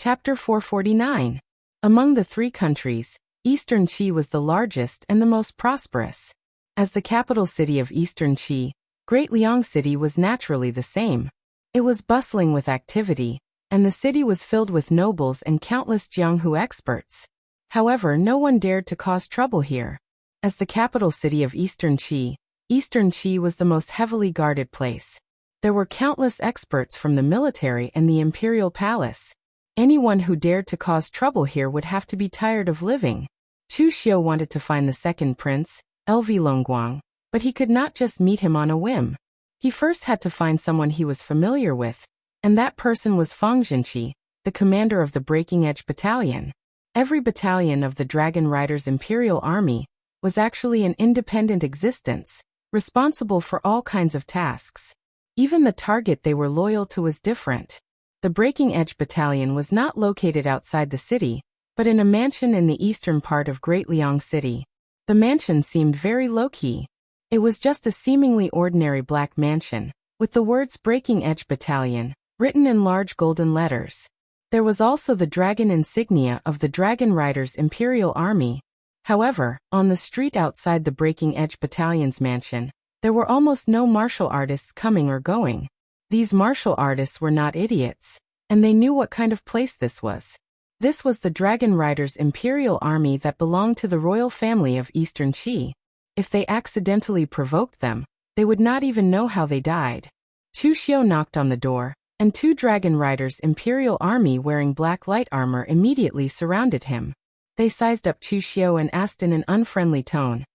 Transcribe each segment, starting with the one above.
Chapter 449. Among the three countries, Eastern Qi was the largest and the most prosperous. As the capital city of Eastern Qi, Great Liang City was naturally the same. It was bustling with activity, and the city was filled with nobles and countless Jianghu experts. However, no one dared to cause trouble here. As the capital city of Eastern Qi was the most heavily guarded place. There were countless experts from the military and the imperial palace. Anyone who dared to cause trouble here would have to be tired of living. Chu Xiu wanted to find the second prince, LV Longguang, but he could not just meet him on a whim. He first had to find someone he was familiar with, and that person was Fang Jinqi, the commander of the Breaking Edge Battalion. Every battalion of the Dragon Riders' Imperial Army was actually an independent existence, responsible for all kinds of tasks. Even the target they were loyal to was different. The Breaking Edge Battalion was not located outside the city, but in a mansion in the eastern part of Great Liang City. The mansion seemed very low-key. It was just a seemingly ordinary black mansion, with the words Breaking Edge Battalion written in large golden letters. There was also the dragon insignia of the Dragon Riders' Imperial Army. However, on the street outside the Breaking Edge Battalion's mansion, there were almost no martial artists coming or going. These martial artists were not idiots, and they knew what kind of place this was. This was the Dragon Riders' Imperial Army that belonged to the royal family of Eastern Qi. If they accidentally provoked them, they would not even know how they died. Chu Xiu knocked on the door, and two Dragon Riders' Imperial Army wearing black light armor immediately surrounded him. They sized up Chu Xiu and asked in an unfriendly tone,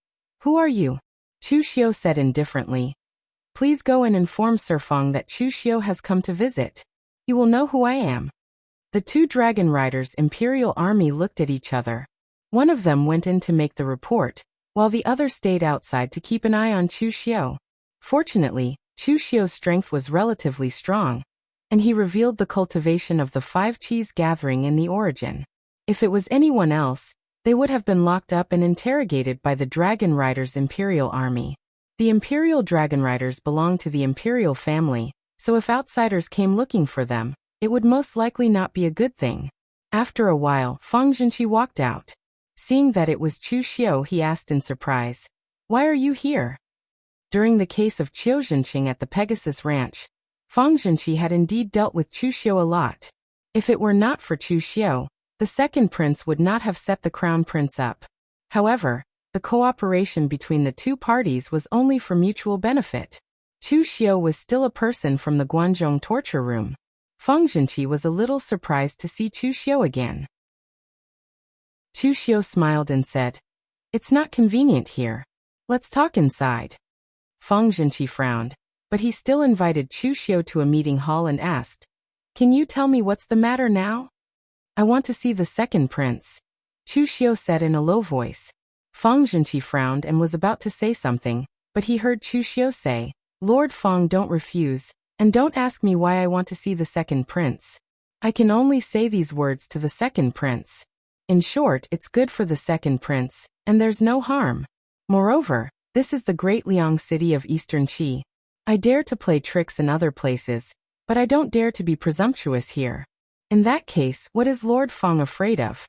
"Who are you?" Chu Xiu said indifferently, "Please go and inform Sir Fang that Chu Xiu has come to visit. He will know who I am." The two Dragon Riders' Imperial Army looked at each other. One of them went in to make the report, while the other stayed outside to keep an eye on Chu Xiu. Fortunately, Chu Xiu's strength was relatively strong, and he revealed the cultivation of the 5 Qis gathering in the origin. If it was anyone else, they would have been locked up and interrogated by the Dragon Riders' Imperial Army. The Imperial Dragon Riders belonged to the Imperial family, so if outsiders came looking for them, it would most likely not be a good thing. After a while, Fang Jinqi walked out. Seeing that it was Chu Xiu, he asked in surprise, "Why are you here?" During the case of Qiu Zhenqing at the Pegasus Ranch, Fang Jinqi had indeed dealt with Chu Xiu a lot. If it were not for Chu Xiu, the second prince would not have set the crown prince up. However, the cooperation between the two parties was only for mutual benefit. Chu Xiu was still a person from the Guanzhong torture room. Fang Jinqi was a little surprised to see Chu Xiu again. Chu Xiu smiled and said, "It's not convenient here. Let's talk inside." Fang Jinqi frowned, but he still invited Chu Xiu to a meeting hall and asked, "Can you tell me what's the matter now?" "I want to see the second prince," Chu Xiu said in a low voice. Fang Jinqi frowned and was about to say something, but he heard Chu Xiu say, "Lord Fang, don't refuse, and don't ask me why I want to see the second prince. I can only say these words to the second prince. In short, it's good for the second prince, and there's no harm. Moreover, this is the Great Liang City of Eastern Qi. I dare to play tricks in other places, but I don't dare to be presumptuous here. In that case, what is Lord Fang afraid of?"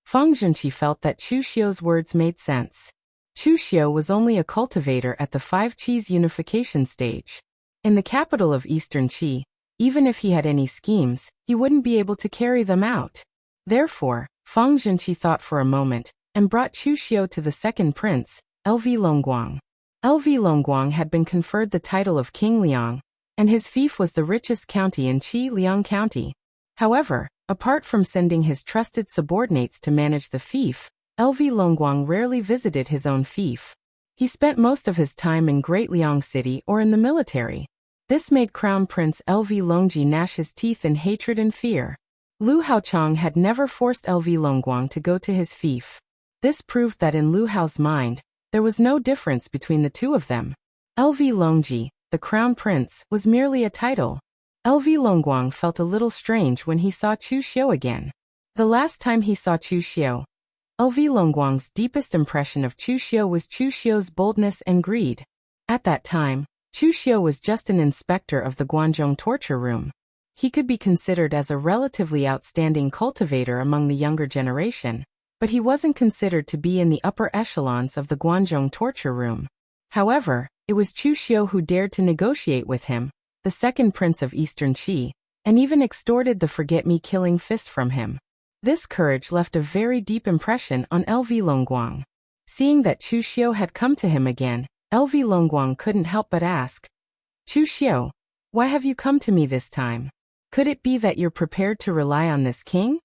Fang Jinqi felt that Chu Xiu's words made sense. Chu Xiu was only a cultivator at the 5 Qis unification stage. In the capital of Eastern Qi, even if he had any schemes, he wouldn't be able to carry them out. Therefore, Fang Jinqi thought for a moment, and brought Chu Xiu to the second prince, LV Longguang. LV Longguang had been conferred the title of King Liang, and his fief was the richest county in Qi Liang County. However, apart from sending his trusted subordinates to manage the fief, LV Longguang rarely visited his own fief. He spent most of his time in Great Liang City or in the military. This made Crown Prince LV Longji gnash his teeth in hatred and fear. Lu Haochang had never forced LV Longguang to go to his fief. This proved that in Lu Hao's mind, there was no difference between the two of them. LV Longji, the Crown Prince, was merely a title. LV Longguang felt a little strange when he saw Chu Xiu again. The last time he saw Chu Xiu, LV Longguang's deepest impression of Chu Xiu was Chu Xiu's boldness and greed. At that time, Chu Xiu was just an inspector of the Guanzhong torture room. He could be considered as a relatively outstanding cultivator among the younger generation, but he wasn't considered to be in the upper echelons of the Guanzhong torture room. However, it was Chu Xiu who dared to negotiate with him, the second prince of Eastern Qi, and even extorted the forget-me-killing fist from him. This courage left a very deep impression on LV Longguang. Seeing that Chu Xiu had come to him again, LV Longguang couldn't help but ask, "Chu Xiu, why have you come to me this time? Could it be that you're prepared to rely on this king?"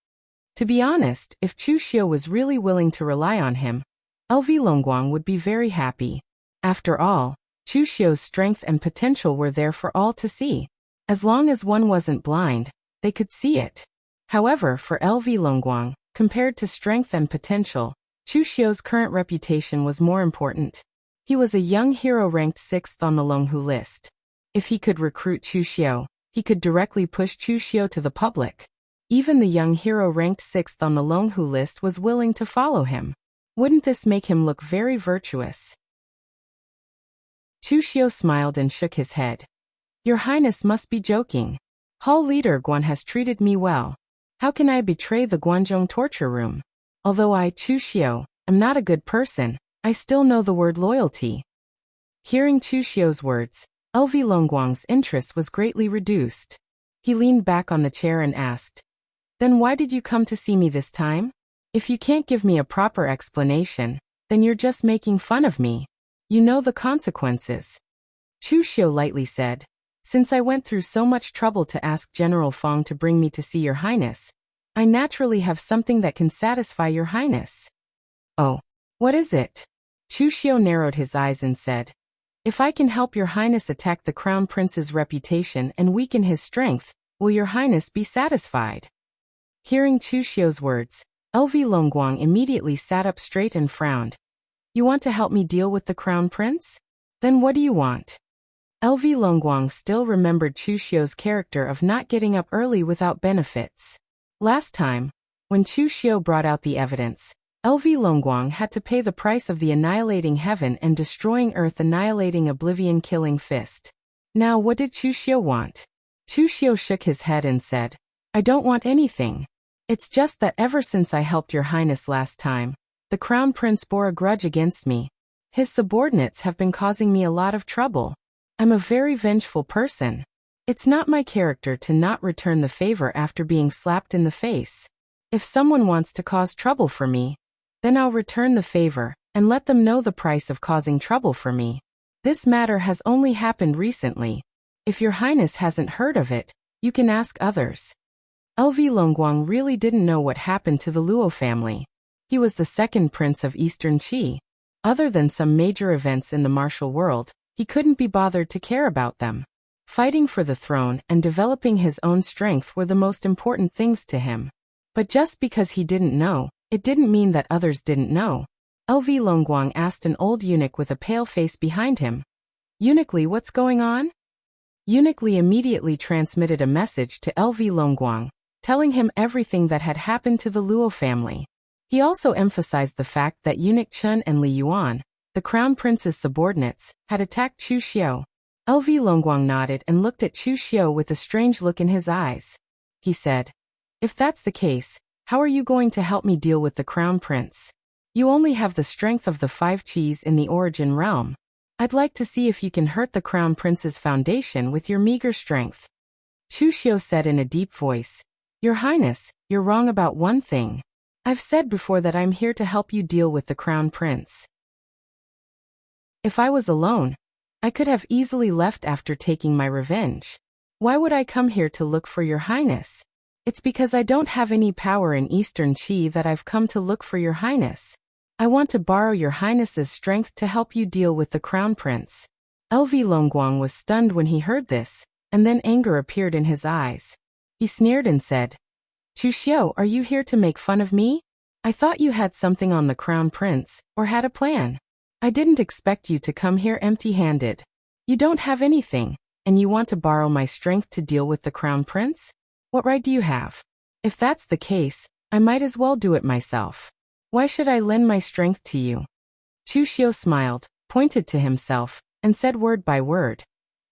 To be honest, if Chu Xiu was really willing to rely on him, LV Longguang would be very happy. After all, Chu Xiu's strength and potential were there for all to see. As long as one wasn't blind, they could see it. However, for LV Longguang, compared to strength and potential, Chu Xiu's current reputation was more important. He was a young hero ranked 6th on the Longhu list. If he could recruit Chu Xiu, he could directly push Chu Xiu to the public. Even the young hero ranked 6th on the Longhu list was willing to follow him. Wouldn't this make him look very virtuous? Chu Xiu smiled and shook his head. "Your Highness must be joking. Hall leader Guan has treated me well. How can I betray the Guanzhong torture room? Although I, Chu Xiu, am not a good person, I still know the word loyalty." Hearing Chu Xiu's words, LV Longguang's interest was greatly reduced. He leaned back on the chair and asked, "Then why did you come to see me this time? If you can't give me a proper explanation, then you're just making fun of me. You know the consequences." Chu Xiu lightly said, "Since I went through so much trouble to ask General Feng to bring me to see your Highness, I naturally have something that can satisfy your Highness." "Oh, what is it?" Chu Xiu narrowed his eyes and said, "If I can help your Highness attack the Crown Prince's reputation and weaken his strength, will your Highness be satisfied?" Hearing Chu Xiu's words, LV Longguang immediately sat up straight and frowned. "You want to help me deal with the Crown Prince? Then what do you want?" LV Longguang still remembered Chu Xiu's character of not getting up early without benefits. Last time, when Chu Xiu brought out the evidence, LV Longguang had to pay the price of the annihilating heaven and destroying earth annihilating oblivion killing fist. Now what did Chu Xiu want? Chu Xiu shook his head and said, "I don't want anything. It's just that ever since I helped your Highness last time, the Crown Prince bore a grudge against me. His subordinates have been causing me a lot of trouble. I'm a very vengeful person. It's not my character to not return the favor after being slapped in the face. If someone wants to cause trouble for me, then I'll return the favor and let them know the price of causing trouble for me. This matter has only happened recently. If your Highness hasn't heard of it, you can ask others." LV Longguang really didn't know what happened to the Luo family. He was the second prince of Eastern Qi. Other than some major events in the martial world, he couldn't be bothered to care about them. Fighting for the throne and developing his own strength were the most important things to him. But just because he didn't know, it didn't mean that others didn't know. LV Longguang asked an old eunuch with a pale face behind him, "Eunuch Li, what's going on?" Eunuch Li immediately transmitted a message to LV Longguang, telling him everything that had happened to the Luo family. He also emphasized the fact that Eunuch Chen and Li Yuan, the Crown Prince's subordinates, had attacked Chu Xiu. LV Longguang nodded and looked at Chu Xiu with a strange look in his eyes. He said, "If that's the case, how are you going to help me deal with the Crown Prince? You only have the strength of the 5 Qis in the origin realm. I'd like to see if you can hurt the Crown Prince's foundation with your meager strength." Chu Xiu said in a deep voice, "Your Highness, you're wrong about one thing. I've said before that I'm here to help you deal with the Crown Prince. If I was alone, I could have easily left after taking my revenge. Why would I come here to look for your Highness? It's because I don't have any power in Eastern Qi that I've come to look for your Highness. I want to borrow your Highness's strength to help you deal with the Crown Prince." LV Longguang was stunned when he heard this, and then anger appeared in his eyes. He sneered and said, "Chu Xiu, are you here to make fun of me? I thought you had something on the Crown Prince, or had a plan. I didn't expect you to come here empty-handed. You don't have anything, and you want to borrow my strength to deal with the Crown Prince? What right do you have? If that's the case, I might as well do it myself. Why should I lend my strength to you?" Chu Xiu smiled, pointed to himself, and said word by word,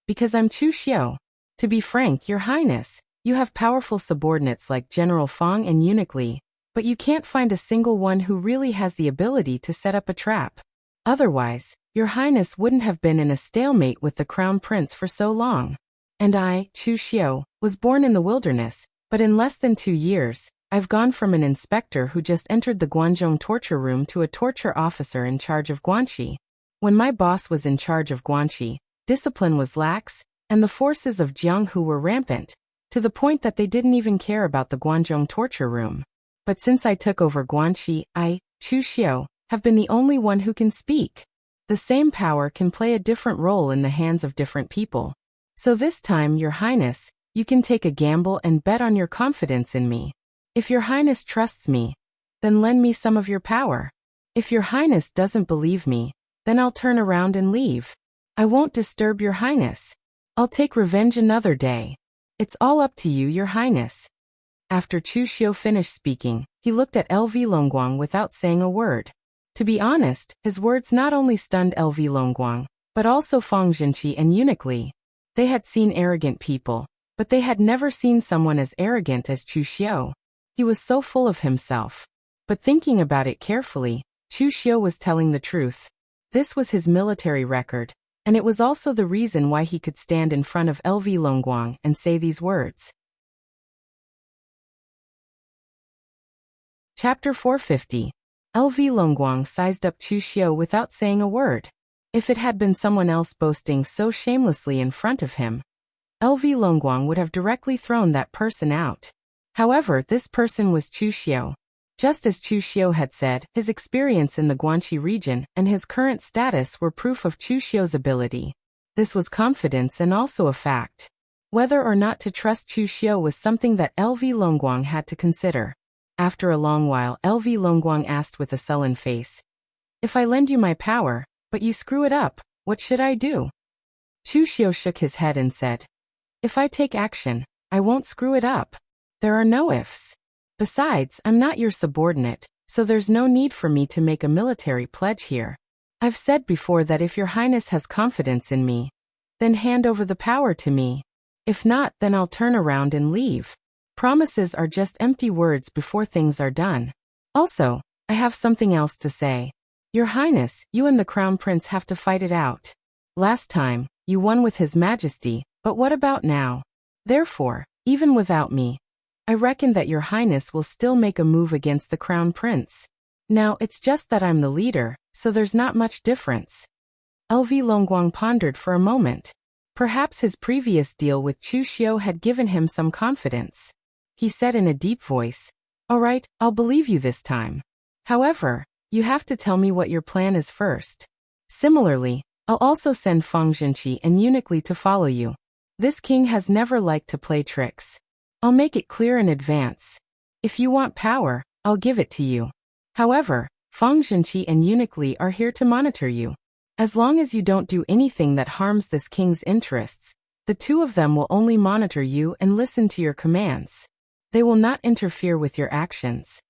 "Because I'm Chu Xiu. To be frank, your Highness, You have powerful subordinates like General Fong and Eunuch Li, but you can't find a single one who really has the ability to set up a trap. Otherwise, Your Highness wouldn't have been in a stalemate with the Crown Prince for so long. And I, Chu Xiu, was born in the wilderness, but in less than 2 years, I've gone from an inspector who just entered the Guanzhong torture room to a torture officer in charge of Guanxi. When my boss was in charge of Guanxi, discipline was lax, and the forces of Jianghu were rampant, to the point that they didn't even care about the Guanzhong torture room. But since I took over Guanxi, I, Chu Xiu, have been the only one who can speak. The same power can play a different role in the hands of different people. So this time, Your Highness, you can take a gamble and bet on your confidence in me. If Your Highness trusts me, then lend me some of your power. If Your Highness doesn't believe me, then I'll turn around and leave. I won't disturb Your Highness. I'll take revenge another day. It's all up to you, Your Highness. After Chu Xiu finished speaking, he looked at LV Longguang without saying a word. To be honest, his words not only stunned LV Longguang, but also Fang Jinqi and Eunuch Li. They had seen arrogant people, but they had never seen someone as arrogant as Chu Xiu. He was so full of himself. But thinking about it carefully, Chu Xiu was telling the truth. This was his military record, and it was also the reason why he could stand in front of LV Longguang and say these words. Chapter 450. LV Longguang sized up Chu Xiu without saying a word. If it had been someone else boasting so shamelessly in front of him, LV Longguang would have directly thrown that person out. However, this person was Chu Xiu. Just as Chu Xiu had said, his experience in the Guanxi region and his current status were proof of Chu Xiu's ability. This was confidence and also a fact. Whether or not to trust Chu Xiu was something that LV Longguang had to consider. After a long while, LV Longguang asked with a sullen face, "If I lend you my power, but you screw it up, what should I do?" Chu Xiu shook his head and said, "If I take action, I won't screw it up. There are no ifs. Besides, I'm not your subordinate, so there's no need for me to make a military pledge here. I've said before that if Your Highness has confidence in me, then hand over the power to me. If not, then I'll turn around and leave. Promises are just empty words before things are done. Also, I have something else to say. Your Highness, you and the Crown Prince have to fight it out. Last time, you won with His Majesty, but what about now? Therefore, even without me, I reckon that Your Highness will still make a move against the Crown Prince. Now, it's just that I'm the leader, so there's not much difference." LV Longguang pondered for a moment. Perhaps his previous deal with Chu Xiu had given him some confidence. He said in a deep voice, "All right, I'll believe you this time. However, you have to tell me what your plan is first. Similarly, I'll also send Fang Jinqi and Eunuch Li to follow you. This king has never liked to play tricks. I'll make it clear in advance. If you want power, I'll give it to you. However, Fang Jinqi and Eunuch Li are here to monitor you. As long as you don't do anything that harms this king's interests, the two of them will only monitor you and listen to your commands. They will not interfere with your actions."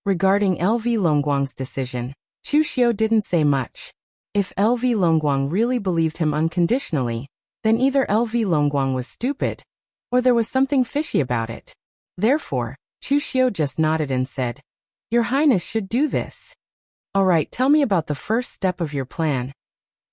Regarding LV Longguang's decision, Chu Xiu didn't say much. If LV Longguang really believed him unconditionally, then either LV Longguang was stupid, or there was something fishy about it. Therefore, Chu Xiu just nodded and said, "Your Highness should do this." "All right, tell me about the first step of your plan,"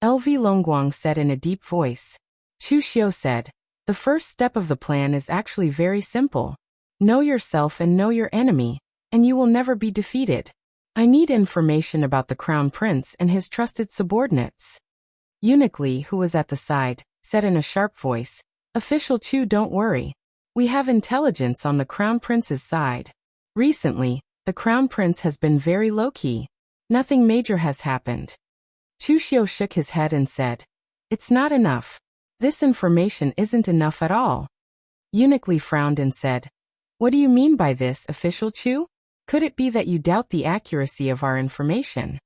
LV Longguang said in a deep voice. Chu Xiu said, "The first step of the plan is actually very simple. Know yourself and know your enemy, and you will never be defeated. I need information about the Crown Prince and his trusted subordinates." Eunuch Li, who was at the side, said in a sharp voice, "Official Chu, don't worry. We have intelligence on the Crown Prince's side. Recently, the Crown Prince has been very low-key. Nothing major has happened." Chu Xiu shook his head and said, "It's not enough. This information isn't enough at all." Eunuch Li frowned and said, "What do you mean by this, Official Chu? Could it be that you doubt the accuracy of our information?"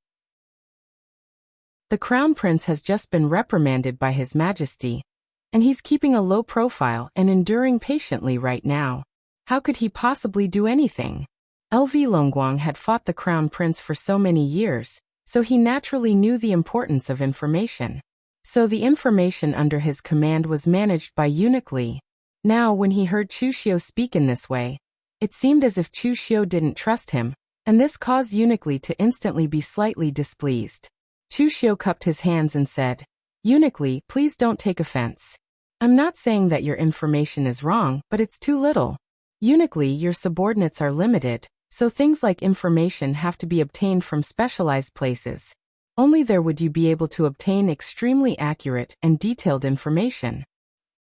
"The Crown Prince has just been reprimanded by His Majesty, and he's keeping a low profile and enduring patiently right now. How could he possibly do anything?" LV Longguang had fought the Crown Prince for so many years, so he naturally knew the importance of information. So the information under his command was managed by Eunuch Li. Now, when he heard Chu Xiu speak in this way, it seemed as if Chu Xiu didn't trust him, and this caused Eunuch Li to instantly be slightly displeased. Chu Xiu cupped his hands and said, "Eunuch Li, please don't take offense. I'm not saying that your information is wrong, but it's too little. Eunuch Li, your subordinates are limited, so things like information have to be obtained from specialized places. Only there would you be able to obtain extremely accurate and detailed information."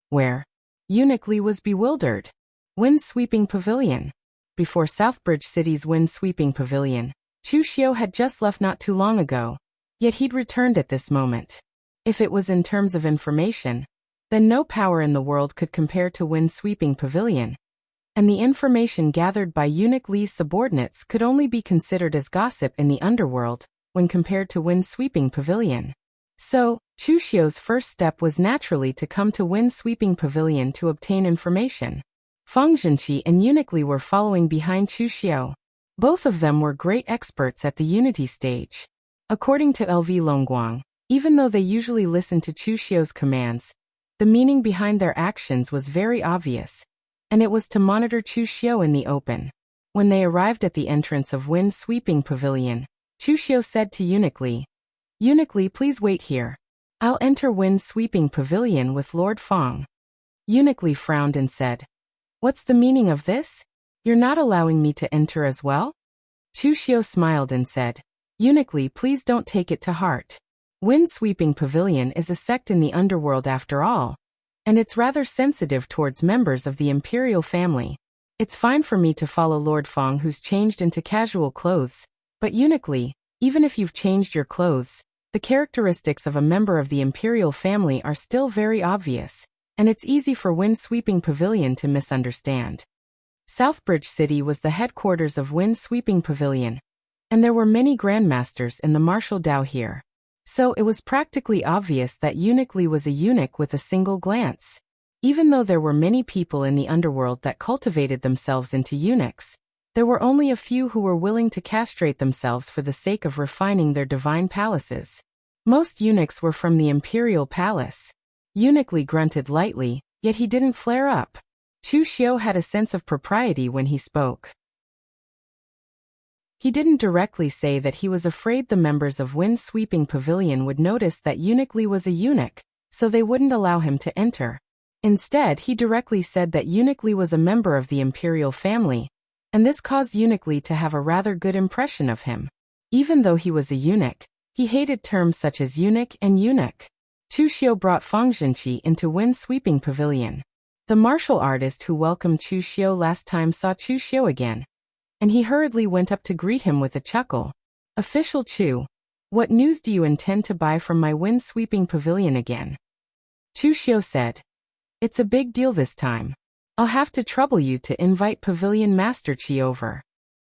Where? Eunuch Li was bewildered. Wind-sweeping pavilion. Before Southbridge City's wind-sweeping pavilion, Chu Xiu had just left not too long ago, yet he'd returned at this moment. If it was in terms of information, then no power in the world could compare to wind-sweeping pavilion, and the information gathered by Eunuch Li's subordinates could only be considered as gossip in the underworld when compared to wind-sweeping pavilion. So, Chu Xiu's first step was naturally to come to wind-sweeping pavilion to obtain information. Feng Zhenqi and Eunuch Li were following behind Chu Xiu. Both of them were great experts at the unity stage. According to LV Longguang, even though they usually listened to Chu Xiu's commands, the meaning behind their actions was very obvious, and it was to monitor Chu Xiu in the open. When they arrived at the entrance of wind-sweeping pavilion, Chu Xiu said to Eunuch Li, "Eunuch Li, please wait here. I'll enter wind-sweeping pavilion with Lord Feng." Eunuch Li frowned and said, "What's the meaning of this? You're not allowing me to enter as well?" Chu Xiu smiled and said, "Eunuch Li, please don't take it to heart. Wind-sweeping pavilion is a sect in the underworld after all, and it's rather sensitive towards members of the imperial family. It's fine for me to follow Lord Feng, who's changed into casual clothes, but Eunuch Li, even if you've changed your clothes, the characteristics of a member of the imperial family are still very obvious, and it's easy for wind-sweeping pavilion to misunderstand." Southbridge City was the headquarters of wind-sweeping pavilion, and there were many grandmasters in the martial Dao here. So it was practically obvious that Eunuch Li was a eunuch with a single glance. Even though there were many people in the underworld that cultivated themselves into eunuchs, there were only a few who were willing to castrate themselves for the sake of refining their divine palaces. Most eunuchs were from the imperial palace. Eunuch Li grunted lightly, yet he didn't flare up. Chu Xiu had a sense of propriety when he spoke. He didn't directly say that he was afraid the members of wind-sweeping pavilion would notice that Eunuch Li was a eunuch, so they wouldn't allow him to enter. Instead, he directly said that Eunuch Li was a member of the imperial family, and this caused Eunuch Li to have a rather good impression of him. Even though he was a eunuch, he hated terms such as eunuch and eunuch. Chu Xiu brought Feng Zhenqi into wind-sweeping pavilion. The martial artist who welcomed Chu Xiu last time saw Chu Xiu again, and he hurriedly went up to greet him with a chuckle. "Official Chu, what news do you intend to buy from my wind-sweeping pavilion again?" Chu Xiu said, "It's a big deal this time. I'll have to trouble you to invite Pavilion Master Qi over."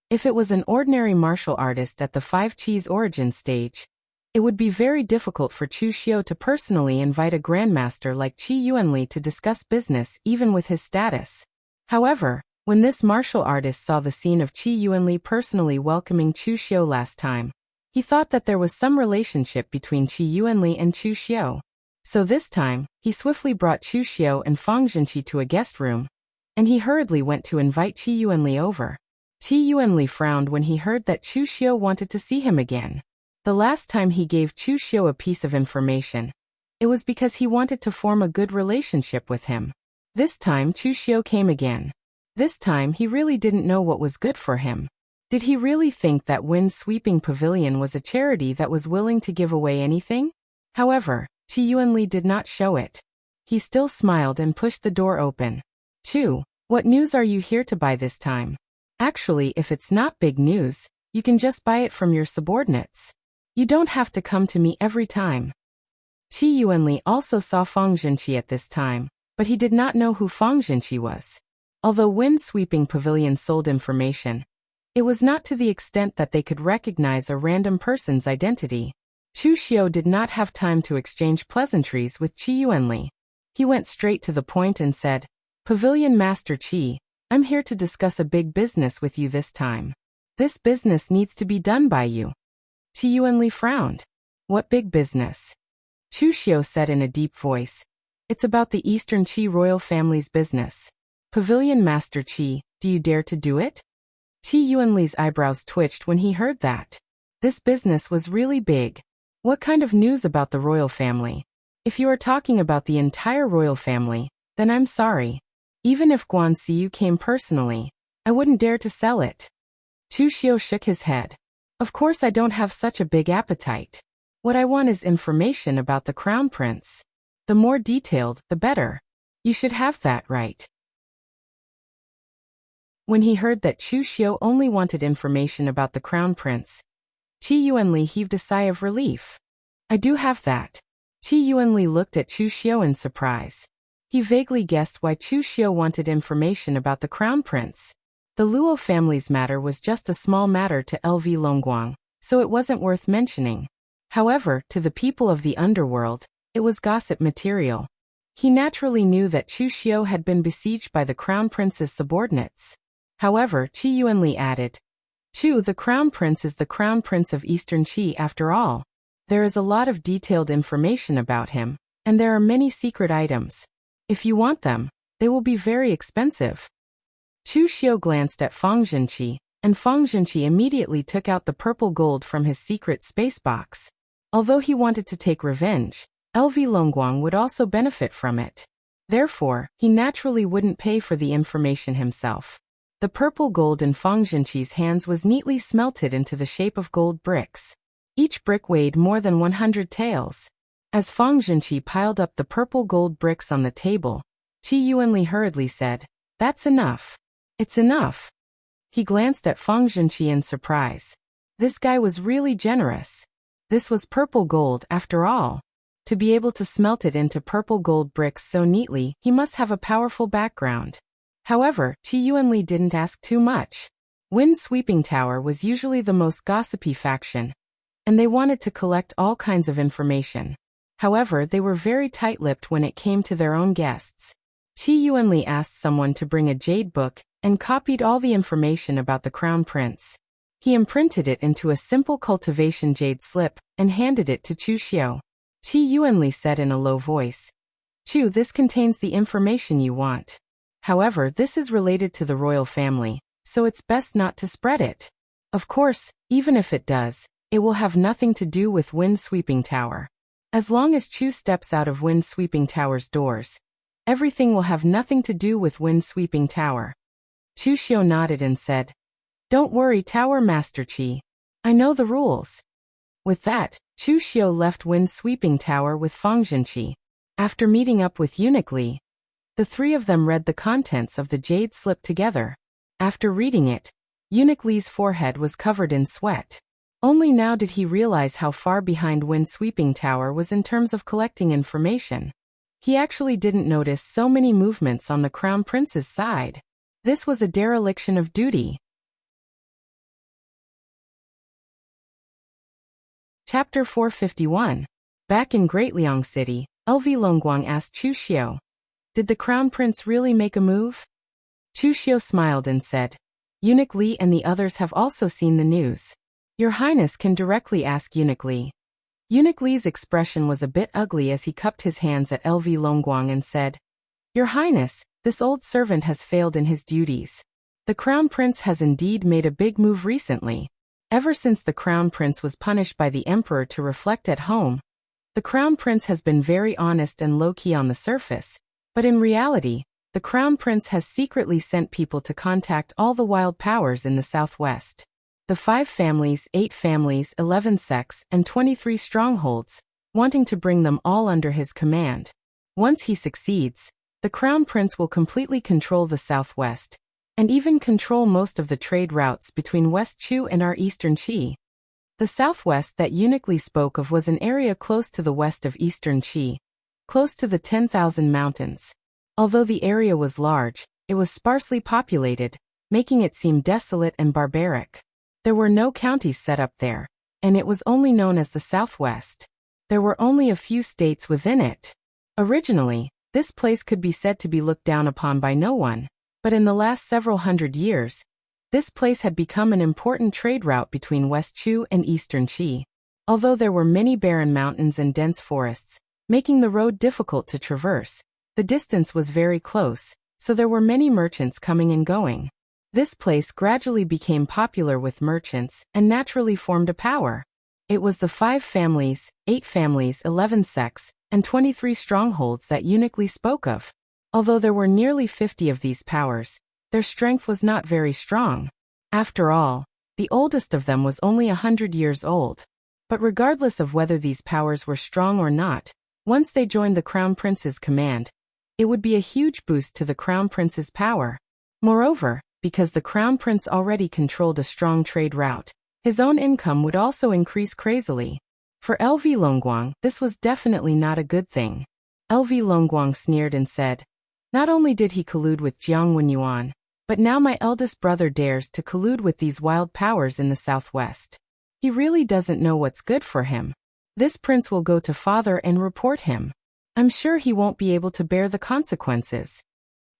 If it was an ordinary martial artist at the 5 Qi's origin stage, it would be very difficult for Chu Xiu to personally invite a grandmaster like Qi Yuanli to discuss business even with his status. However, when this martial artist saw the scene of Qi Yuanli personally welcoming Chu Xiu last time, he thought that there was some relationship between Qi Yuanli and Chu Xiu. So this time, he swiftly brought Chu Xiu and Feng Zhenqi to a guest room, and he hurriedly went to invite Qi Yuanli over. Qi Yuanli frowned when he heard that Chu Xiu wanted to see him again. The last time he gave Chu Xiu a piece of information, it was because he wanted to form a good relationship with him. This time Chu Xiu came again. This time he really didn't know what was good for him. Did he really think that wind-sweeping pavilion was a charity that was willing to give away anything? However, Qi Yuanli did not show it. He still smiled and pushed the door open. "Chu, what news are you here to buy this time? Actually, if it's not big news, you can just buy it from your subordinates. You don't have to come to me every time." Qi Yuanli also saw Feng Zhenqi at this time, but he did not know who Feng Zhenqi was. Although wind-sweeping pavilion sold information, it was not to the extent that they could recognize a random person's identity. Chu Xiu did not have time to exchange pleasantries with Qi Yuanli. He went straight to the point and said, "Pavilion Master Qi, I'm here to discuss a big business with you this time. This business needs to be done by you." Qi Yuanli frowned. "What big business?" Chu Xiu said in a deep voice, It's about the Eastern Qi royal family's business. Pavilion Master Qi, do you dare to do it? Qi Yuanli's eyebrows twitched when he heard that. This business was really big. What kind of news about the royal family? If you are talking about the entire royal family, then I'm sorry. Even if Guan Xiu came personally, I wouldn't dare to sell it. Chu Xiu shook his head. Of course I don't have such a big appetite. What I want is information about the crown prince. The more detailed, the better. You should have that, right? When he heard that Chu Xiu only wanted information about the crown prince, Qi Yuanli heaved a sigh of relief. I do have that. Qi Yuanli looked at Chu Xiu in surprise. He vaguely guessed why Chu Xiu wanted information about the crown prince. The Luo family's matter was just a small matter to LV Longguang, so it wasn't worth mentioning. However, to the people of the underworld, it was gossip material. He naturally knew that Chu Xiu had been besieged by the crown prince's subordinates. However, Qi Yuanli added, Chu, the crown prince is the crown prince of Eastern Qi after all. There is a lot of detailed information about him, and there are many secret items. If you want them, they will be very expensive. Chu Xiu glanced at Fang Zhenqi, and Fang Zhenqi immediately took out the purple gold from his secret space box. Although he wanted to take revenge, LV Longguang would also benefit from it. Therefore, he naturally wouldn't pay for the information himself. The purple gold in Fang Zhenqi's hands was neatly smelted into the shape of gold bricks. Each brick weighed more than 100 taels. As Fang Zhenqi piled up the purple gold bricks on the table, Qi Yuanli hurriedly said, That's enough. It's enough. He glanced at Fang Zhenqi in surprise. This guy was really generous. This was purple gold after all. To be able to smelt it into purple gold bricks so neatly, he must have a powerful background. However, Qi Yuanli didn't ask too much. Wind Sweeping Tower was usually the most gossipy faction, and they wanted to collect all kinds of information. However, they were very tight-lipped when it came to their own guests. Qi Yuanli asked someone to bring a jade book and copied all the information about the crown prince. He imprinted it into a simple cultivation jade slip and handed it to Chu Xiu. Qi Yuanli said in a low voice, Chu, this contains the information you want. However, this is related to the royal family, so it's best not to spread it. Of course, even if it does, it will have nothing to do with Wind Sweeping Tower. As long as Chu steps out of Wind Sweeping Tower's doors, everything will have nothing to do with Wind Sweeping Tower. Chu Xiu nodded and said, Don't worry, Tower Master Qi. I know the rules. With that, Chu Xiu left Wind Sweeping Tower with Fang Zhenqi. After meeting up with Eunuch Li, the three of them read the contents of the jade slip together. After reading it, Eunuch Li's forehead was covered in sweat. Only now did he realize how far behind Wind Sweeping Tower was in terms of collecting information. He actually didn't notice so many movements on the Crown Prince's side. This was a dereliction of duty. Chapter 451. Back in Great Liang City, LV Longguang asked Chu Xiu, Did the Crown Prince really make a move? Chu Xiu smiled and said, Eunuch Li and the others have also seen the news. Your Highness can directly ask Eunuch Li. Eunuch Li's expression was a bit ugly as he cupped his hands at LV Longguang and said, Your Highness, this old servant has failed in his duties. The Crown Prince has indeed made a big move recently. Ever since the Crown Prince was punished by the Emperor to reflect at home, the Crown Prince has been very honest and low-key on the surface, but in reality, the Crown Prince has secretly sent people to contact all the wild powers in the southwest. The 5 families, 8 families, 11 sects, and 23 strongholds, wanting to bring them all under his command. Once he succeeds, the Crown Prince will completely control the southwest, and even control most of the trade routes between West Chu and our Eastern Qi. The southwest that Eunuch Li spoke of was an area close to the west of Eastern Qi, close to the 10,000 mountains. Although the area was large, it was sparsely populated, making it seem desolate and barbaric. There were no counties set up there, and it was only known as the Southwest. There were only a few states within it. Originally, this place could be said to be looked down upon by no one, but in the last several hundred years, this place had become an important trade route between West Chu and Eastern Qi. Although there were many barren mountains and dense forests, making the road difficult to traverse. The distance was very close, so there were many merchants coming and going. This place gradually became popular with merchants and naturally formed a power. It was the 5 families, 8 families, 11 sects, and 23 strongholds that uniquely spoke of. Although there were nearly 50 of these powers, their strength was not very strong. After all, the oldest of them was only 100 years old. But regardless of whether these powers were strong or not, once they joined the Crown Prince's command, it would be a huge boost to the Crown Prince's power. Moreover, because the Crown Prince already controlled a strong trade route, his own income would also increase crazily. For LV Longguang, this was definitely not a good thing. LV Longguang sneered and said, "Not only did he collude with Jiang Wenyuan, but now my eldest brother dares to collude with these wild powers in the southwest. He really doesn't know what's good for him. This prince will go to father and report him. I'm sure he won't be able to bear the consequences."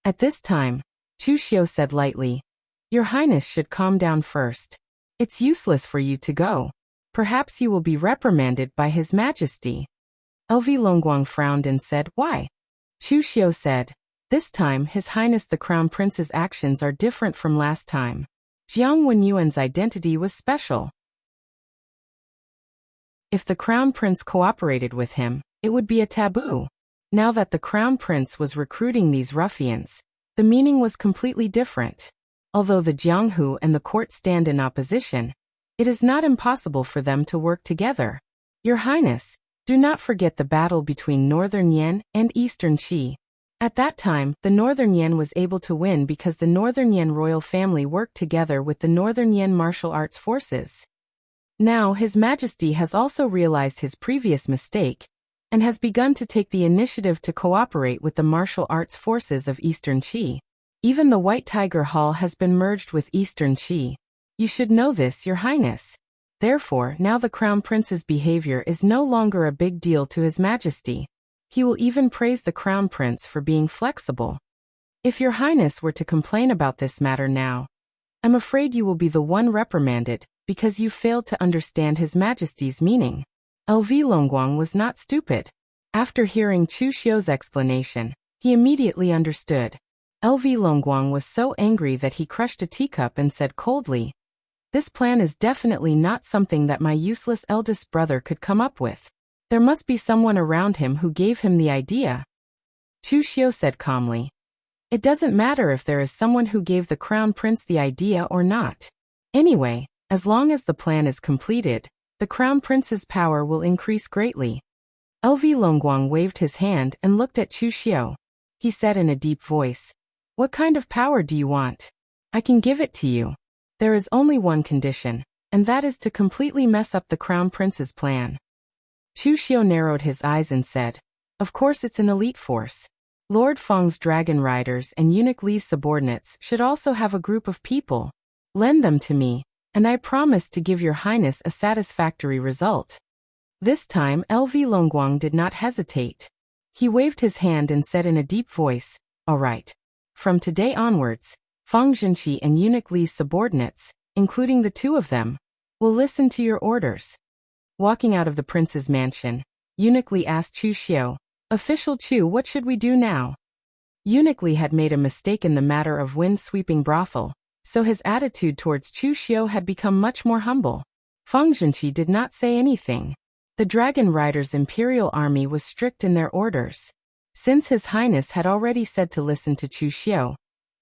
At this time, Chu Xiu said lightly, "Your Highness should calm down first. It's useless for you to go. Perhaps you will be reprimanded by His Majesty." LV Longguang frowned and said, "Why?" Chu Xiu said, "This time His Highness the Crown Prince's actions are different from last time. Jiang Wenyuan's identity was special. If the Crown Prince cooperated with him, it would be a taboo. Now that the Crown Prince was recruiting these ruffians, the meaning was completely different. Although the Jianghu and the court stand in opposition, it is not impossible for them to work together. Your Highness, do not forget the battle between Northern Yan and Eastern Qi. At that time, the Northern Yan was able to win because the Northern Yan royal family worked together with the Northern Yan martial arts forces. Now His Majesty has also realized his previous mistake and has begun to take the initiative to cooperate with the martial arts forces of Eastern Qi. Even the White Tiger Hall has been merged with Eastern Qi. You should know this, Your Highness. Therefore, now the Crown Prince's behavior is no longer a big deal to His Majesty. He will even praise the Crown Prince for being flexible. If Your Highness were to complain about this matter now, I'm afraid you will be the one reprimanded, because you failed to understand His Majesty's meaning." LV Longguang was not stupid. After hearing Chu Xiu's explanation, he immediately understood. LV Longguang was so angry that he crushed a teacup and said coldly, "This plan is definitely not something that my useless eldest brother could come up with. There must be someone around him who gave him the idea." Chu Xiu said calmly, "It doesn't matter if there is someone who gave the Crown Prince the idea or not. Anyway, as long as the plan is completed, the Crown Prince's power will increase greatly." LV Longguang waved his hand and looked at Chu Xiu. He said in a deep voice, "What kind of power do you want? I can give it to you. There is only one condition, and that is to completely mess up the Crown Prince's plan." Chu Xiu narrowed his eyes and said, "Of course it's an elite force. Lord Feng's dragon riders and Eunuch Li's subordinates should also have a group of people. Lend them to me, and I promise to give Your Highness a satisfactory result." This time LV Longguang did not hesitate. He waved his hand and said in a deep voice, "All right. From today onwards, Feng Zhenqi and Eunuch Li's subordinates, including the 2 of them, will listen to your orders." Walking out of the prince's mansion, Eunuch Li asked Chu Xiu, "Official Chu, what should we do now?" Eunuch Li had made a mistake in the matter of wind-sweeping brothel, so his attitude towards Chu Xiu had become much more humble. Feng Zhenqi did not say anything. The Dragon Riders' imperial army was strict in their orders. Since His Highness had already said to listen to Chu Xiu,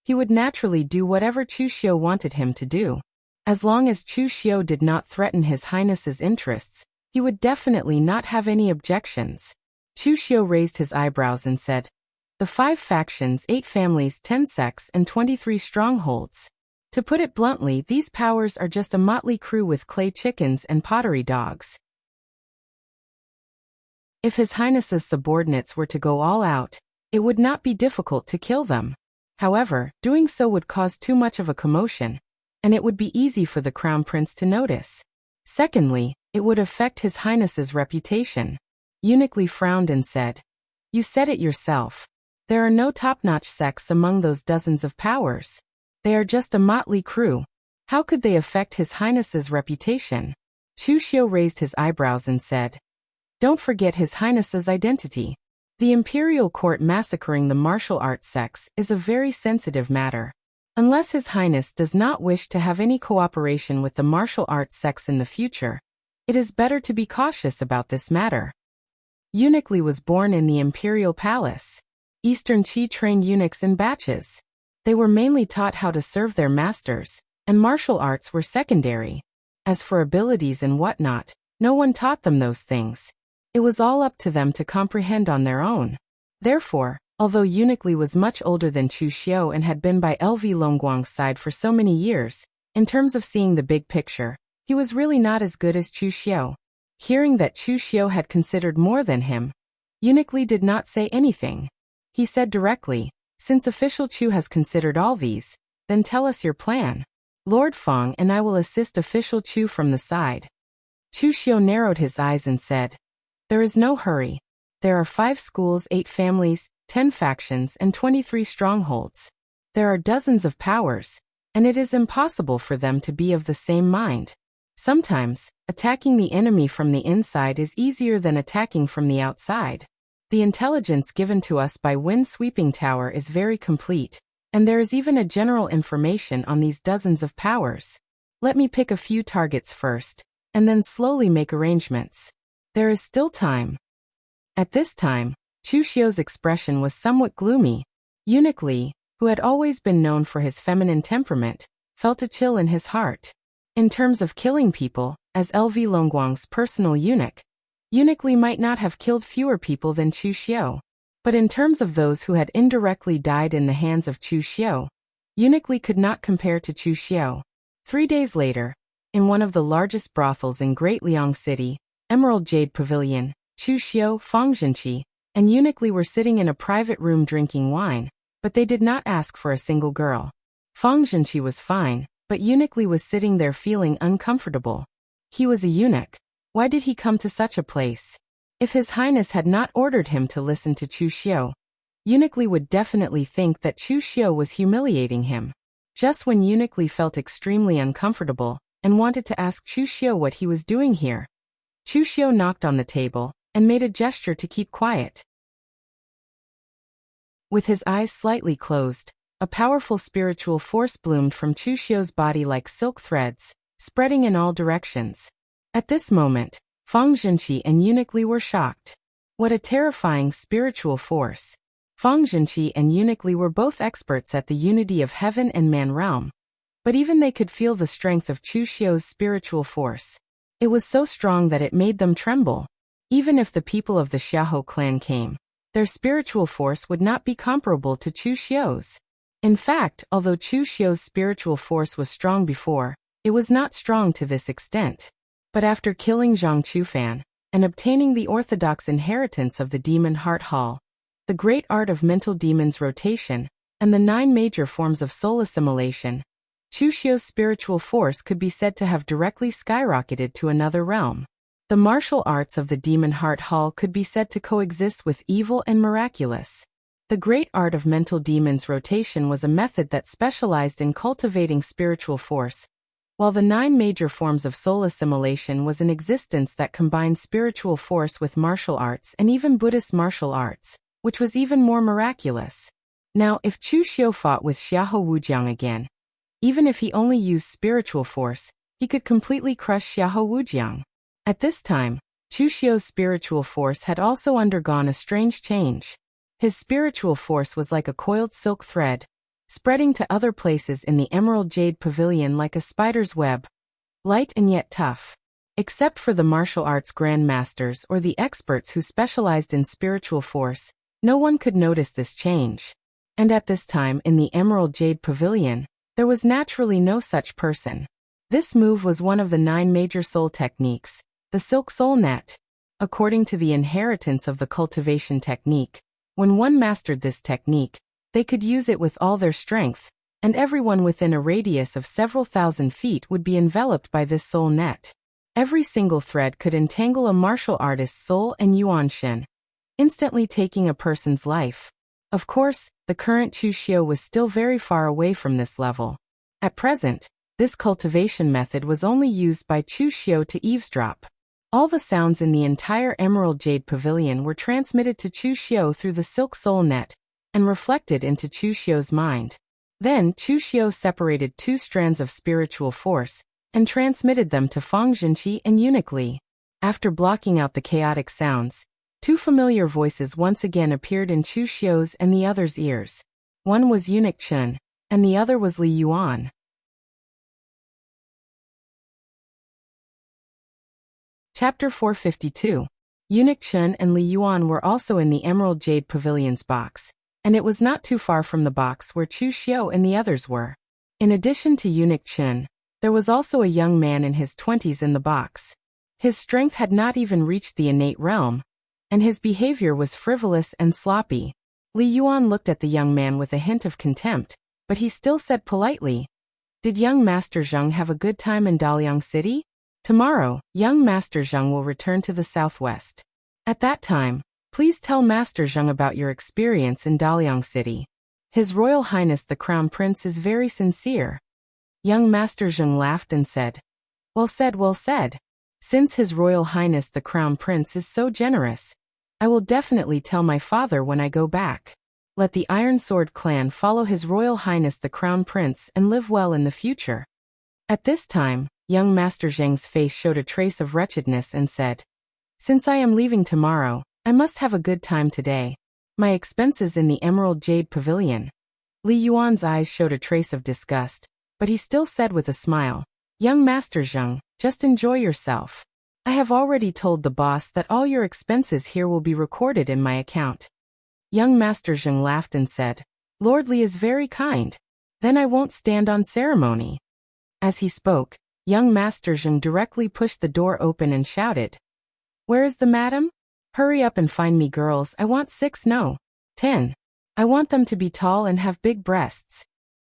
he would naturally do whatever Chu Xiu wanted him to do. As long as Chu Xiu did not threaten His Highness's interests, he would definitely not have any objections. Chu Xiu raised his eyebrows and said, "The 5 factions, 8 families, 10 sects, and 23 strongholds. To put it bluntly, these powers are just a motley crew with clay chickens and pottery dogs. If His Highness's subordinates were to go all out, it would not be difficult to kill them. However, doing so would cause too much of a commotion, and it would be easy for the Crown Prince to notice. Secondly, it would affect His Highness's reputation." Eunuch Li frowned and said, "You said it yourself. There are no top-notch sects among those dozens of powers. They are just a motley crew. How could they affect His Highness's reputation?" Chu Xiu raised his eyebrows and said, Don't forget His Highness's identity. The imperial court massacring the martial arts sects is a very sensitive matter. Unless His Highness does not wish to have any cooperation with the martial arts sects in the future, it is better to be cautious about this matter. Eunuch Li was born in the imperial palace. Eastern Qi trained eunuchs in batches. They were mainly taught how to serve their masters, and martial arts were secondary. As for abilities and whatnot, no one taught them those things. It was all up to them to comprehend on their own. Therefore, although Eunuch Li was much older than Chu Xiu and had been by LV Longguang's side for so many years, in terms of seeing the big picture, he was really not as good as Chu Xiu. Hearing that Chu Xiu had considered more than him, Eunuch Li did not say anything. He said directly, "Since official Chu has considered all these, then tell us your plan. Lord Feng and I will assist official Chu from the side." Chu Xiu narrowed his eyes and said, "There is no hurry. There are 5 schools, 8 families, 10 factions, and 23 strongholds. There are dozens of powers, and it is impossible for them to be of the same mind. Sometimes, attacking the enemy from the inside is easier than attacking from the outside. The intelligence given to us by Wind Sweeping Tower is very complete, and there is even a general information on these dozens of powers. Let me pick a few targets first, and then slowly make arrangements. There is still time." At this time, Chu Xiu's expression was somewhat gloomy. Eunuch Li, who had always been known for his feminine temperament, felt a chill in his heart. In terms of killing people, as LV Longguang's personal eunuch, Eunuch Li might not have killed fewer people than Chu Xiu. But in terms of those who had indirectly died in the hands of Chu Xiu, Eunuch Li could not compare to Chu Xiu. 3 days later, in one of the largest brothels in Great Liang City, Emerald Jade Pavilion, Chu Xiu, Fang Zhenqi, and Eunuch Li were sitting in a private room drinking wine, but they did not ask for a single girl. Fang Zhenqi was fine, but Eunuch Li was sitting there feeling uncomfortable. He was a eunuch. Why did he come to such a place? If His Highness had not ordered him to listen to Chu Xiu, Eunuch Li would definitely think that Chu Xiu was humiliating him. Just when Eunuch Li felt extremely uncomfortable and wanted to ask Chu Xiu what he was doing here, Chu Xiu knocked on the table and made a gesture to keep quiet. With his eyes slightly closed, a powerful spiritual force bloomed from Chu Xiu's body like silk threads, spreading in all directions. At this moment, Fang Zhenqi and Eunuch Li were shocked. What a terrifying spiritual force. Fang Zhenqi and Eunuch Li were both experts at the unity of heaven and man realm, but even they could feel the strength of Chu Xiu's spiritual force. It was so strong that it made them tremble. Even if the people of the Xiahou clan came, their spiritual force would not be comparable to Chu Xiu's. In fact, although Chu Xiu's spiritual force was strong before, it was not strong to this extent. But after killing Zhang Chufan, and obtaining the orthodox inheritance of the demon heart hall, the great art of mental demons rotation, and the 9 major forms of soul assimilation, Chu Xiu's spiritual force could be said to have directly skyrocketed to another realm. The martial arts of the demon heart hall could be said to coexist with evil and miraculous. The great art of mental demons rotation was a method that specialized in cultivating spiritual force, while the 9 major forms of soul assimilation was an existence that combined spiritual force with martial arts and even Buddhist martial arts, which was even more miraculous. Now, if Chu Xiu fought with Xiahou Wujiang again, even if he only used spiritual force, he could completely crush Xiahou Wujiang. At this time, Chu Xiu's spiritual force had also undergone a strange change. His spiritual force was like a coiled silk thread, spreading to other places in the Emerald Jade Pavilion like a spider's web, light and yet tough. Except for the martial arts grandmasters or the experts who specialized in spiritual force, no one could notice this change. And at this time in the Emerald Jade Pavilion, there was naturally no such person. This move was one of the 9 major soul techniques, the Silk Soul Net. According to the inheritance of the cultivation technique, when one mastered this technique, they could use it with all their strength, and everyone within a radius of several thousand feet would be enveloped by this soul net. Every single thread could entangle a martial artist's soul and yuan shen, instantly taking a person's life. Of course, the current Chu Xiu was still very far away from this level. At present, this cultivation method was only used by Chu Xiu to eavesdrop. All the sounds in the entire Emerald Jade Pavilion were transmitted to Chu Xiu through the silk soul net and reflected into Chu Xiu's mind. Then Chu Xiu separated 2 strands of spiritual force and transmitted them to Fang Junqi and Eunuch Li. After blocking out the chaotic sounds, 2 familiar voices once again appeared in Chu Xiu's and the other's ears. One was Eunuch Chen, and the other was Li Yuan. Chapter 452. Eunuch Chen and Li Yuan were also in the Emerald Jade Pavilion's box, and it was not too far from the box where Chu Xiu and the others were. In addition to Eunuch Chen, there was also a young man in his 20s in the box. His strength had not even reached the innate realm, and his behavior was frivolous and sloppy. Li Yuan looked at the young man with a hint of contempt, but he still said politely, "Did young Master Zheng have a good time in Daliang City? Tomorrow, young Master Zheng will return to the southwest. At that time, please tell Master Zheng about your experience in Daliang City. His Royal Highness the Crown Prince is very sincere." Young Master Zheng laughed and said, Well said, well said. Since His Royal Highness the Crown Prince is so generous, I will definitely tell my father when I go back. Let the Iron Sword clan follow His Royal Highness the Crown Prince and live well in the future." At this time, young Master Zheng's face showed a trace of wretchedness and said, "Since I am leaving tomorrow, I must have a good time today. My expenses in the Emerald Jade Pavilion." Li Yuan's eyes showed a trace of disgust, but he still said with a smile, "Young Master Zheng, just enjoy yourself. I have already told the boss that all your expenses here will be recorded in my account." Young Master Zheng laughed and said, "Lord Li is very kind. Then I won't stand on ceremony." As he spoke, young Master Zheng directly pushed the door open and shouted, "Where is the madam? Hurry up and find me girls. I want 6, no, 10. I want them to be tall and have big breasts."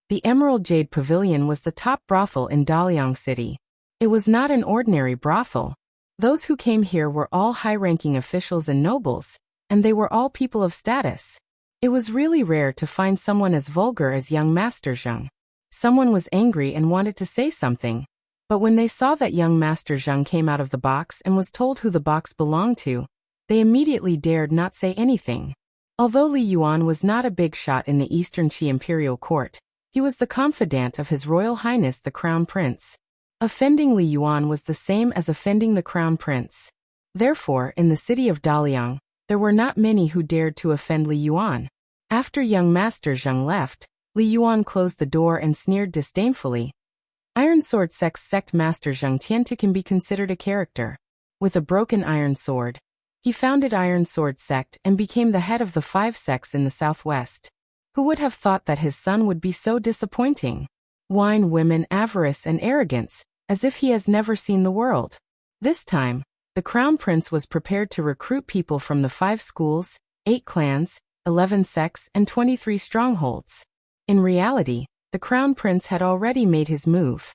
The Emerald Jade Pavilion was the top brothel in Daliang City. It was not an ordinary brothel. Those who came here were all high-ranking officials and nobles, and they were all people of status. It was really rare to find someone as vulgar as young Master Zheng. Someone was angry and wanted to say something, but when they saw that young Master Zheng came out of the box and was told who the box belonged to, they immediately dared not say anything. Although Li Yuan was not a big shot in the Eastern Qi Imperial Court, he was the confidant of His Royal Highness the Crown Prince. Offending Li Yuan was the same as offending the Crown Prince. Therefore, in the city of Daliang, there were not many who dared to offend Li Yuan. After young Master Zheng left, Li Yuan closed the door and sneered disdainfully. Iron Sword Sect Master Zheng Tiantu can be considered a character. With a broken iron sword, he founded Iron Sword Sect and became the head of the 5 sects in the southwest. Who would have thought that his son would be so disappointing? Wine, women, avarice, and arrogance, as if he has never seen the world. This time, the Crown Prince was prepared to recruit people from the 5 schools, 8 clans, 11 sects, and 23 strongholds. In reality, the Crown Prince had already made his move.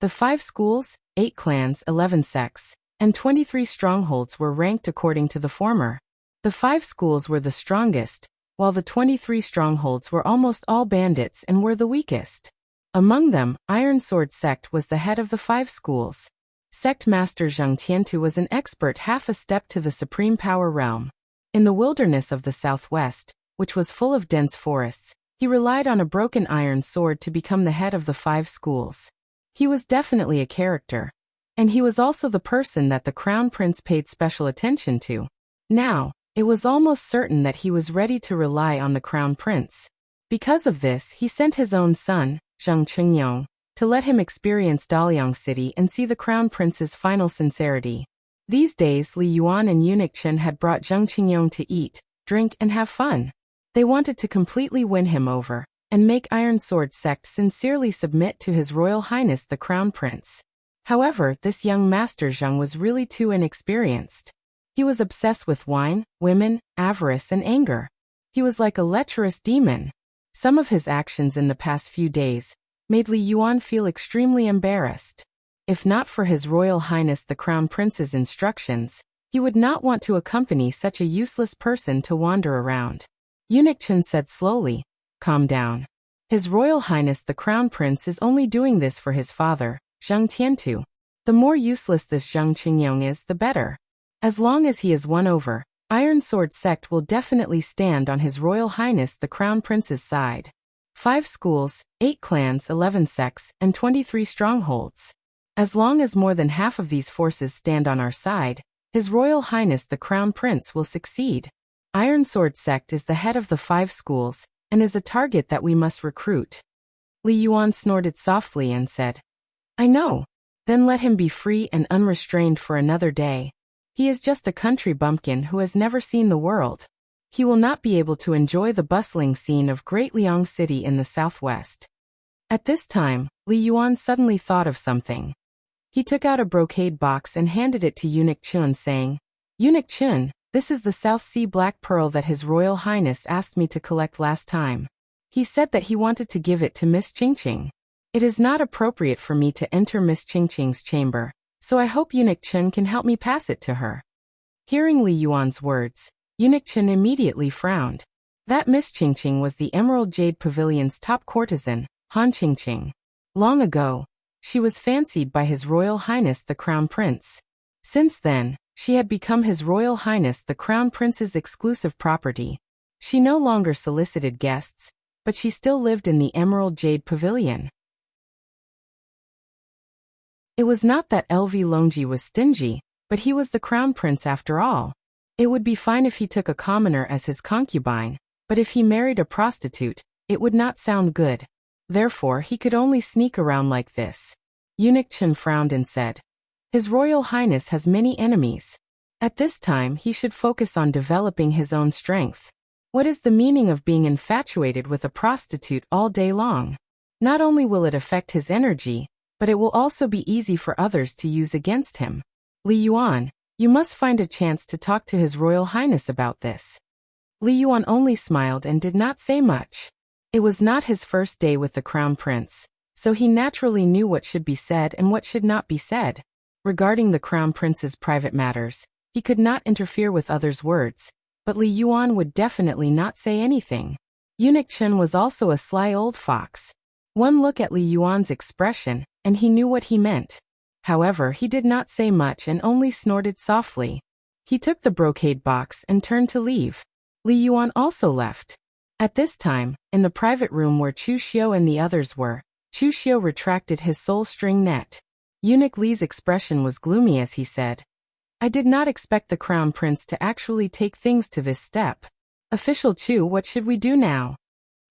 The 5 schools, 8 clans, 11 sects, and 23 strongholds were ranked according to the former. The 5 schools were the strongest, while the 23 strongholds were almost all bandits and were the weakest. Among them, Iron Sword Sect was the head of the 5 schools. Sect Master Zheng Tiantu was an expert half a step to the supreme power realm. In the wilderness of the southwest, which was full of dense forests, he relied on a broken iron sword to become the head of the 5 schools. He was definitely a character. And he was also the person that the Crown Prince paid special attention to. Now, it was almost certain that he was ready to rely on the Crown Prince. Because of this, he sent his own son, Zheng Qingyong, to let him experience Daliang City and see the Crown Prince's final sincerity. These days, Li Yuan and Eunuch Chen had brought Zheng Qingyong to eat, drink, and have fun. They wanted to completely win him over, and make Iron Sword Sect sincerely submit to His Royal Highness the Crown Prince. However, this young Master Zheng was really too inexperienced. He was obsessed with wine, women, avarice, and anger. He was like a lecherous demon. Some of his actions in the past few days made Li Yuan feel extremely embarrassed. If not for His Royal Highness the Crown Prince's instructions, he would not want to accompany such a useless person to wander around. Eunuch Chen said slowly, "Calm down. His Royal Highness the Crown Prince is only doing this for his father, Zheng Tiantu. The more useless this Zheng Qingyong is, the better. As long as he is won over, Iron Sword sect will definitely stand on His Royal Highness the Crown Prince's side. 5 schools, 8 clans, 11 sects, and 23 strongholds. As long as more than half of these forces stand on our side, His Royal Highness the Crown Prince will succeed. Iron Sword sect is the head of the 5 schools, and is a target that we must recruit. Li Yuan snorted softly and said, I know. Then let him be free and unrestrained for another day. He is just a country bumpkin who has never seen the world. He will not be able to enjoy the bustling scene of Great Liang City in the southwest. At this time, Li Yuan suddenly thought of something. He took out a brocade box and handed it to Eunuch Chun, saying, Eunuch Chun, this is the South Sea Black Pearl that His Royal Highness asked me to collect last time. He said that he wanted to give it to Miss Qingqing. It is not appropriate for me to enter Miss Qingqing's chamber, so I hope Eunuch Chun can help me pass it to her. Hearing Li Yuan's words, Eunuch Chun immediately frowned. That Miss Qingqing was the Emerald Jade Pavilion's top courtesan, Han Qingqing. Long ago, she was fancied by His Royal Highness the Crown Prince. Since then, she had become His Royal Highness the Crown Prince's exclusive property. She no longer solicited guests, but she still lived in the Emerald Jade Pavilion. It was not that LV Longji was stingy, but he was the Crown Prince after all. It would be fine if he took a commoner as his concubine, but if he married a prostitute, it would not sound good. Therefore, he could only sneak around like this. Eunuch Chun frowned and said, His Royal Highness has many enemies. At this time, he should focus on developing his own strength. What is the meaning of being infatuated with a prostitute all day long? Not only will it affect his energy, but it will also be easy for others to use against him. Li Yuan, you must find a chance to talk to His Royal Highness about this. Li Yuan only smiled and did not say much. It was not his first day with the Crown Prince, so he naturally knew what should be said and what should not be said. Regarding the Crown Prince's private matters, he could not interfere with others' words, but Li Yuan would definitely not say anything. Eunuch Chun was also a sly old fox. One look at Li Yuan's expression, and he knew what he meant. However, he did not say much and only snorted softly. He took the brocade box and turned to leave. Li Yuan also left. At this time, in the private room where Chu Xiu and the others were, Chu Xiu retracted his soul string net. Eunuch Li's expression was gloomy as he said, I did not expect the Crown Prince to actually take things to this step. Official Chu, what should we do now?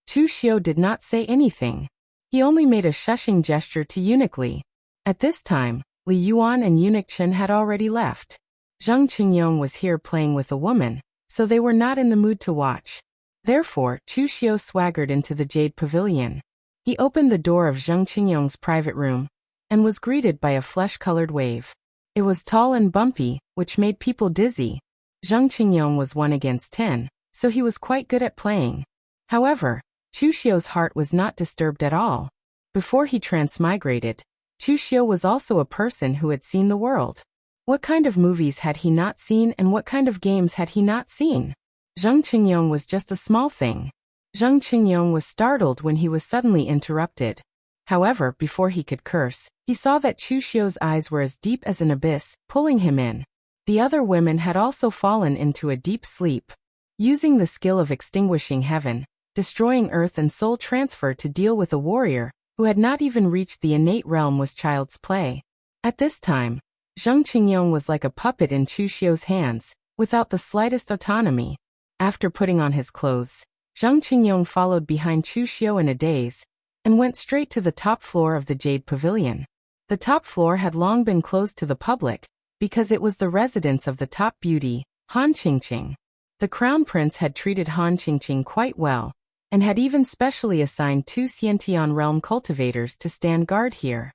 Chu Xiu did not say anything. He only made a shushing gesture to Eunuch Li. At this time, Li Yuan and Eunuch Chun had already left. Zheng Qingyong was here playing with a woman, so they were not in the mood to watch. Therefore, Chu Xiu swaggered into the Jade Pavilion. He opened the door of Zheng Qingyong's private room, and was greeted by a flesh-colored wave. It was tall and bumpy, which made people dizzy. Zheng Qingyong was 1 against 10, so he was quite good at playing. However, Chu Xiu's heart was not disturbed at all. Before he transmigrated, Chu Xiu was also a person who had seen the world. What kind of movies had he not seen and what kind of games had he not seen? Zheng Qingyong was just a small thing. Zheng Qingyong was startled when he was suddenly interrupted. However, before he could curse, he saw that Chu Xiu's eyes were as deep as an abyss, pulling him in. The other women had also fallen into a deep sleep. Using the skill of extinguishing heaven, destroying earth and soul transfer to deal with a warrior who had not even reached the innate realm was child's play. At this time, Zheng Qingyong was like a puppet in Chu Xiu's hands, without the slightest autonomy. After putting on his clothes, Zheng Qingyong followed behind Chu Xiu in a daze, and went straight to the top floor of the Jade Pavilion. The top floor had long been closed to the public, because it was the residence of the top beauty, Han Qingqing. The Crown Prince had treated Han Qingqing quite well, and had even specially assigned 2 Xiantian realm cultivators to stand guard here.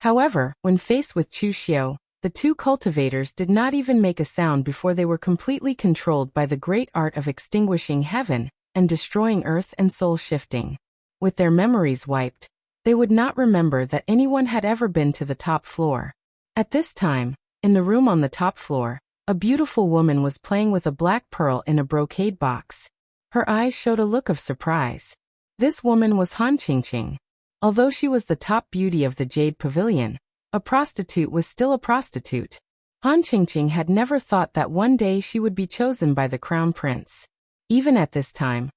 However, when faced with Chu Xiu, the 2 cultivators did not even make a sound before they were completely controlled by the great art of extinguishing heaven and destroying earth and soul shifting. With their memories wiped, they would not remember that anyone had ever been to the top floor. At this time, in the room on the top floor, a beautiful woman was playing with a black pearl in a brocade box. Her eyes showed a look of surprise. This woman was Han Qingqing. Although she was the top beauty of the Jade Pavilion, a prostitute was still a prostitute. Han Qingqing had never thought that one day she would be chosen by the crown prince. Even at this time,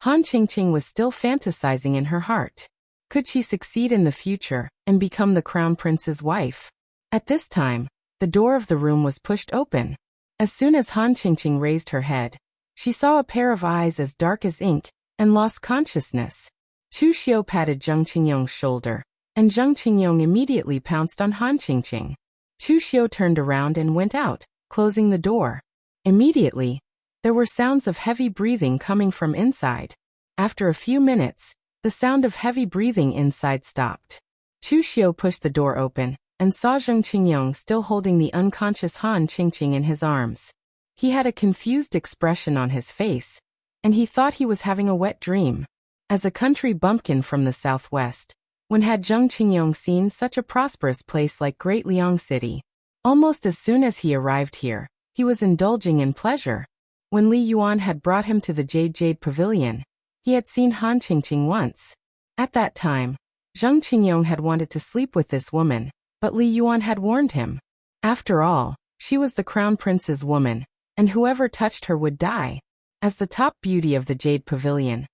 Han Qingqing was still fantasizing in her heart. Could she succeed in the future and become the crown prince's wife? At this time, the door of the room was pushed open. As soon as Han Qingqing raised her head, she saw a pair of eyes as dark as ink and lost consciousness. Chu Xiu patted Zheng Qingyong's shoulder, and Zheng Qingyong immediately pounced on Han Qingqing. Chu Xiu turned around and went out, closing the door. Immediately, there were sounds of heavy breathing coming from inside. After a few minutes, the sound of heavy breathing inside stopped. Chu Xiu pushed the door open and saw Zheng Qingyong still holding the unconscious Han Qingqing in his arms. He had a confused expression on his face, and he thought he was having a wet dream. As a country bumpkin from the southwest, when had Zheng Qingyong seen such a prosperous place like Great Liang City? Almost as soon as he arrived here, he was indulging in pleasure. When Li Yuan had brought him to the Jade Pavilion, he had seen Han Qingqing once. At that time, Zheng Qingyong had wanted to sleep with this woman, but Li Yuan had warned him. After all, she was the crown prince's woman, and whoever touched her would die. As the top beauty of the Jade Pavilion,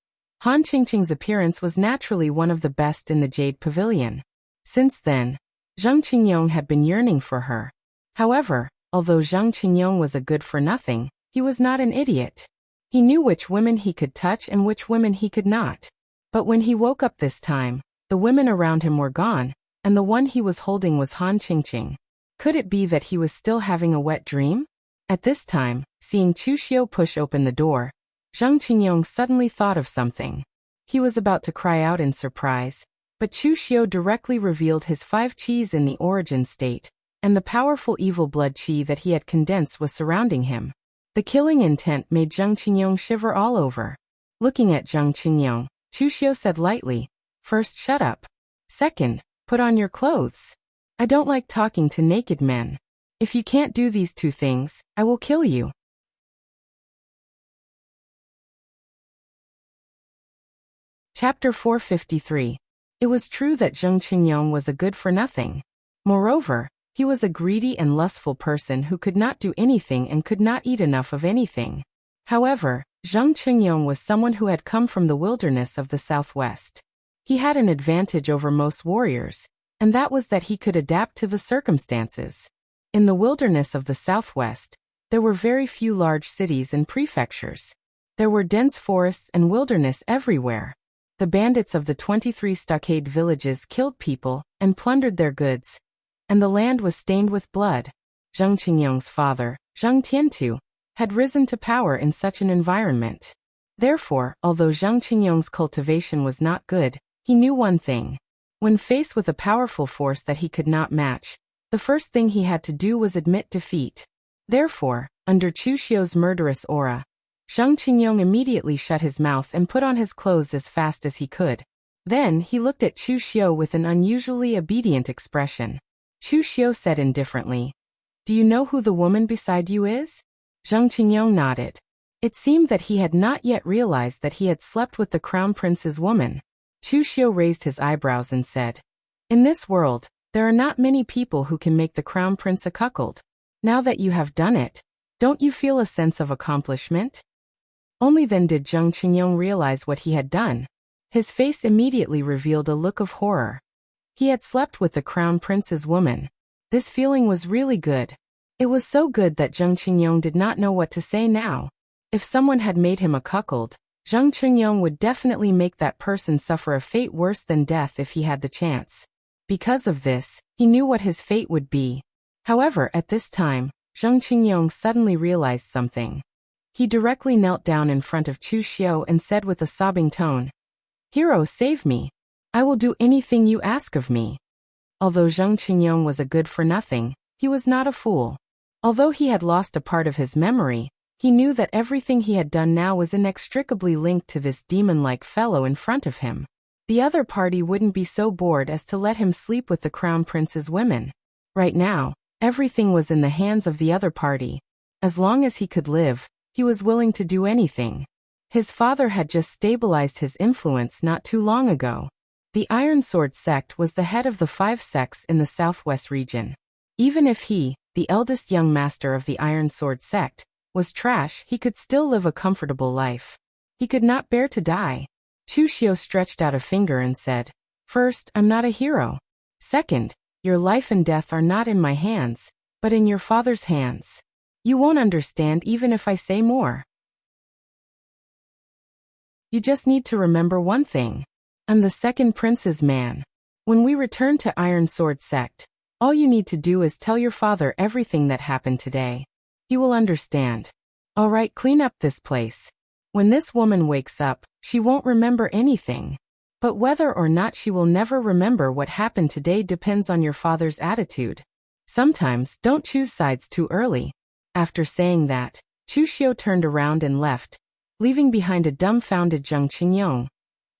Han Qingqing's appearance was naturally one of the best in the Jade Pavilion. Since then, Zheng Qingyong had been yearning for her. However, although Zheng Qingyong was a good-for-nothing, he was not an idiot. He knew which women he could touch and which women he could not. But when he woke up this time, the women around him were gone, and the one he was holding was Han Qingqing. Could it be that he was still having a wet dream? At this time, seeing Chu Xiu push open the door, Zheng Qingyong suddenly thought of something. He was about to cry out in surprise, but Chu Xiu directly revealed his 5 qis in the origin state, and the powerful evil blood qi that he had condensed was surrounding him. The killing intent made Zheng Qingyong shiver all over. Looking at Zheng Qingyong, Chu Xiu said lightly, "First, shut up. Second, put on your clothes. I don't like talking to naked men. If you can't do these 2 things, I will kill you." Chapter 453. It was true that Zheng Qingyong was a good-for-nothing. Moreover, he was a greedy and lustful person who could not do anything and could not eat enough of anything. However, Zheng Qingyong was someone who had come from the wilderness of the southwest. He had an advantage over most warriors, and that was that he could adapt to the circumstances. In the wilderness of the southwest, there were very few large cities and prefectures. There were dense forests and wilderness everywhere. The bandits of the 23 stockade villages killed people and plundered their goods, and the land was stained with blood. Zheng Qingyong's father, Zheng Tiantu, had risen to power in such an environment. Therefore, although Zheng Qingyong's cultivation was not good, he knew one thing. When faced with a powerful force that he could not match, the first thing he had to do was admit defeat. Therefore, under Chu Xiu's murderous aura, Zheng Qingyong immediately shut his mouth and put on his clothes as fast as he could. Then he looked at Chu Xiu with an unusually obedient expression. Chu Xiu said indifferently, "Do you know who the woman beside you is?" Zheng Qingyong nodded. It seemed that he had not yet realized that he had slept with the crown prince's woman. Chu Xiu raised his eyebrows and said, "In this world, there are not many people who can make the crown prince a cuckold. Now that you have done it, don't you feel a sense of accomplishment?" Only then did Zheng Qingyong realize what he had done. His face immediately revealed a look of horror. He had slept with the crown prince's woman. This feeling was really good. It was so good that Zheng Qingyong did not know what to say now. If someone had made him a cuckold, Zheng Qingyong would definitely make that person suffer a fate worse than death if he had the chance. Because of this, he knew what his fate would be. However, at this time, Zheng Qingyong suddenly realized something. He directly knelt down in front of Chu Xiu and said with a sobbing tone, "Hero, save me. I will do anything you ask of me." Although Zheng Qingyong was a good-for-nothing, he was not a fool. Although he had lost a part of his memory, he knew that everything he had done now was inextricably linked to this demon-like fellow in front of him. The other party wouldn't be so bored as to let him sleep with the crown prince's women. Right now, everything was in the hands of the other party. As long as he could live, he was willing to do anything. His father had just stabilized his influence not too long ago. The Iron Sword sect was the head of the 5 sects in the southwest region. Even if he, the eldest young master of the Iron Sword sect, was trash, he could still live a comfortable life. He could not bear to die. Chu Xiu stretched out a finger and said, "First, I'm not a hero. Second, your life and death are not in my hands, but in your father's hands. You won't understand even if I say more. You just need to remember one thing. I'm the second prince's man. When we return to Iron Sword sect, all you need to do is tell your father everything that happened today. He will understand. All right, clean up this place. When this woman wakes up, she won't remember anything. But whether or not she will never remember what happened today depends on your father's attitude. Sometimes, don't choose sides too early." After saying that, Chu Xiu turned around and left, leaving behind a dumbfounded Zheng Qingyong,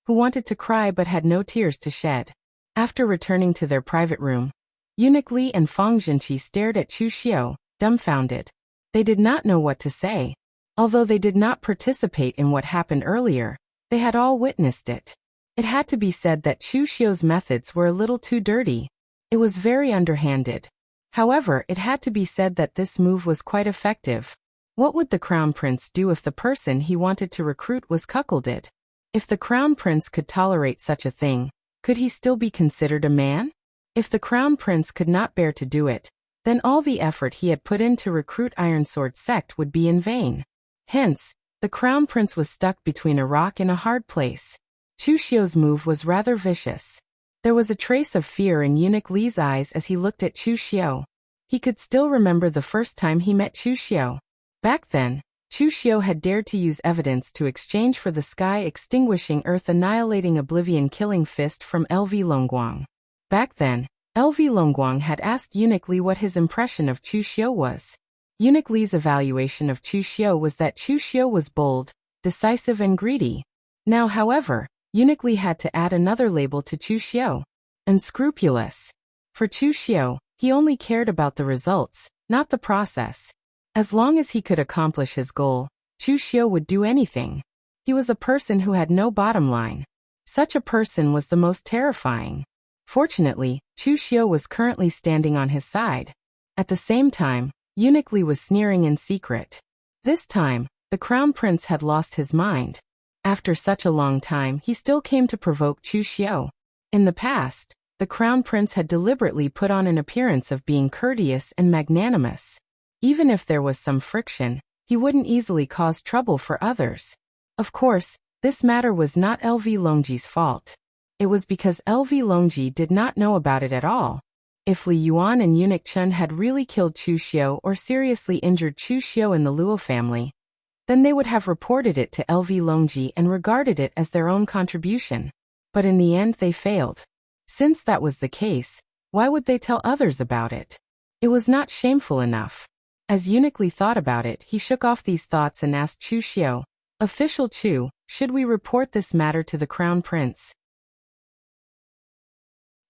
who wanted to cry but had no tears to shed. After returning to their private room, Eunuch Li and Fang Zhenqi stared at Chu Xiu, dumbfounded. They did not know what to say. Although they did not participate in what happened earlier, they had all witnessed it. It had to be said that Chu Xiu's methods were a little too dirty. It was very underhanded. However, it had to be said that this move was quite effective. What would the Crown Prince do if the person he wanted to recruit was cuckolded? If the Crown Prince could tolerate such a thing, could he still be considered a man? If the Crown Prince could not bear to do it, then all the effort he had put in to recruit Iron Sword sect would be in vain. Hence, the Crown Prince was stuck between a rock and a hard place. Chu Xiu's move was rather vicious. There was a trace of fear in Eunuch Li's eyes as he looked at Chu Xiu. He could still remember the first time he met Chu Xiu. Back then, Chu Xiu had dared to use evidence to exchange for the sky-extinguishing earth-annihilating oblivion-killing fist from LV Longguang. Back then, LV Longguang had asked Eunuch Li what his impression of Chu Xiu was. Eunuch Li's evaluation of Chu Xiu was that Chu Xiu was bold, decisive and greedy. Now, however, Eunuch Li had to add another label to Chu Xiu: unscrupulous. For Chu Xiu, he only cared about the results, not the process. As long as he could accomplish his goal, Chu Xiu would do anything. He was a person who had no bottom line. Such a person was the most terrifying. Fortunately, Chu Xiu was currently standing on his side. At the same time, Eunuch Li was sneering in secret. This time, the Crown Prince had lost his mind. After such a long time, he still came to provoke Chu Xiu. In the past, the Crown Prince had deliberately put on an appearance of being courteous and magnanimous. Even if there was some friction, he wouldn't easily cause trouble for others. Of course, this matter was not LV Longji's fault. It was because LV Longji did not know about it at all. If Li Yuan and Eunuch Chen had really killed Chu Xiu or seriously injured Chu Xiu in the Luo family, then they would have reported it to LV Longji and regarded it as their own contribution. But in the end they failed. Since that was the case, why would they tell others about it? It was not shameful enough. As Eunuch Li thought about it, he shook off these thoughts and asked Chu Xiu, "Official Chu, should we report this matter to the Crown Prince?"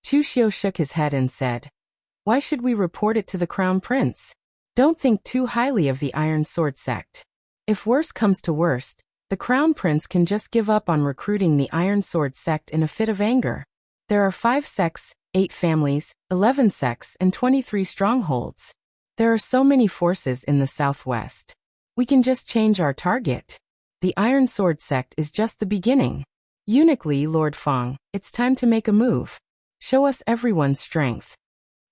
Chu Xiu shook his head and said, "Why should we report it to the Crown Prince? Don't think too highly of the Iron Sword sect. If worse comes to worst, the Crown Prince can just give up on recruiting the Iron Sword sect in a fit of anger. There are 5 sects, 8 families, 11 sects and 23 strongholds. There are so many forces in the southwest. We can just change our target. The Iron Sword sect is just the beginning. Eunuch Li, Lord Fang, it's time to make a move. Show us everyone's strength."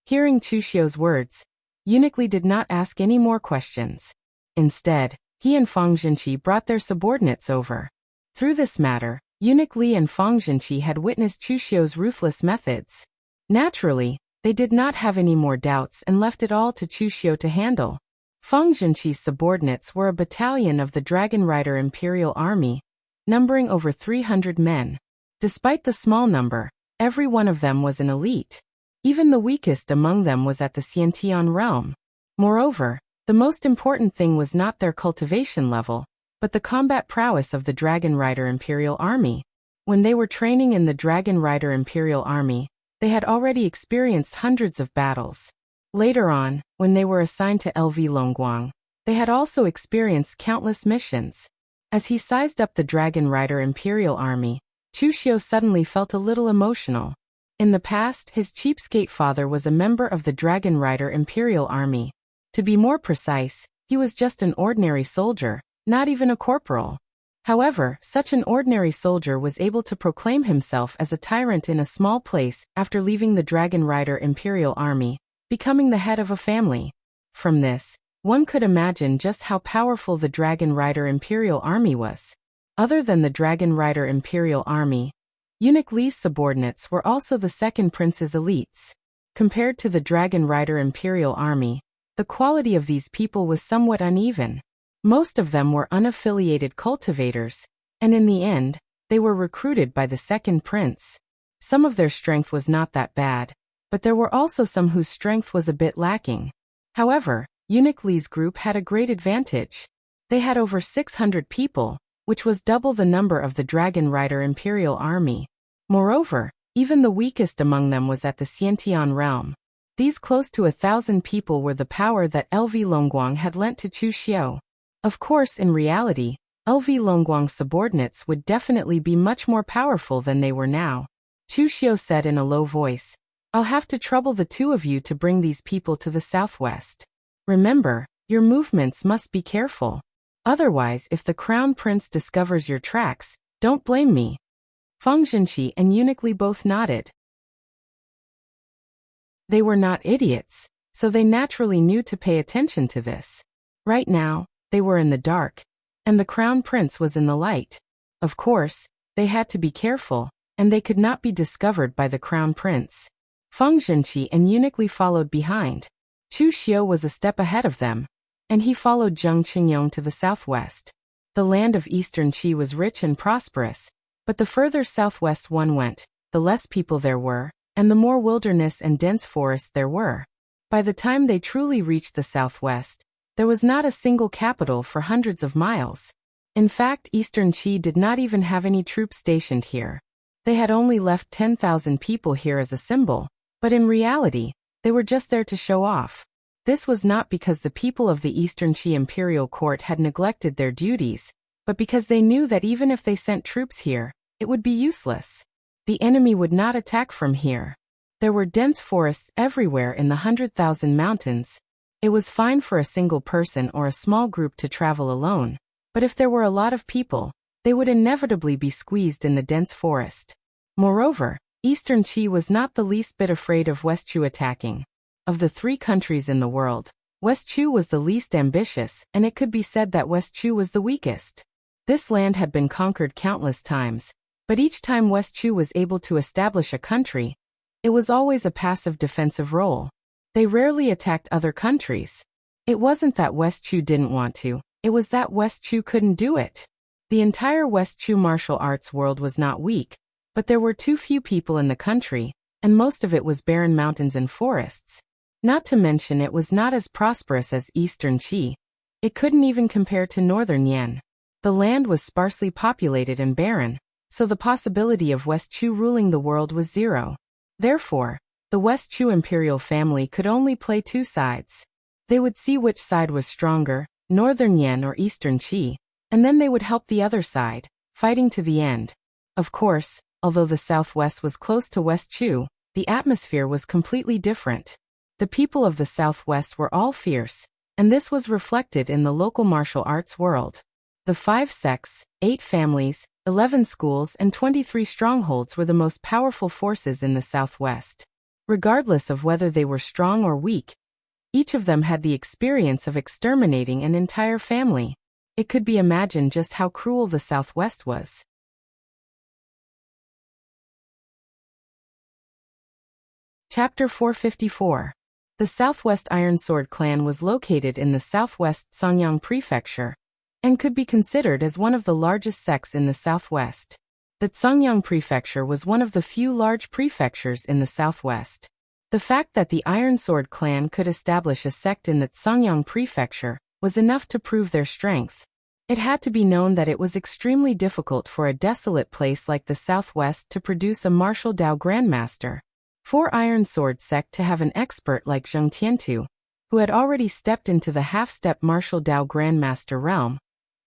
Hearing Chu Xiu's words, Eunuch Li did not ask any more questions. Instead, he and Fang Zhenqi brought their subordinates over. Through this matter, Eunuch Li and Fang Zhenqi had witnessed Chu Xiu's ruthless methods. Naturally, they did not have any more doubts and left it all to Chu Xiu to handle. Fang Zhenqi's subordinates were a battalion of the Dragon Rider Imperial Army, numbering over 300 men. Despite the small number, every one of them was an elite. Even the weakest among them was at the Xiantian realm. Moreover, the most important thing was not their cultivation level, but the combat prowess of the Dragon Rider Imperial Army. When they were training in the Dragon Rider Imperial Army, they had already experienced hundreds of battles. Later on, when they were assigned to LV Longguang, they had also experienced countless missions. As he sized up the Dragon Rider Imperial Army, Chu Xiu suddenly felt a little emotional. In the past, his cheapskate father was a member of the Dragon Rider Imperial Army. To be more precise, he was just an ordinary soldier, not even a corporal. However, such an ordinary soldier was able to proclaim himself as a tyrant in a small place after leaving the Dragon Rider Imperial Army, becoming the head of a family. From this, one could imagine just how powerful the Dragon Rider Imperial Army was. Other than the Dragon Rider Imperial Army, Eunuch Li's subordinates were also the second prince's elites. Compared to the Dragon Rider Imperial Army, the quality of these people was somewhat uneven. Most of them were unaffiliated cultivators, and in the end, they were recruited by the second prince. Some of their strength was not that bad, but there were also some whose strength was a bit lacking. However, Eunuch Li's group had a great advantage. They had over 600 people, which was double the number of the Dragon Rider Imperial Army. Moreover, even the weakest among them was at the Xiantian realm. These close to 1,000 people were the power that LV Longguang had lent to Chu Xiu. Of course, in reality, LV Longguang's subordinates would definitely be much more powerful than they were now. Chu Xiu said in a low voice, "I'll have to trouble the two of you to bring these people to the southwest. Remember, your movements must be careful. Otherwise, if the Crown Prince discovers your tracks, don't blame me." Feng Zhenqi and Eunuch Li both nodded. They were not idiots, so they naturally knew to pay attention to this. Right now, they were in the dark, and the Crown Prince was in the light. Of course, they had to be careful, and they could not be discovered by the Crown Prince. Feng Zhenqi and Eunuch Li followed behind. Chu Xiu was a step ahead of them, and he followed Zheng Qingyong to the southwest. The land of Eastern Qi was rich and prosperous, but the further southwest one went, the less people there were, and the more wilderness and dense forests there were. By the time they truly reached the southwest, there was not a single capital for hundreds of miles. In fact, Eastern Qi did not even have any troops stationed here. They had only left 10,000 people here as a symbol, but in reality, they were just there to show off. This was not because the people of the Eastern Qi imperial court had neglected their duties, but because they knew that even if they sent troops here, it would be useless. The enemy would not attack from here. There were dense forests everywhere in the 100,000 mountains. It was fine for a single person or a small group to travel alone, but if there were a lot of people, they would inevitably be squeezed in the dense forest. Moreover, Eastern Qi was not the least bit afraid of West Chu attacking. Of the three countries in the world, West Chu was the least ambitious, and it could be said that West Chu was the weakest. This land had been conquered countless times, but each time West Chu was able to establish a country, it was always a passive defensive role. They rarely attacked other countries. It wasn't that West Chu didn't want to, it was that West Chu couldn't do it. The entire West Chu martial arts world was not weak, but there were too few people in the country, and most of it was barren mountains and forests. Not to mention it was not as prosperous as Eastern Qi. It couldn't even compare to Northern Yan. The land was sparsely populated and barren, so the possibility of West Chu ruling the world was zero. Therefore, the West Chu imperial family could only play two sides. They would see which side was stronger, Northern Yan or Eastern Qi, and then they would help the other side, fighting to the end. Of course, although the southwest was close to West Chu, the atmosphere was completely different. The people of the southwest were all fierce, and this was reflected in the local martial arts world. The 5 sects, 8 families, 11 schools and 23 strongholds were the most powerful forces in the southwest. Regardless of whether they were strong or weak, each of them had the experience of exterminating an entire family. It could be imagined just how cruel the southwest was. Chapter 454. The Southwest Iron Sword clan was located in the southwest Songyang Prefecture, and could be considered as one of the largest sects in the southwest. The Songyang Prefecture was one of the few large prefectures in the southwest. The fact that the Iron Sword clan could establish a sect in the Songyang Prefecture was enough to prove their strength. It had to be known that it was extremely difficult for a desolate place like the southwest to produce a martial Dao Grandmaster. For Iron Sword sect to have an expert like Zheng Tiantu, who had already stepped into the half-step martial Dao Grandmaster realm,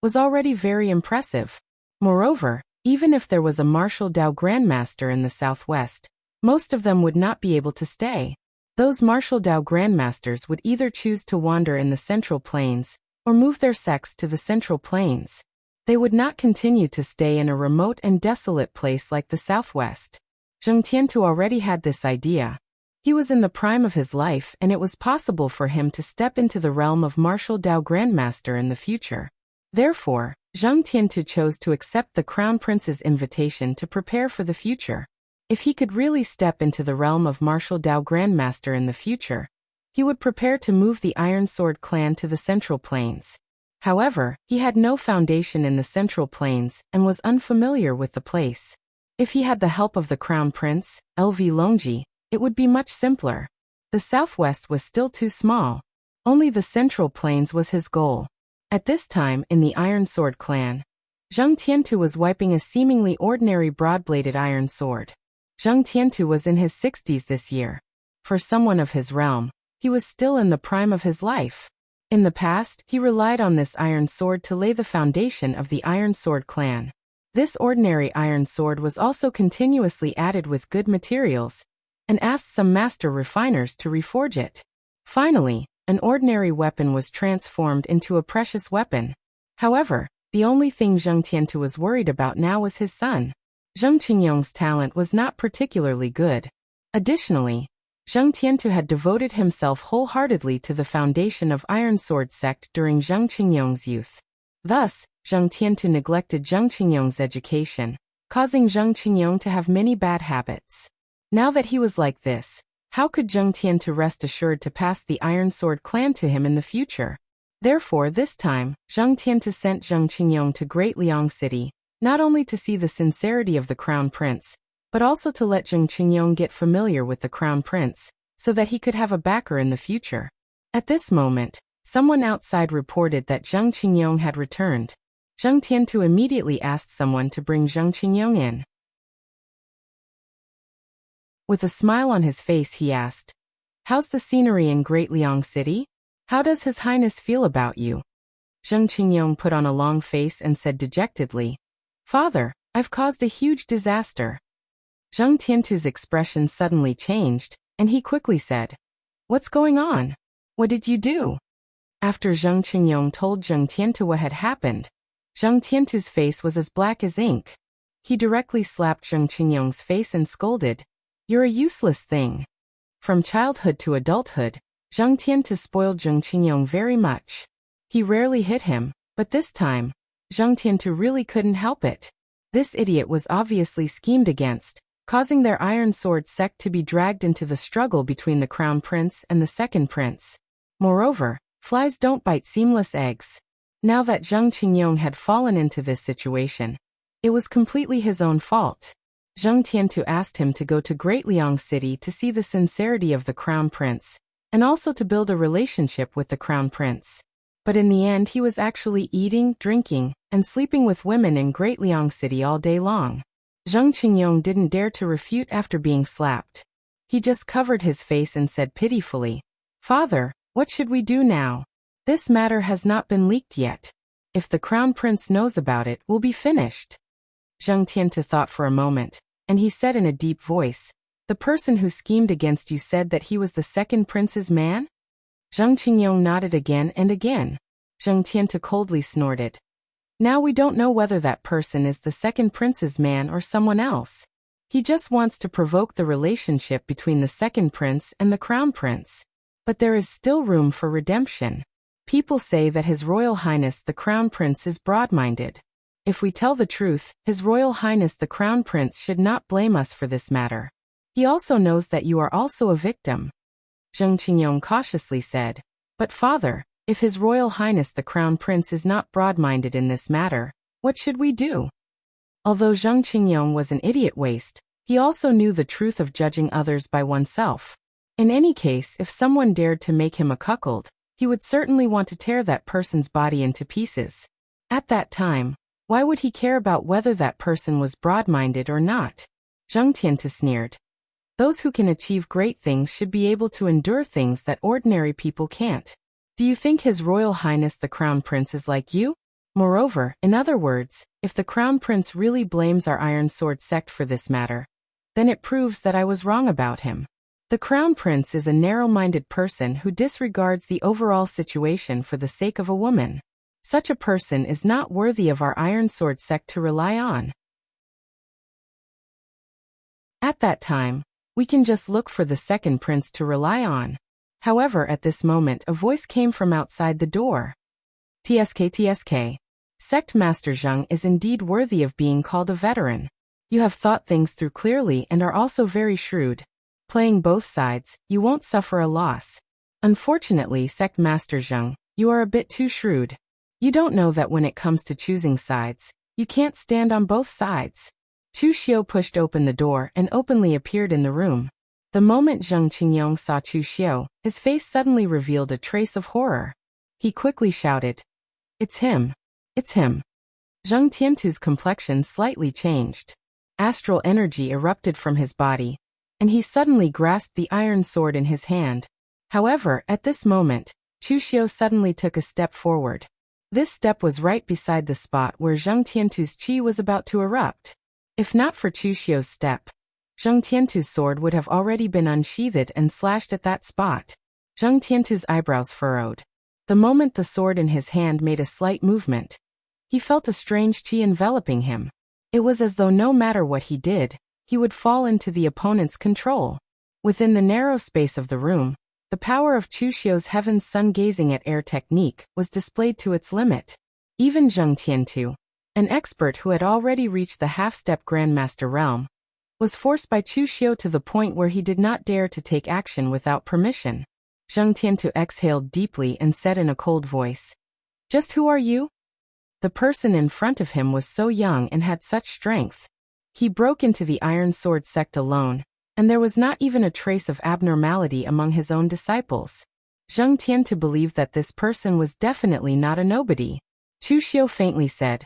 was already very impressive. Moreover, Even if there was a martial Dao grandmaster in the southwest, most of them would not be able to stay. Those martial Dao grandmasters would either choose to wander in the Central Plains, or move their sects to the Central Plains. They would not continue to stay in a remote and desolate place like the southwest. Zheng Tiantu already had this idea. He was in the prime of his life, and it was possible for him to step into the realm of martial Dao grandmaster in the future. Therefore, Zheng Tiantu chose to accept the Crown Prince's invitation to prepare for the future. If he could really step into the realm of martial Dao grandmaster in the future, he would prepare to move the Iron Sword clan to the Central Plains. However, he had no foundation in the Central Plains and was unfamiliar with the place. If he had the help of the Crown Prince, LV Longji, it would be much simpler. The southwest was still too small. Only the Central Plains was his goal. At this time in the Iron Sword clan, Zheng Tiantu was wiping a seemingly ordinary broad-bladed iron sword. Zheng Tiantu was in his 60s this year. For someone of his realm, he was still in the prime of his life. In the past, he relied on this iron sword to lay the foundation of the Iron Sword clan. This ordinary iron sword was also continuously added with good materials, and asked some master refiners to reforge it. Finally, an ordinary weapon was transformed into a precious weapon. However, the only thing Zheng Tiantu was worried about now was his son. Zheng Qingyong's talent was not particularly good. Additionally, Zheng Tiantu had devoted himself wholeheartedly to the foundation of Iron Sword sect during Zheng Qingyong's youth. Thus, Zheng Tiantu neglected Zheng Qingyong's education, causing Zheng Qingyong to have many bad habits. Now that he was like this, how could Zheng Tiantu rest assured to pass the Iron Sword clan to him in the future? Therefore, this time, Zheng Tiantu sent Zheng Qingyong to Great Liang City, not only to see the sincerity of the Crown Prince, but also to let Zheng Qingyong get familiar with the Crown Prince, so that he could have a backer in the future. At this moment, someone outside reported that Zheng Qingyong had returned. Zheng Tiantu immediately asked someone to bring Zheng Qingyong in. With a smile on his face, he asked, "How's the scenery in Great Liang City? How does His Highness feel about you?" Zheng Qingyong put on a long face and said dejectedly, "Father, I've caused a huge disaster." Zheng Tiantu's expression suddenly changed, and he quickly said, "What's going on? What did you do?" After Zheng Qingyong told Zheng Tiantu what had happened, Zheng Tiantu's face was as black as ink. He directly slapped Zheng Qingyong's face and scolded, "You're a useless thing." From childhood to adulthood, Zheng Tiantu spoiled Zheng Qingyong very much. He rarely hit him, but this time, Zheng Tiantu really couldn't help it. This idiot was obviously schemed against, causing their Iron Sword sect to be dragged into the struggle between the Crown Prince and the Second Prince. Moreover, flies don't bite seamless eggs. Now that Zheng Qingyong had fallen into this situation, it was completely his own fault. Zheng Tiantu asked him to go to Great Liang City to see the sincerity of the Crown Prince, and also to build a relationship with the Crown Prince. But in the end he was actually eating, drinking, and sleeping with women in Great Liang City all day long. Zheng Qingyong didn't dare to refute after being slapped. He just covered his face and said pitifully, "Father, what should we do now? This matter has not been leaked yet. If the Crown Prince knows about it, we'll be finished." Zheng Tiantu thought for a moment, and he said in a deep voice, "The person who schemed against you said that he was the Second Prince's man?" Zheng Qingyong nodded again and again. Zheng Tiantu coldly snorted, "Now we don't know whether that person is the Second Prince's man or someone else. He just wants to provoke the relationship between the Second Prince and the Crown Prince. But there is still room for redemption. People say that His Royal Highness the Crown Prince is broad-minded. If we tell the truth, His Royal Highness the Crown Prince should not blame us for this matter. He also knows that you are also a victim." Zheng Qingyong cautiously said, "But father, if His Royal Highness the Crown Prince is not broad-minded in this matter, what should we do?" Although Zheng Qingyong was an idiot waste, he also knew the truth of judging others by oneself. In any case, if someone dared to make him a cuckold, he would certainly want to tear that person's body into pieces. At that time, why would he care about whether that person was broad-minded or not? Zheng Tiantu sneered. "Those who can achieve great things should be able to endure things that ordinary people can't. Do you think His Royal Highness the Crown Prince is like you? Moreover, in other words, if the Crown Prince really blames our Iron Sword sect for this matter, then it proves that I was wrong about him. The Crown Prince is a narrow-minded person who disregards the overall situation for the sake of a woman. Such a person is not worthy of our Iron Sword sect to rely on. At that time, we can just look for the second prince to rely on. However, at this moment a voice came from outside the door. TSK. Sect Master Zheng is indeed worthy of being called a veteran. You have thought things through clearly and are also very shrewd. Playing both sides, you won't suffer a loss. Unfortunately, Sect Master Zheng, you are a bit too shrewd. You don't know that when it comes to choosing sides, you can't stand on both sides. Chu Xiu pushed open the door and openly appeared in the room. The moment Zheng Qingyong saw Chu Xiu, his face suddenly revealed a trace of horror. He quickly shouted, "It's him! It's him!" Zheng Tiantu's complexion slightly changed. Astral energy erupted from his body, and he suddenly grasped the iron sword in his hand. However, at this moment, Chu Xiu suddenly took a step forward. This step was right beside the spot where Zheng Tiantu's qi was about to erupt. If not for Chu Xiu's step, Zheng Tiantu's sword would have already been unsheathed and slashed at that spot. Zheng Tiantu's eyebrows furrowed. The moment the sword in his hand made a slight movement, he felt a strange qi enveloping him. It was as though no matter what he did, he would fall into the opponent's control. Within the narrow space of the room, the power of Chu Xiu's heaven's sun-gazing at air technique was displayed to its limit. Even Zheng Tiantu, an expert who had already reached the half-step Grandmaster realm, was forced by Chu Xiu to the point where he did not dare to take action without permission. Zheng Tiantu exhaled deeply and said in a cold voice, "Just who are you?" The person in front of him was so young and had such strength. He broke into the Iron Sword sect alone, and there was not even a trace of abnormality among his own disciples. Zheng Tiantu believed that this person was definitely not a nobody. Chu Xiu faintly said,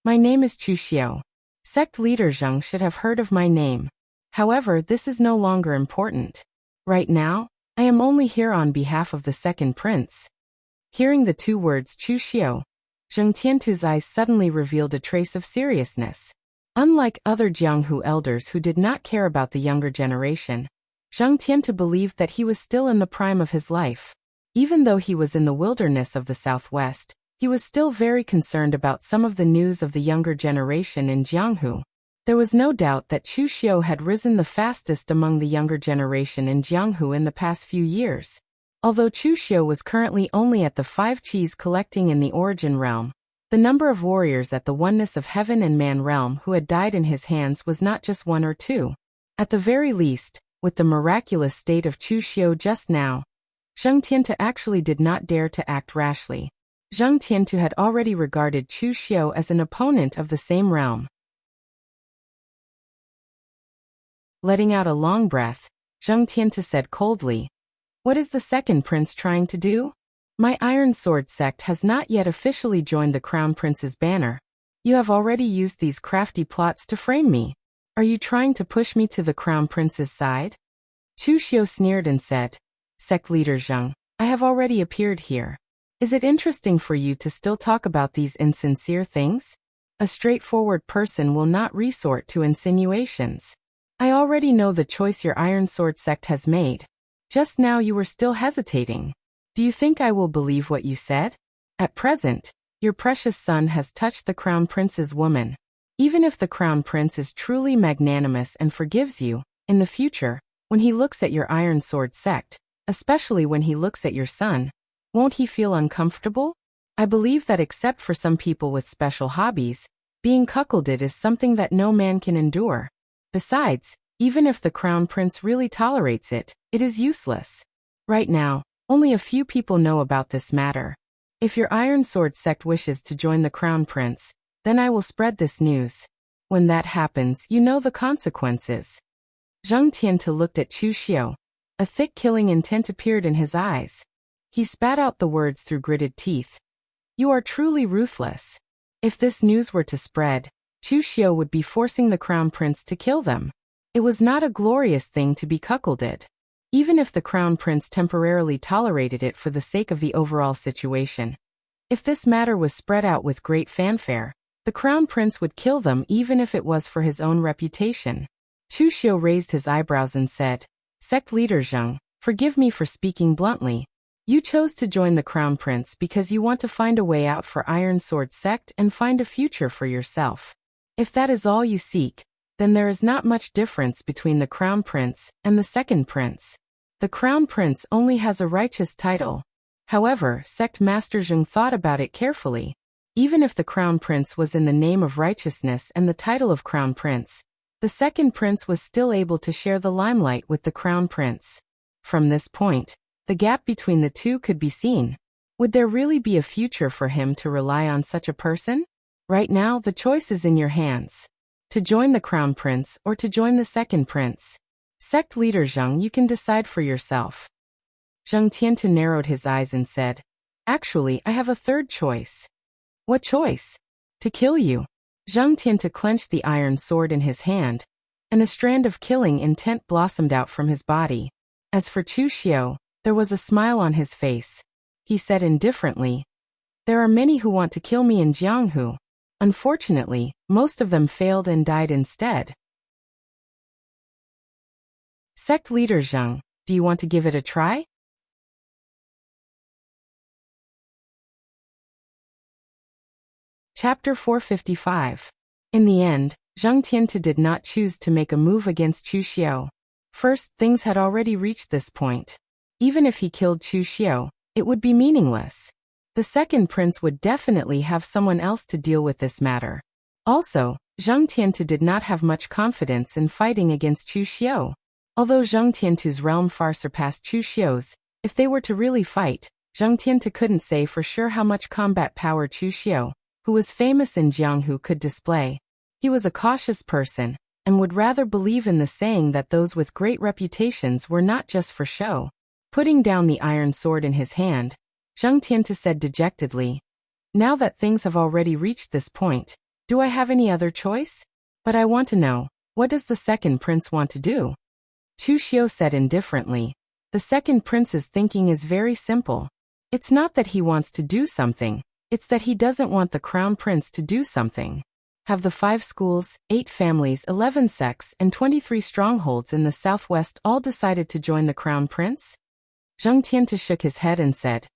"My name is Chu Xiu. Sect leader Zheng should have heard of my name. However, this is no longer important. Right now, I am only here on behalf of the second prince." Hearing the two words Chu Xiu, Zheng Tiantu's eyes suddenly revealed a trace of seriousness. Unlike other Jianghu elders who did not care about the younger generation, Zheng Tiantu believed that he was still in the prime of his life. Even though he was in the wilderness of the southwest, he was still very concerned about some of the news of the younger generation in Jianghu. There was no doubt that Chu Xiu had risen the fastest among the younger generation in Jianghu in the past few years. Although Chu Xiu was currently only at the 5 qis collecting in the origin realm, the number of warriors at the oneness of heaven and man realm who had died in his hands was not just 1 or 2. At the very least, with the miraculous state of Chu Xiu just now, Zheng Tiantu actually did not dare to act rashly. Zheng Tiantu had already regarded Chu Xiu as an opponent of the same realm. Letting out a long breath, Zheng Tiantu said coldly, "What is the second prince trying to do? My Iron Sword sect has not yet officially joined the Crown Prince's banner. You have already used these crafty plots to frame me. Are you trying to push me to the Crown Prince's side?" Chu Xiu sneered and said, "Sect leader Zheng, I have already appeared here. Is it interesting for you to still talk about these insincere things? A straightforward person will not resort to insinuations. I already know the choice your Iron Sword sect has made. Just now you were still hesitating. Do you think I will believe what you said? At present, your precious son has touched the Crown Prince's woman. Even if the Crown Prince is truly magnanimous and forgives you, in the future, when he looks at your Iron Sword sect, especially when he looks at your son, won't he feel uncomfortable? I believe that except for some people with special hobbies, being cuckolded is something that no man can endure. Besides, even if the Crown Prince really tolerates it, it is useless. Right now, only a few people know about this matter. If your Iron Sword sect wishes to join the Crown Prince, then I will spread this news. When that happens, you know the consequences." Zheng Tiantu looked at Chu Xiu. A thick killing intent appeared in his eyes. He spat out the words through gritted teeth. "You are truly ruthless. If this news were to spread, Chu Xiu would be forcing the Crown Prince to kill them. It was not a glorious thing to be cuckolded. Even if the Crown Prince temporarily tolerated it for the sake of the overall situation, If this matter was spread out with great fanfare, the crown prince would kill them even if it was for his own reputation. Chu Xiu raised his eyebrows and said, "Sect leader Zheng, forgive me for speaking bluntly. You chose to join the crown prince because you want to find a way out for Iron Sword sect and find a future for yourself. If that is all you seek, then there is not much difference between the crown prince and the second prince. The crown prince only has a righteous title. However, sect master Zheng thought about it carefully. Even if the crown prince was in the name of righteousness and the title of crown prince, the second prince was still able to share the limelight with the crown prince. From this point, the gap between the two could be seen. Would there really be a future for him to rely on such a person? Right now, the choice is in your hands. To join the crown prince or to join the second prince. Sect leader Zheng, you can decide for yourself." Zheng Tiantu narrowed his eyes and said, "Actually, I have a third choice." "What choice?" "To kill you." Zheng Tiantu clenched the iron sword in his hand, and a strand of killing intent blossomed out from his body. As for Chu Xiu, there was a smile on his face. He said indifferently, "There are many who want to kill me in Jianghu. Unfortunately, most of them failed and died instead." Sect leader Zheng, do you want to give it a try? Chapter 455. In the end, Zheng Tiantu did not choose to make a move against Chu Xiu. First, things had already reached this point. Even if he killed Chu Xiu, it would be meaningless. The second prince would definitely have someone else to deal with this matter. Also, Zheng Tiantu did not have much confidence in fighting against Chu Xiu. Although Zheng Tiantu's realm far surpassed Chu Xiu's, if they were to really fight, Zheng Tiantu couldn't say for sure how much combat power Chu Xiu, who was famous in Jianghu, could display. He was a cautious person, and would rather believe in the saying that those with great reputations were not just for show. Putting down the iron sword in his hand, Zheng Tiantu said dejectedly, "Now that things have already reached this point, do I have any other choice? But I want to know, what does the second prince want to do?" Chu Xiu said indifferently, "The second prince's thinking is very simple. It's not that he wants to do something, it's that he doesn't want the crown prince to do something. Have the 5 schools, 8 families, 11 sects, and 23 strongholds in the southwest all decided to join the crown prince?" Zheng Tiantu shook his head and said,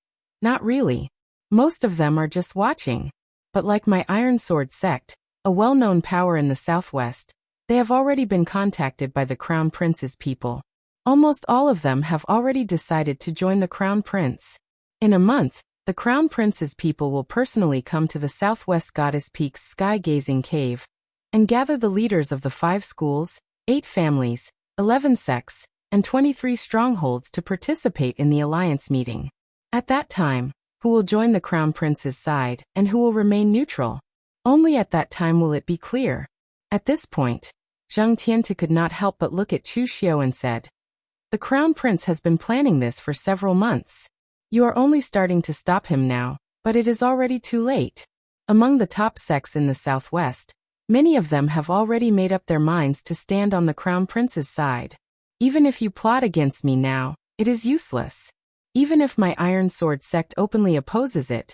"Not really. Most of them are just watching. But like my Iron Sword sect, a well-known power in the southwest, they have already been contacted by the crown prince's people. Almost all of them have already decided to join the crown prince. In a month, the crown prince's people will personally come to the southwest goddess peak's sky-gazing cave and gather the leaders of the 5 schools, 8 families, 11 sects, and 23 strongholds to participate in the alliance meeting. At that time, who will join the crown prince's side and who will remain neutral? Only at that time will it be clear." At this point, Zheng Tiantu could not help but look at Chu Xiu and said, "The crown prince has been planning this for several months. You are only starting to stop him now, but it is already too late. Among the top sects in the southwest, many of them have already made up their minds to stand on the crown prince's side. Even if you plot against me now, it is useless. Even if my Iron Sword sect openly opposes it,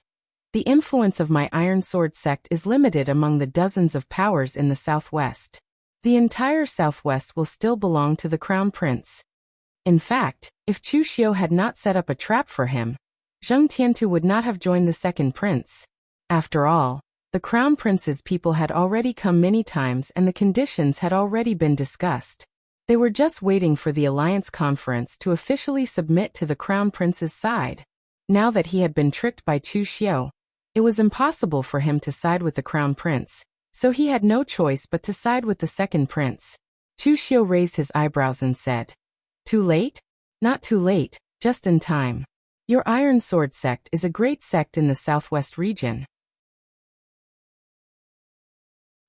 the influence of my Iron Sword sect is limited among the dozens of powers in the southwest. The entire southwest will still belong to the crown prince. In fact, if Chu Xiu had not set up a trap for him, Zheng Tiantu would not have joined the second prince. After all, the crown prince's people had already come many times and the conditions had already been discussed. They were just waiting for the alliance conference to officially submit to the crown prince's side. Now that he had been tricked by Chu Xiu, it was impossible for him to side with the crown prince, so he had no choice but to side with the second prince. Chu Xiu raised his eyebrows and said, "Too late? Not too late, just in time. Your Iron Sword sect is a great sect in the southwest region.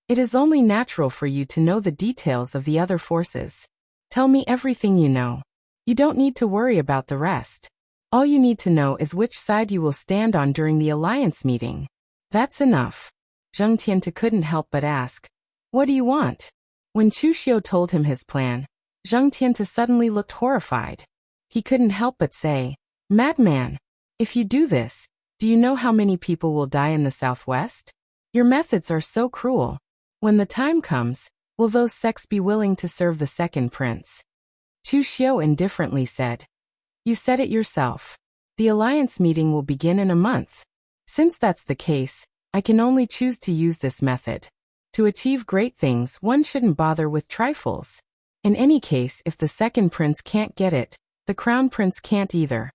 It is only natural for you to know the details of the other forces. Tell me everything you know. You don't need to worry about the rest. All you need to know is which side you will stand on during the alliance meeting. That's enough." Zheng Tiantu couldn't help but ask, "What do you want?" When Chu Xiu told him his plan, Zheng Tiantu suddenly looked horrified. He couldn't help but say, "Madman! If you do this, Do you know how many people will die in the southwest? Your methods are so cruel. When the time comes, will those sects be willing to serve the second prince? Chu Xiu indifferently said. You said it yourself. The alliance meeting will begin in a month. Since that's the case, I can only choose to use this method. To achieve great things, one shouldn't bother with trifles. In any case, if the second prince can't get it, the crown prince can't either.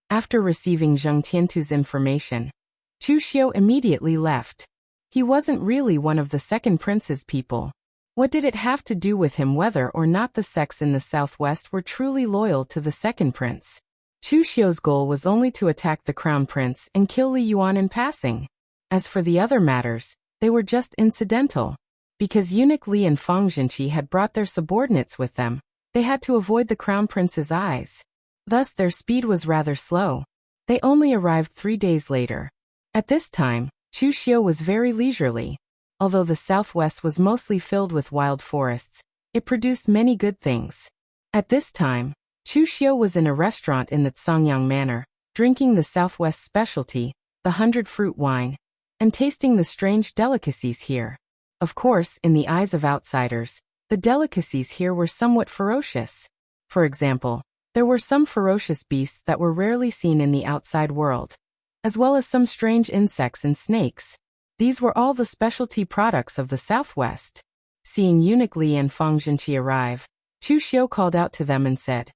After receiving Zheng Tiantu's information, Chu Xiu immediately left. He wasn't really one of the second prince's people. What did it have to do with him whether or not the sects in the southwest were truly loyal to the second prince? Chu Xiu's goal was only to attack the crown prince and kill Li Yuan in passing. As for the other matters, they were just incidental. Because eunuch Li and Feng Jinqi had brought their subordinates with them, they had to avoid the crown prince's eyes. Thus their speed was rather slow. They only arrived 3 days later. At this time, Chu Xiu was very leisurely. Although the southwest was mostly filled with wild forests, it produced many good things. At this time, Chu Xiu was in a restaurant in the Tsangyang Manor, drinking the southwest specialty, the 100-fruit wine, and tasting the strange delicacies here. Of course, in the eyes of outsiders, the delicacies here were somewhat ferocious. For example, there were some ferocious beasts that were rarely seen in the outside world, as well as some strange insects and snakes. These were all the specialty products of the southwest. Seeing eunuch Li and Feng Jinqi arrive, Chu Xiu called out to them and said,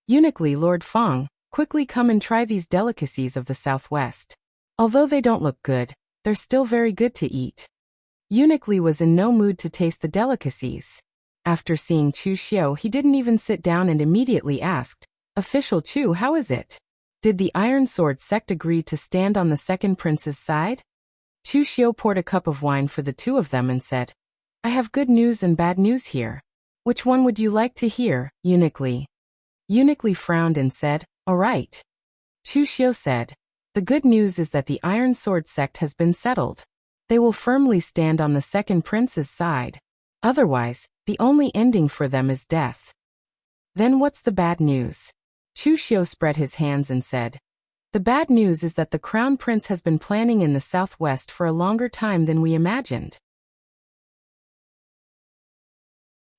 Eunuch Li, Lord Feng, quickly come and try these delicacies of the southwest. Although they don't look good, they're still very good to eat. Eunuch Li was in no mood to taste the delicacies. After seeing Chu Xiu, he didn't even sit down and immediately asked, Official Chu, how is it? Did the Iron Sword sect agree to stand on the second prince's side? Chu Xiu poured a cup of wine for the two of them and said, I have good news and bad news here. Which one would you like to hear, Eunuch Li? Eunuch Li frowned and said, All right. Chu Xiu said, The good news is that the Iron Sword sect has been settled. They will firmly stand on the second prince's side. Otherwise, the only ending for them is death. Then what's the bad news? Chu Xiu spread his hands and said, The bad news is that the crown prince has been planning in the southwest for a longer time than we imagined.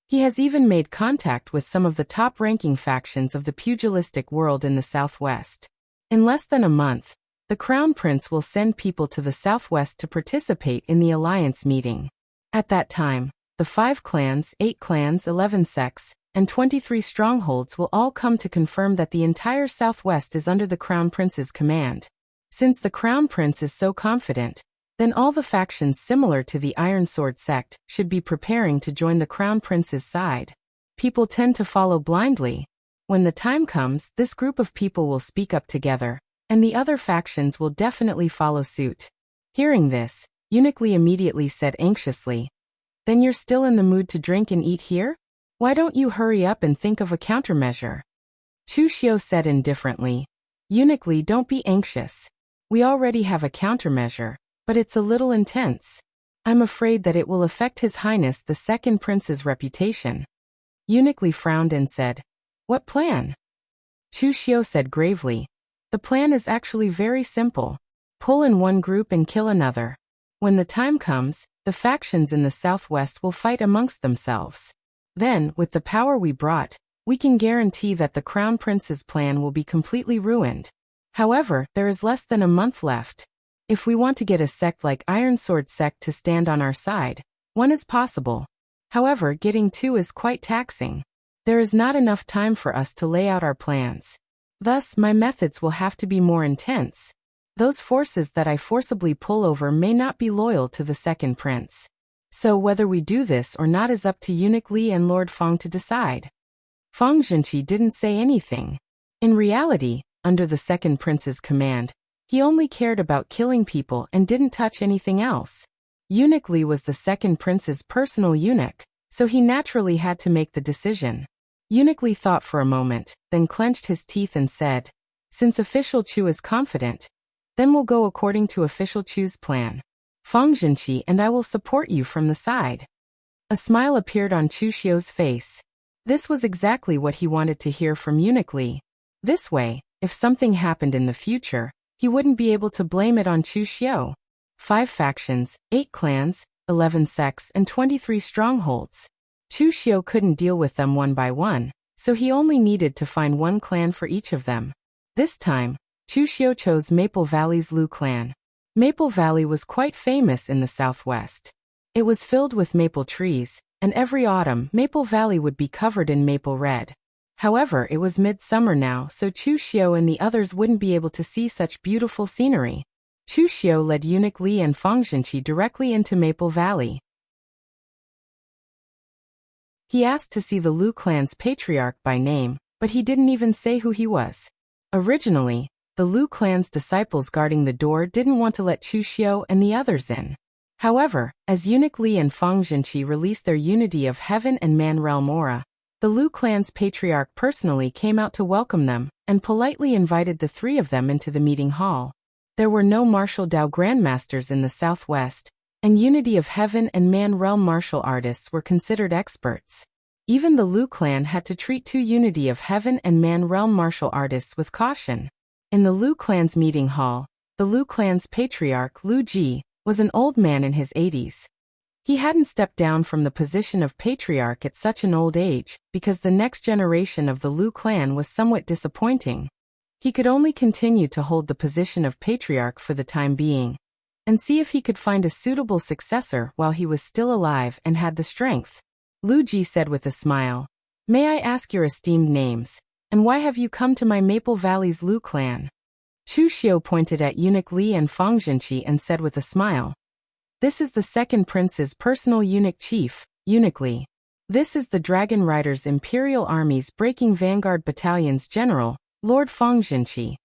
He has even made contact with some of the top-ranking factions of the pugilistic world in the southwest. In less than a month, the crown prince will send people to the southwest to participate in the alliance meeting. At that time, the 5 clans, 8 clans, 11 sects, and 23 strongholds will all come to confirm that the entire southwest is under the crown prince's command. Since the crown prince is so confident, then all the factions similar to the Iron Sword sect should be preparing to join the crown prince's side. People tend to follow blindly. When the time comes, this group of people will speak up together, and the other factions will definitely follow suit. Hearing this, Eunuch Li immediately said anxiously, Then you're still in the mood to drink and eat here? Why don't you hurry up and think of a countermeasure? Chu Xiu said indifferently, Eunuch Li, don't be anxious. We already have a countermeasure, but it's a little intense. I'm afraid that it will affect His Highness the second prince's reputation. Eunuch Li frowned and said, What plan? Chu Xiu said gravely, The plan is actually very simple. Pull in one group and kill another. When the time comes, the factions in the southwest will fight amongst themselves. Then, with the power we brought, we can guarantee that the crown prince's plan will be completely ruined. However, there is less than a month left. If we want to get a sect like Iron Sword sect to stand on our side, one is possible. However, getting 2 is quite taxing. There is not enough time for us to lay out our plans. Thus, my methods will have to be more intense. Those forces that I forcibly pull over may not be loyal to the second prince. So whether we do this or not is up to Eunuch Li and Lord Feng to decide. Feng Jinqi didn't say anything. In reality, under the second prince's command, he only cared about killing people and didn't touch anything else. Eunuch Li was the second prince's personal eunuch, so he naturally had to make the decision. Eunuch Li thought for a moment, then clenched his teeth and said, Since official Chu is confident, then we'll go according to official Chu's plan. Feng Jinqi and I will support you from the side. A smile appeared on Chu Xiu's face. This was exactly what he wanted to hear from Eunuch Li. This way, if something happened in the future, he wouldn't be able to blame it on Chu Xiu. 5 factions, 8 clans, 11 sects and 23 strongholds. Chu Xiu couldn't deal with them one by one, so he only needed to find one clan for each of them. This time, Chu Xiu chose Maple Valley's Lu clan. Maple Valley was quite famous in the southwest. It was filled with maple trees, and every autumn Maple Valley would be covered in maple red. However, it was midsummer now, so Chu Xiu and the others wouldn't be able to see such beautiful scenery. Chu Xiu led eunuch Li and Fang Jinqi directly into Maple Valley. He asked to see the Lu clan's patriarch by name, but he didn't even say who he was. Originally, the Lu clan's disciples guarding the door didn't want to let Chu Xiu and the others in. However, as eunuch Li and Fang Jinqi released their unity of heaven and man realm aura, the Lu clan's patriarch personally came out to welcome them, and politely invited the 3 of them into the meeting hall. There were no martial Dao grandmasters in the southwest, and unity of heaven and man realm martial artists were considered experts. Even the Lu clan had to treat 2 unity of heaven and man realm martial artists with caution. In the Lu clan's meeting hall, the Lu clan's patriarch, Lu Ji, was an old man in his 80s. He hadn't stepped down from the position of patriarch at such an old age, because the next generation of the Lu clan was somewhat disappointing. He could only continue to hold the position of patriarch for the time being, and see if he could find a suitable successor while he was still alive and had the strength. Lu Ji said with a smile, "May I ask your esteemed names, and why have you come to my Maple Valley's Lu clan?" Chu Xiu pointed at eunuch Li and Fang Jinqi and said with a smile, "This is the second prince's personal eunuch chief, eunuch Li. This is the Dragon Rider's Imperial Army's Breaking Vanguard Battalion's general, Lord Fang Jinqi."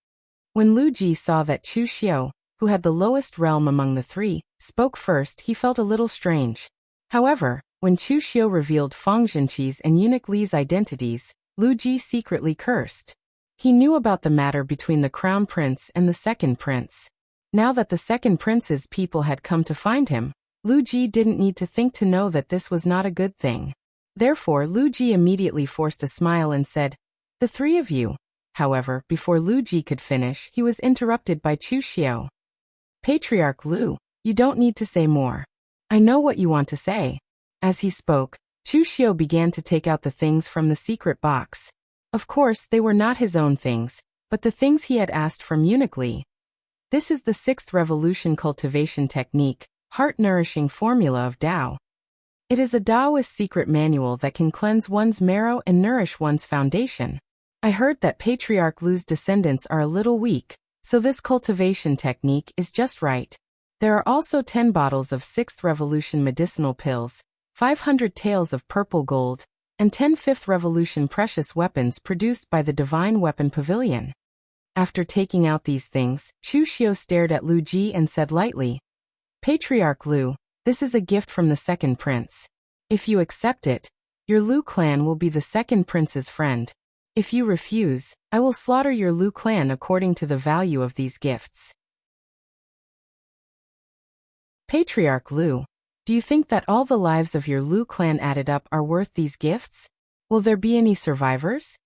When Lu Ji saw that Chu Xiu, who had the lowest realm among the 3, spoke first, he felt a little strange. However, when Chu Xiu revealed Fang Jinqi's and eunuch Li's identities, Lu Ji secretly cursed. He knew about the matter between the crown prince and the second prince. Now that the second prince's people had come to find him, Lu Ji didn't need to think to know that this was not a good thing. Therefore, Lu Ji immediately forced a smile and said, "The 3 of you." However, before Lu Ji could finish, he was interrupted by Chu Xiu. "Patriarch Lu, you don't need to say more. I know what you want to say." As he spoke, Chu Xiu began to take out the things from the secret box. Of course, they were not his own things, but the things he had asked from eunuch Li. This is the 6th revolution cultivation technique, heart-nourishing formula of Tao. It is a Taoist secret manual that can cleanse one's marrow and nourish one's foundation. I heard that Patriarch Lu's descendants are a little weak, so this cultivation technique is just right. There are also 10 bottles of 6th revolution medicinal pills, 500 taels of purple gold, and 10 5th revolution precious weapons produced by the Divine Weapon Pavilion. After taking out these things, Chu Xiu stared at Lu Ji and said lightly, "Patriarch Lu, this is a gift from the second prince. If you accept it, your Lu clan will be the second prince's friend. If you refuse, I will slaughter your Lu clan according to the value of these gifts." Patriarch Lu, do you think that all the lives of your Lu clan added up are worth these gifts? Will there be any survivors?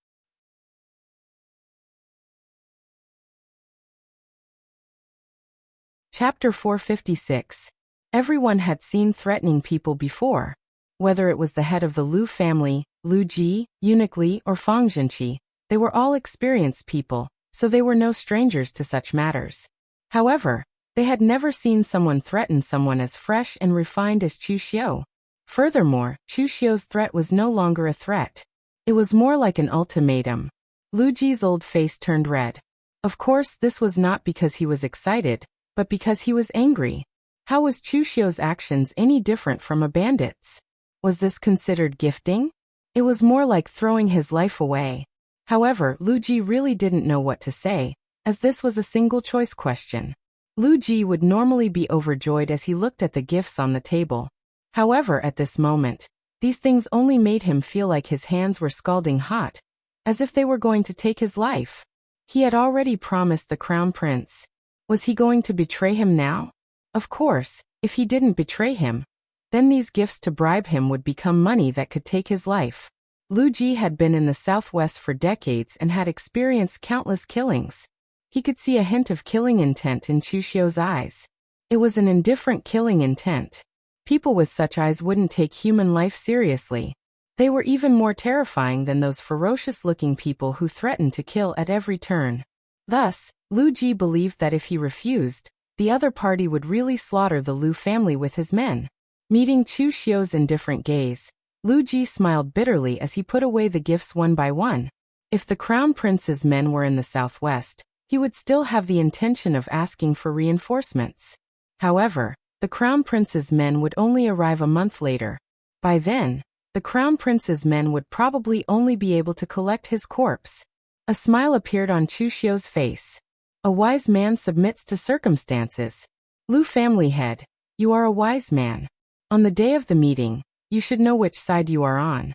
Chapter 456. Everyone had seen threatening people before. Whether it was the head of the Lu family, Lu Ji, eunuch Li, or Fang Jinqi, they were all experienced people, so they were no strangers to such matters. However, they had never seen someone threaten someone as fresh and refined as Chu Xiu. Furthermore, Chu Xiu's threat was no longer a threat. It was more like an ultimatum. Lu Ji's old face turned red. Of course, this was not because he was excited, but because he was angry. How was Chu Xiu's actions any different from a bandit's? Was this considered gifting? It was more like throwing his life away. However, Lu Ji really didn't know what to say, as this was a single-choice question. Lu Ji would normally be overjoyed as he looked at the gifts on the table. However, at this moment, these things only made him feel like his hands were scalding hot, as if they were going to take his life. He had already promised the crown prince. Was he going to betray him now? Of course, if he didn't betray him, then these gifts to bribe him would become money that could take his life. Lu Ji had been in the southwest for decades and had experienced countless killings. He could see a hint of killing intent in Chu Xiu's eyes. It was an indifferent killing intent. People with such eyes wouldn't take human life seriously. They were even more terrifying than those ferocious-looking people who threatened to kill at every turn. Thus, Lu Ji believed that if he refused, the other party would really slaughter the Lu family with his men. Meeting Chu Xiu's indifferent gaze, Lu Ji smiled bitterly as he put away the gifts one by one. If the Crown Prince's men were in the southwest, he would still have the intention of asking for reinforcements. However, the Crown Prince's men would only arrive a month later. By then, the Crown Prince's men would probably only be able to collect his corpse. A smile appeared on Chu Xiu's face. A wise man submits to circumstances. Lu family head, you are a wise man. On the day of the meeting, you should know which side you are on.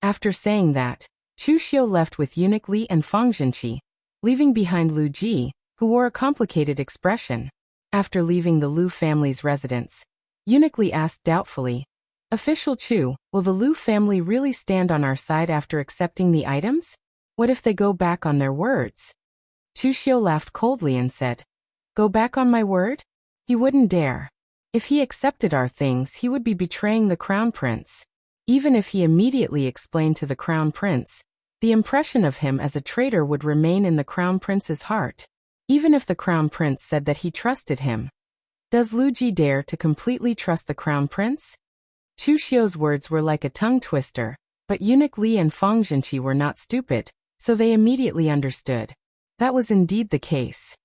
After saying that, Chu Xiu left with eunuch Li and Fang Zhenqi, leaving behind Lu Ji, who wore a complicated expression. After leaving the Lu family's residence, eunuch Li asked doubtfully, Official Chu, will the Lu family really stand on our side after accepting the items? What if they go back on their words? Chu Xiu laughed coldly and said, Go back on my word? He wouldn't dare. If he accepted our things, he would be betraying the Crown Prince. Even if he immediately explained to the Crown Prince, the impression of him as a traitor would remain in the Crown Prince's heart. Even if the Crown Prince said that he trusted him. Does Lu Ji dare to completely trust the Crown Prince? Chu Xiu's words were like a tongue twister, but eunuch Li and Fang Zhenqi were not stupid, so they immediately understood. That was indeed the case.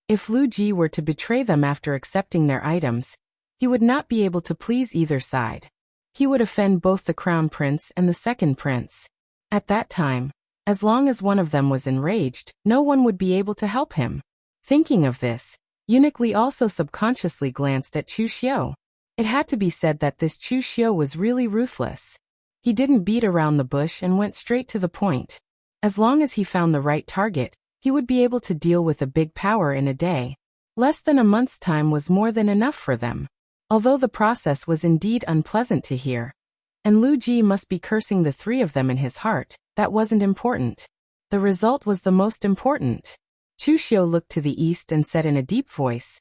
If Lu Ji were to betray them after accepting their items, he would not be able to please either side. He would offend both the Crown Prince and the second prince. At that time, as long as one of them was enraged, no one would be able to help him. Thinking of this, eunuch Li also subconsciously glanced at Chu Xiu. It had to be said that this Chu Xiu was really ruthless. He didn't beat around the bush and went straight to the point. As long as he found the right target, he would be able to deal with a big power in a day. Less than a month's time was more than enough for them. Although the process was indeed unpleasant to hear, and Lu Ji must be cursing the three of them in his heart, that wasn't important. The result was the most important. Chu Xiu looked to the east and said in a deep voice,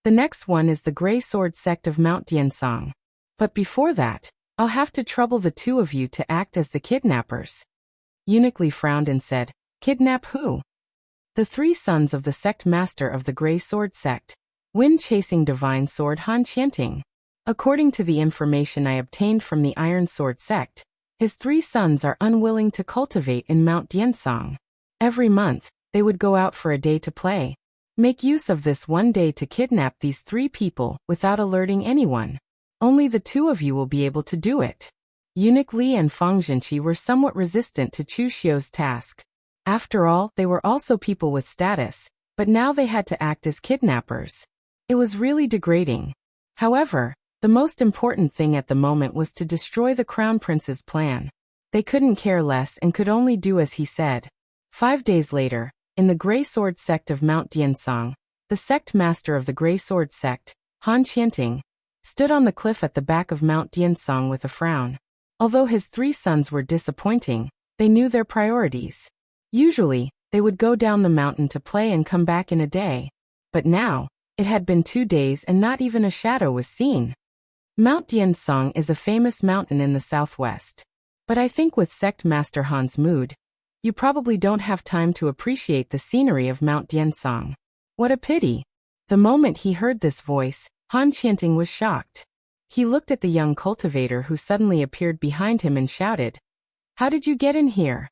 The next one is the Grey Sword sect of Mount Diansong. But before that, I'll have to trouble the two of you to act as the kidnappers. Eunuch Li frowned and said, Kidnap who? The three sons of the sect master of the Grey Sword sect, wind-chasing divine sword Han Qianting. According to the information I obtained from the Iron Sword sect, his three sons are unwilling to cultivate in Mount Diansong. Every month, they would go out for a day to play. Make use of this one day to kidnap these three people without alerting anyone. Only the two of you will be able to do it. Eunuch Li and Fang Zhenqi were somewhat resistant to Chu Xiu's task. After all, they were also people with status, but now they had to act as kidnappers. It was really degrading. However, the most important thing at the moment was to destroy the Crown Prince's plan. They couldn't care less and could only do as he said. 5 days later, in the Grey Sword sect of Mount Diansong, the sect master of the Grey Sword sect, Han Qianting, stood on the cliff at the back of Mount Diansong with a frown. Although his three sons were disappointing, they knew their priorities. Usually, they would go down the mountain to play and come back in a day. But now, it had been 2 days and not even a shadow was seen. Mount Diansong is a famous mountain in the southwest. But I think with Sect Master Han's mood, you probably don't have time to appreciate the scenery of Mount Diansong. What a pity. The moment he heard this voice, Han Qianting was shocked. He looked at the young cultivator who suddenly appeared behind him and shouted, How did you get in here?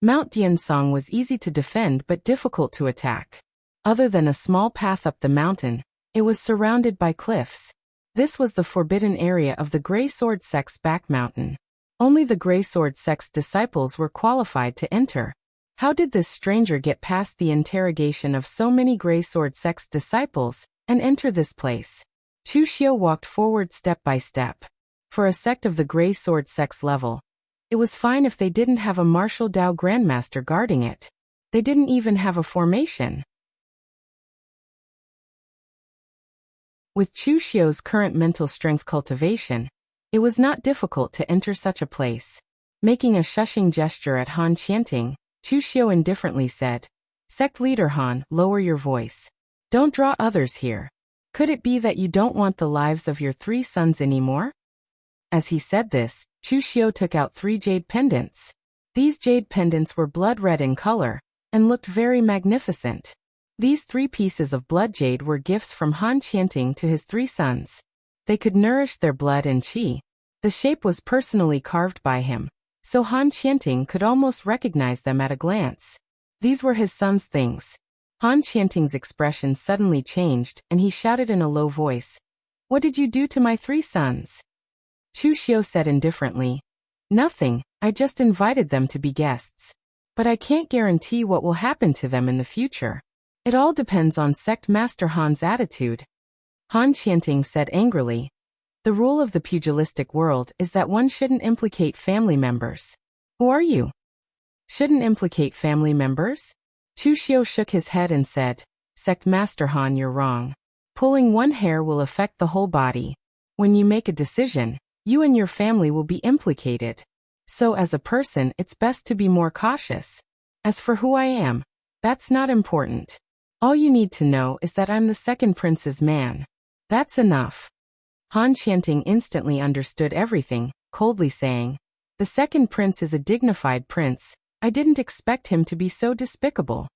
Mount Diansong was easy to defend but difficult to attack. Other than a small path up the mountain, it was surrounded by cliffs. This was the forbidden area of the Grey Sword sect's back mountain. Only the Grey Sword sect's disciples were qualified to enter. How did this stranger get past the interrogation of so many Grey Sword sect's disciples and enter this place? Chu Xiu walked forward step by step. For a sect of the Grey Sword sect's level, it was fine if they didn't have a martial Dao grandmaster guarding it. They didn't even have a formation. With Chu Xiu's current mental strength cultivation, it was not difficult to enter such a place. Making a shushing gesture at Han Qianting, Chu Xiu indifferently said. Sect leader Han, lower your voice. Don't draw others here. Could it be that you don't want the lives of your 3 sons anymore? As he said this, Chu Xiu took out 3 jade pendants. These jade pendants were blood red in color, and looked very magnificent. These 3 pieces of blood jade were gifts from Han Qianting to his 3 sons. They could nourish their blood and qi. The shape was personally carved by him, so Han Qianting could almost recognize them at a glance. These were his sons' things. Han Qianting's expression suddenly changed, and he shouted in a low voice, "What did you do to my 3 sons?" Chu Xiu said indifferently, "Nothing, I just invited them to be guests. But I can't guarantee what will happen to them in the future. It all depends on Sect Master Han's attitude." Han Qianting said angrily, "The rule of the pugilistic world is that one shouldn't implicate family members. Who are you? Shouldn't implicate family members?" Chu Xiu shook his head and said, "Sect Master Han, you're wrong. Pulling one hair will affect the whole body. When you make a decision, you and your family will be implicated. So as a person, it's best to be more cautious. As for who I am, that's not important. All you need to know is that I'm the 2nd prince's man. That's enough." Han Qianting instantly understood everything, coldly saying, "The 2nd prince is a dignified prince. I didn't expect him to be so despicable."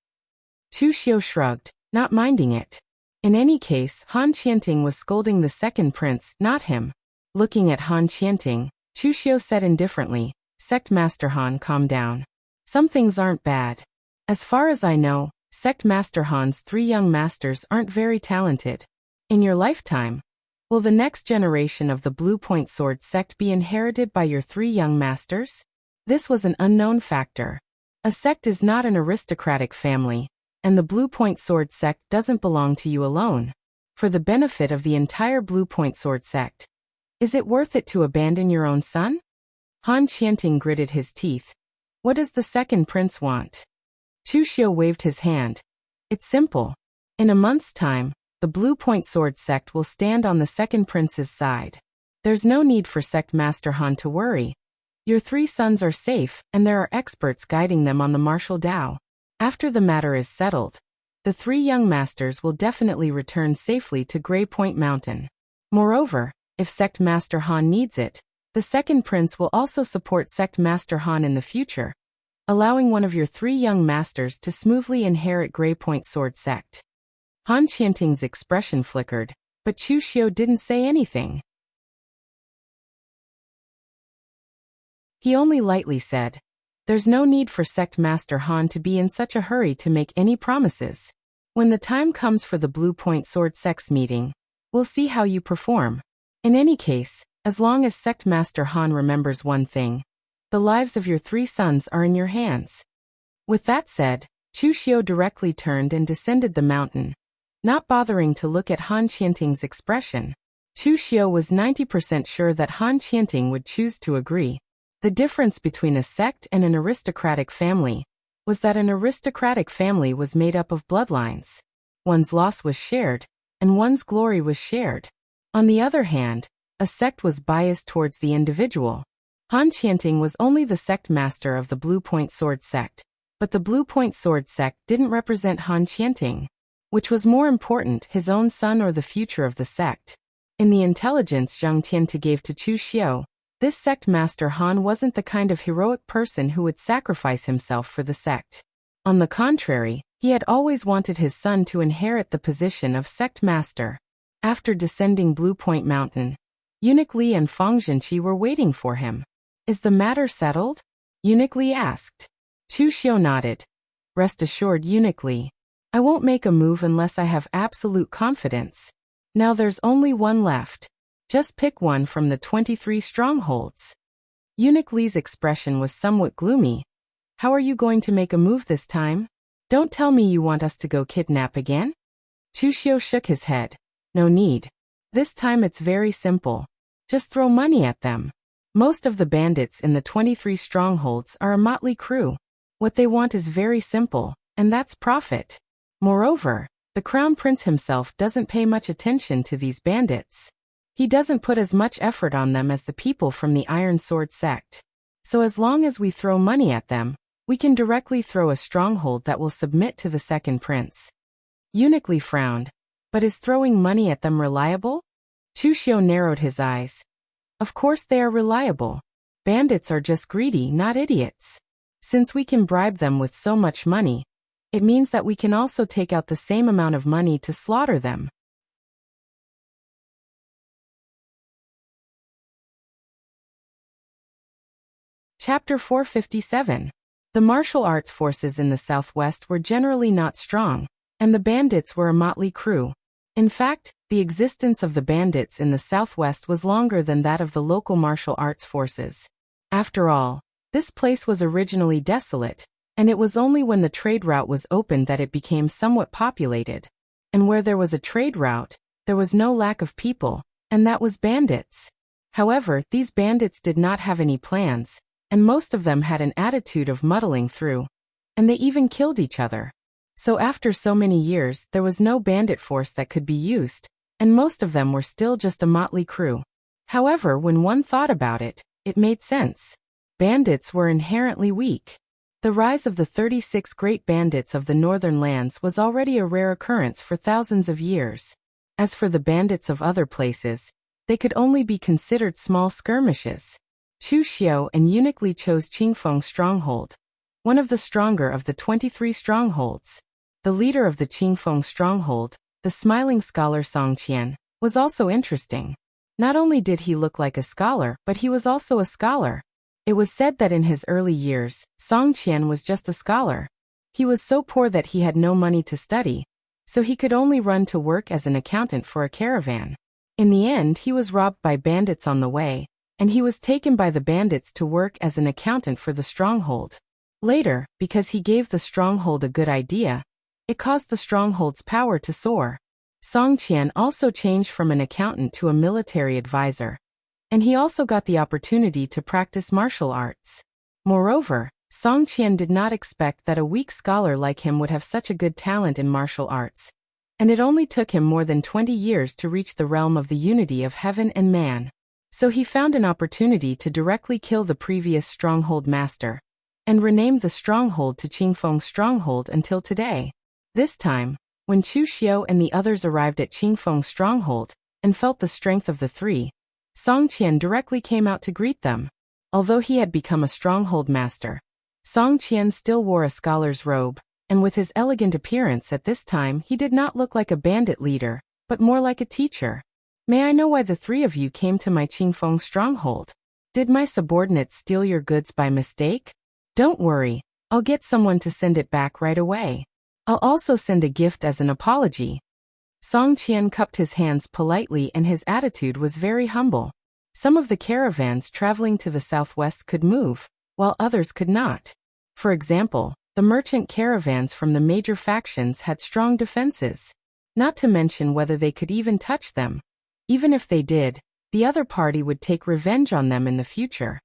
Chu Xiu shrugged, not minding it. In any case, Han Qianting was scolding the 2nd prince, not him. Looking at Han Qianting, Chu Xiu said indifferently, "Sect Master Han, calm down. Some things aren't bad. As far as I know, Sect Master Han's 3 young masters aren't very talented. In your lifetime, will the next generation of the Blue Point Sword sect be inherited by your 3 young masters?" This was an unknown factor. A sect is not an aristocratic family, and the Blue Point Sword sect doesn't belong to you alone. For the benefit of the entire Blue Point Sword sect, is it worth it to abandon your own son? Han Qianting gritted his teeth. What does the 2nd prince want? Chu Xiu waved his hand. It's simple. In a month's time, the Blue Point Sword sect will stand on the 2nd prince's side. There's no need for Sect Master Han to worry. Your 3 sons are safe, and there are experts guiding them on the martial Dao. After the matter is settled, the 3 young masters will definitely return safely to Grey Point Mountain. Moreover, if Sect Master Han needs it, the 2nd prince will also support Sect Master Han in the future, allowing one of your 3 young masters to smoothly inherit Grey Point Sword sect." Han Qianting's expression flickered, but Chu Xiu didn't say anything. He only lightly said, "There's no need for Sect Master Han to be in such a hurry to make any promises. When the time comes for the Blue Point Sword sect's meeting, we'll see how you perform. In any case, as long as Sect Master Han remembers one thing, the lives of your 3 sons are in your hands." With that said, Chu Xiu directly turned and descended the mountain, not bothering to look at Han Qianting's expression. Chu Xiu was 90% sure that Han Qianting would choose to agree. The difference between a sect and an aristocratic family was that an aristocratic family was made up of bloodlines. One's loss was shared, and one's glory was shared. On the other hand, a sect was biased towards the individual. Han Qianting was only the sect master of the Blue Point Sword sect, but the Blue Point Sword sect didn't represent Han Qianting. Which was more important, his own son or the future of the sect? In the intelligence Zhang Tiantu gave to Chu Xiu, this sect master Han wasn't the kind of heroic person who would sacrifice himself for the sect. On the contrary, he had always wanted his son to inherit the position of sect master. After descending Blue Point Mountain, Eunuch Li and Fang Zhenqi were waiting for him. "Is the matter settled?" Eunuch Li asked. Chu Xiu nodded. "Rest assured, Eunuch Li, I won't make a move unless I have absolute confidence. Now there's only one left. Just pick one from the 23 strongholds." Eunuch Li's expression was somewhat gloomy. "How are you going to make a move this time? Don't tell me you want us to go kidnap again?" Chu Xiu shook his head. "No need. This time it's very simple. Just throw money at them. Most of the bandits in the 23 strongholds are a motley crew. What they want is very simple, and that's profit. Moreover, the Crown Prince himself doesn't pay much attention to these bandits. He doesn't put as much effort on them as the people from the Iron Sword sect. So as long as we throw money at them, We can directly throw a stronghold that will submit to the second prince. Uniquely frowned. But is throwing money at them reliable? Chushio narrowed his eyes. Of course they are reliable. Bandits are just greedy, not idiots. Since we can bribe them with so much money, it means that we can also take out the same amount of money to slaughter them. Chapter 457. The martial arts forces in the southwest were generally not strong, and the bandits were a motley crew. In fact, the existence of the bandits in the southwest was longer than that of the local martial arts forces. After all, this place was originally desolate, and it was only when the trade route was opened that it became somewhat populated. And where there was a trade route, there was no lack of people, and that was bandits. However, these bandits did not have any plans, and most of them had an attitude of muddling through. And they even killed each other. So after so many years, there was no bandit force that could be used, and most of them were still just a motley crew. However, when one thought about it, it made sense. Bandits were inherently weak. The rise of the 36 great bandits of the northern lands was already a rare occurrence for thousands of years. As for the bandits of other places, they could only be considered small skirmishes. Chu Xiu and uniquely chose Qingfeng stronghold, one of the stronger of the 23 strongholds. The leader of the Qingfeng stronghold, the smiling scholar Song Qian, was also interesting. Not only did he look like a scholar, but he was also a scholar. It was said that in his early years, Song Qian was just a scholar. He was so poor that he had no money to study, so he could only run to work as an accountant for a caravan. In the end, he was robbed by bandits on the way, and he was taken by the bandits to work as an accountant for the stronghold. Later, because he gave the stronghold a good idea, it caused the stronghold's power to soar. Song Qian also changed from an accountant to a military advisor, and he also got the opportunity to practice martial arts. Moreover, Song Qian did not expect that a weak scholar like him would have such a good talent in martial arts, and it only took him more than 20 years to reach the realm of the unity of heaven and man. So he found an opportunity to directly kill the previous stronghold master, and renamed the stronghold to Qingfeng stronghold until today. This time, when Chu Xiu and the others arrived at Qingfeng stronghold, and felt the strength of the three, Song Qian directly came out to greet them. Although he had become a stronghold master, Song Qian still wore a scholar's robe, and with his elegant appearance at this time he did not look like a bandit leader, but more like a teacher. May I know why the three of you came to my Qingfeng stronghold? Did my subordinates steal your goods by mistake? Don't worry, I'll get someone to send it back right away. I'll also send a gift as an apology. Song Qian cupped his hands politely and his attitude was very humble. Some of the caravans traveling to the southwest could move, while others could not. For example, the merchant caravans from the major factions had strong defenses. Not to mention whether they could even touch them. Even if they did, the other party would take revenge on them in the future.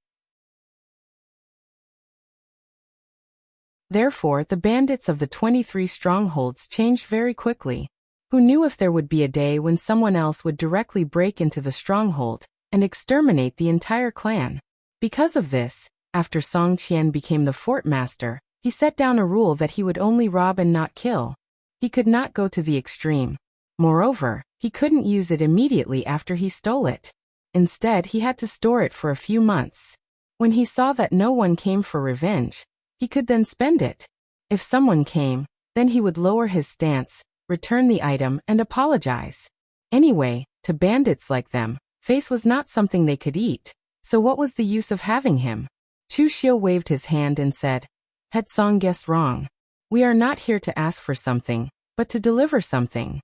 Therefore, the bandits of the 23 strongholds changed very quickly. Who knew if there would be a day when someone else would directly break into the stronghold and exterminate the entire clan? Because of this, after Song Qian became the fort master, he set down a rule that he would only rob and not kill. He could not go to the extreme. Moreover, he couldn't use it immediately after he stole it. Instead, he had to store it for a few months. When he saw that no one came for revenge, he could then spend it. If someone came, then he would lower his stance, return the item, and apologize. Anyway, to bandits like them, face was not something they could eat, so what was the use of having him? Chu Xiu waved his hand and said, "Had Song guessed wrong. We are not here to ask for something, but to deliver something."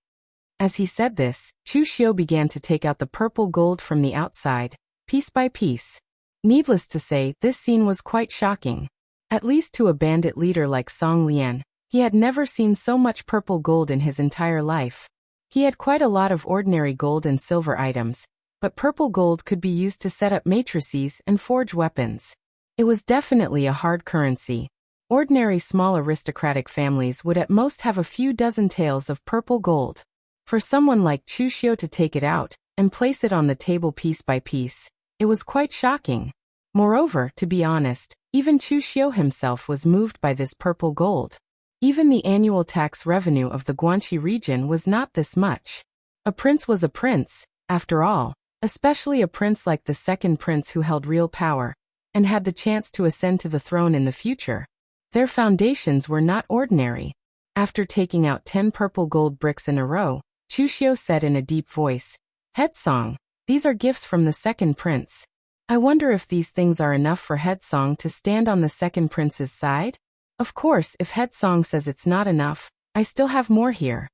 As he said this, Chu Xiu began to take out the purple gold from the outside, piece by piece. Needless to say, this scene was quite shocking. At least to a bandit leader like Song Lian, he had never seen so much purple gold in his entire life. He had quite a lot of ordinary gold and silver items, but purple gold could be used to set up matrices and forge weapons. It was definitely a hard currency. Ordinary small aristocratic families would at most have a few dozen taels of purple gold. For someone like Chu Xiu to take it out and place it on the table piece by piece, it was quite shocking. Moreover, to be honest, Even Chu Xiu himself was moved by this purple gold. Even the annual tax revenue of the Guanxi region was not this much. A prince was a prince, after all, especially a prince like the second prince who held real power and had the chance to ascend to the throne in the future. Their foundations were not ordinary. After taking out 10 purple gold bricks in a row, Chu Xiu said in a deep voice, "Headsong, these are gifts from the second prince. I wonder if these things are enough for Headsong to stand on the second prince's side? Of course, if Headsong says it's not enough, I still have more here."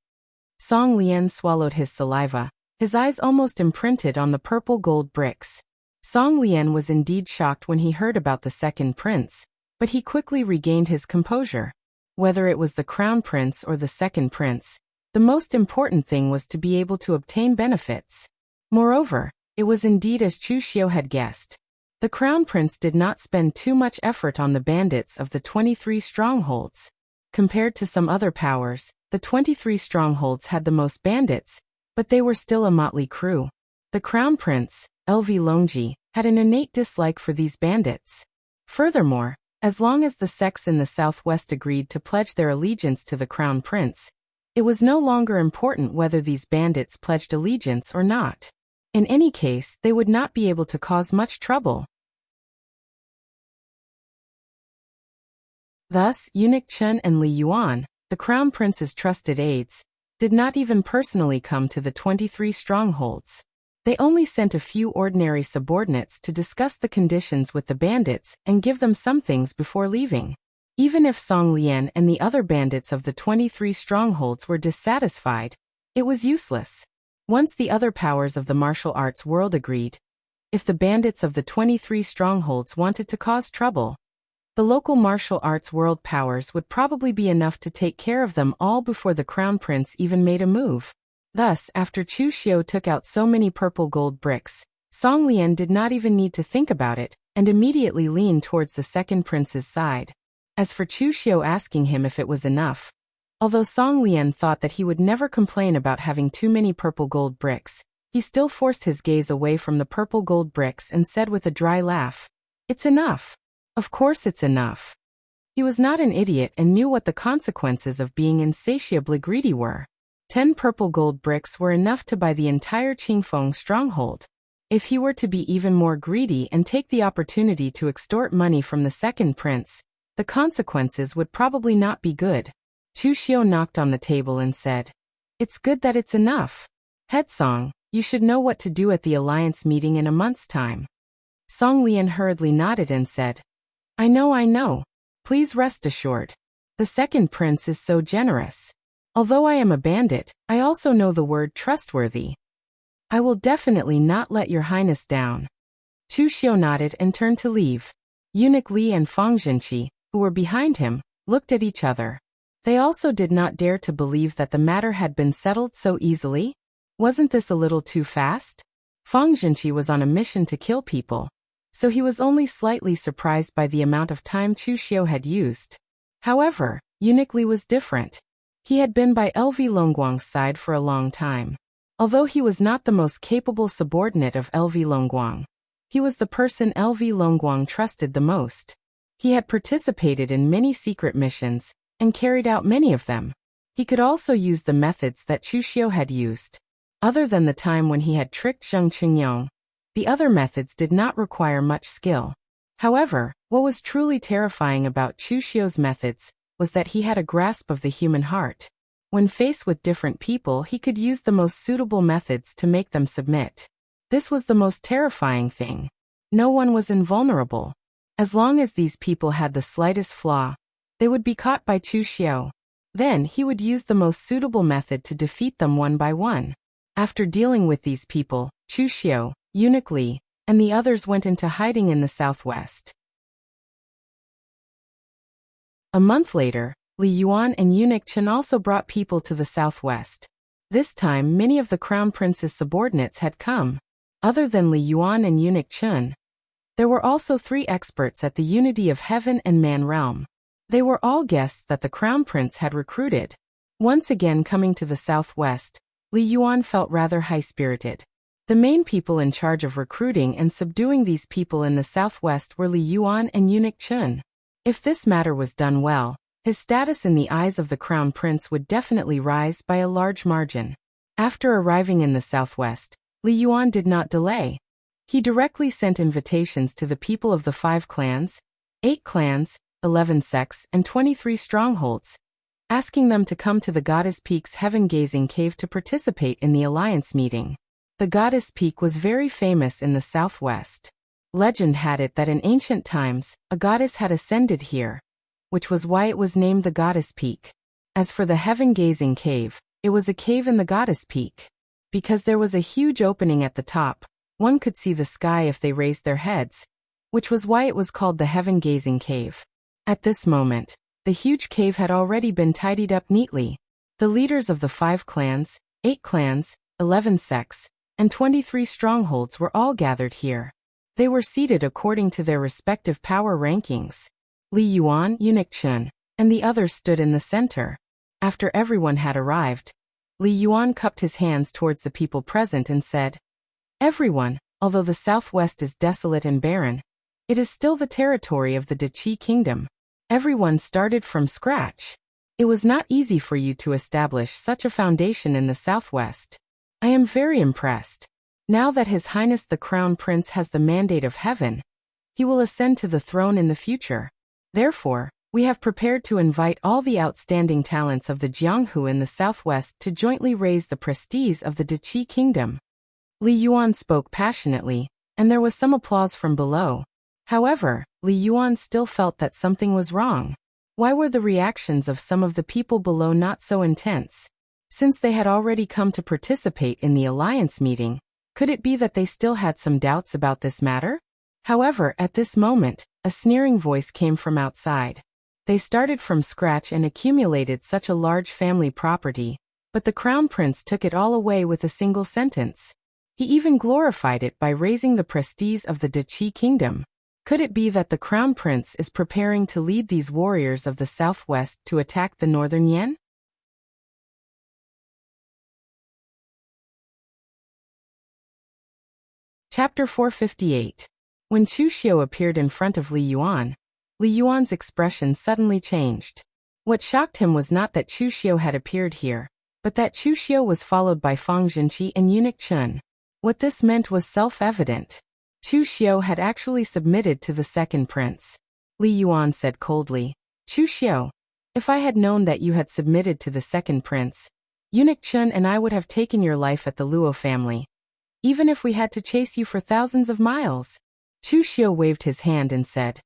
Song Lian swallowed his saliva, his eyes almost imprinted on the purple gold bricks. Song Lian was indeed shocked when he heard about the second prince, but he quickly regained his composure. Whether it was the crown prince or the second prince, the most important thing was to be able to obtain benefits. Moreover, it was indeed as Chu Xiu had guessed. The crown prince did not spend too much effort on the bandits of the 23 strongholds. Compared to some other powers, the 23 strongholds had the most bandits, but they were still a motley crew. The crown prince, LV Longji, had an innate dislike for these bandits. Furthermore, as long as the sects in the southwest agreed to pledge their allegiance to the crown prince, it was no longer important whether these bandits pledged allegiance or not. In any case, they would not be able to cause much trouble. Thus, Eunuch Chen and Li Yuan, the crown prince's trusted aides, did not even personally come to the 23 strongholds. They only sent a few ordinary subordinates to discuss the conditions with the bandits and give them some things before leaving. Even if Song Lian and the other bandits of the 23 strongholds were dissatisfied, it was useless. Once the other powers of the martial arts world agreed, if the bandits of the 23 strongholds wanted to cause trouble, the local martial arts world powers would probably be enough to take care of them all before the crown prince even made a move. Thus, after Chu Xiu took out so many purple gold bricks, Song Lian did not even need to think about it, and immediately leaned towards the second prince's side. As for Chu Xiu asking him if it was enough, although Song Lian thought that he would never complain about having too many purple gold bricks, he still forced his gaze away from the purple gold bricks and said with a dry laugh, "It's enough. Of course it's enough." He was not an idiot and knew what the consequences of being insatiably greedy were. 10 purple gold bricks were enough to buy the entire Qingfeng stronghold. If he were to be even more greedy and take the opportunity to extort money from the second prince, the consequences would probably not be good. Chu Xiu knocked on the table and said, "It's good that it's enough. Headsong, you should know what to do at the alliance meeting in a month's time." Song Lian hurriedly nodded and said, I know. Please rest assured. The second prince is so generous. Although I am a bandit, I also know the word trustworthy. I will definitely not let your highness down." Chu Xiu nodded and turned to leave. Eunuch Li and Fang Zhenqi, who were behind him, looked at each other. They also did not dare to believe that the matter had been settled so easily. Wasn't this a little too fast? Fang Zhenqi was on a mission to kill people, so he was only slightly surprised by the amount of time Chu Xiu had used. However, Eunuch Li was different. He had been by LV Longguang's side for a long time. Although he was not the most capable subordinate of LV Longguang, he was the person LV Longguang trusted the most. He had participated in many secret missions and carried out many of them. He could also use the methods that Chu Xiu had used. Other than the time when he had tricked Zheng Qingyong, the other methods did not require much skill. However, what was truly terrifying about Chu Xiu's methods was that he had a grasp of the human heart. When faced with different people, he could use the most suitable methods to make them submit. This was the most terrifying thing. No one was invulnerable. As long as these people had the slightest flaw, they would be caught by Chu Xiu. Then he would use the most suitable method to defeat them one by one. After dealing with these people, Chu Xiu, Eunuch Li, and the others went into hiding in the southwest. A month later, Li Yuan and Eunuch Chen also brought people to the southwest. This time, many of the crown prince's subordinates had come. Other than Li Yuan and Eunuch Chen, there were also 3 experts at the unity of heaven and man realm. They were all guests that the crown prince had recruited. Once again coming to the southwest, Li Yuan felt rather high-spirited. The main people in charge of recruiting and subduing these people in the southwest were Li Yuan and Eunuch Chun. If this matter was done well, his status in the eyes of the crown prince would definitely rise by a large margin. After arriving in the southwest, Li Yuan did not delay. He directly sent invitations to the people of the 5 clans, 8 clans, 11 sects, and 23 strongholds, asking them to come to the Goddess Peak's heaven-gazing cave to participate in the alliance meeting. The Goddess Peak was very famous in the southwest. Legend had it that in ancient times, a goddess had ascended here, which was why it was named the Goddess Peak. As for the heaven-gazing cave, it was a cave in the Goddess Peak. Because there was a huge opening at the top, one could see the sky if they raised their heads, which was why it was called the heaven-gazing cave. At this moment, the huge cave had already been tidied up neatly. The leaders of the 5 clans, 8 clans, 11 sects, and 23 strongholds were all gathered here. They were seated according to their respective power rankings. Li Yuan, Eunuch Chun, and the others stood in the center. After everyone had arrived, Li Yuan cupped his hands towards the people present and said, "Everyone, although the southwest is desolate and barren, it is still the territory of the Deqi kingdom. Everyone started from scratch. It was not easy for you to establish such a foundation in the southwest. I am very impressed. Now that His Highness the Crown Prince has the mandate of heaven, he will ascend to the throne in the future. Therefore, we have prepared to invite all the outstanding talents of the Jianghu in the southwest to jointly raise the prestige of the Deqi kingdom." Li Yuan spoke passionately, and there was some applause from below. However, Li Yuan still felt that something was wrong. Why were the reactions of some of the people below not so intense? Since they had already come to participate in the alliance meeting, could it be that they still had some doubts about this matter? However, at this moment, a sneering voice came from outside. They started from scratch and accumulated such a large family property, but the crown prince took it all away with a single sentence. He even glorified it by raising the prestige of the Deqi kingdom. Could it be that the crown prince is preparing to lead these warriors of the southwest to attack the northern Yan? Chapter 458. When Chu Xiu appeared in front of Li Yuan's expression suddenly changed. What shocked him was not that Chu Xiu had appeared here, but that Chu Xiu was followed by Fang Jinqi and Eunuch Chun. What this meant was self-evident. Chu Xiu had actually submitted to the second prince. Li Yuan said coldly, "Chu Xiu, if I had known that you had submitted to the second prince, Eunuch Chun and I would have taken your life at the Luo family, even if we had to chase you for thousands of miles." Chu Xiu waved his hand and said,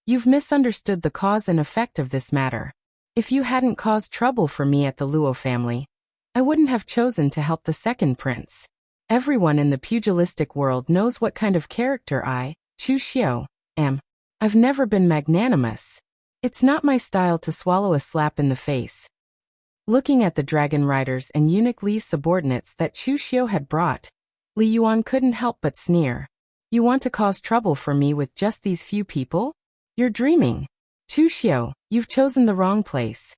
"You've misunderstood the cause and effect of this matter. If you hadn't caused trouble for me at the Luo family, I wouldn't have chosen to help the second prince. Everyone in the pugilistic world knows what kind of character I, Chu Xiu, am. I've never been magnanimous. It's not my style to swallow a slap in the face." Looking at the dragon riders and Eunuch Li's subordinates that Chu Xiu had brought, Li Yuan couldn't help but sneer. "You want to cause trouble for me with just these few people? You're dreaming. Chu Xiu, you've chosen the wrong place."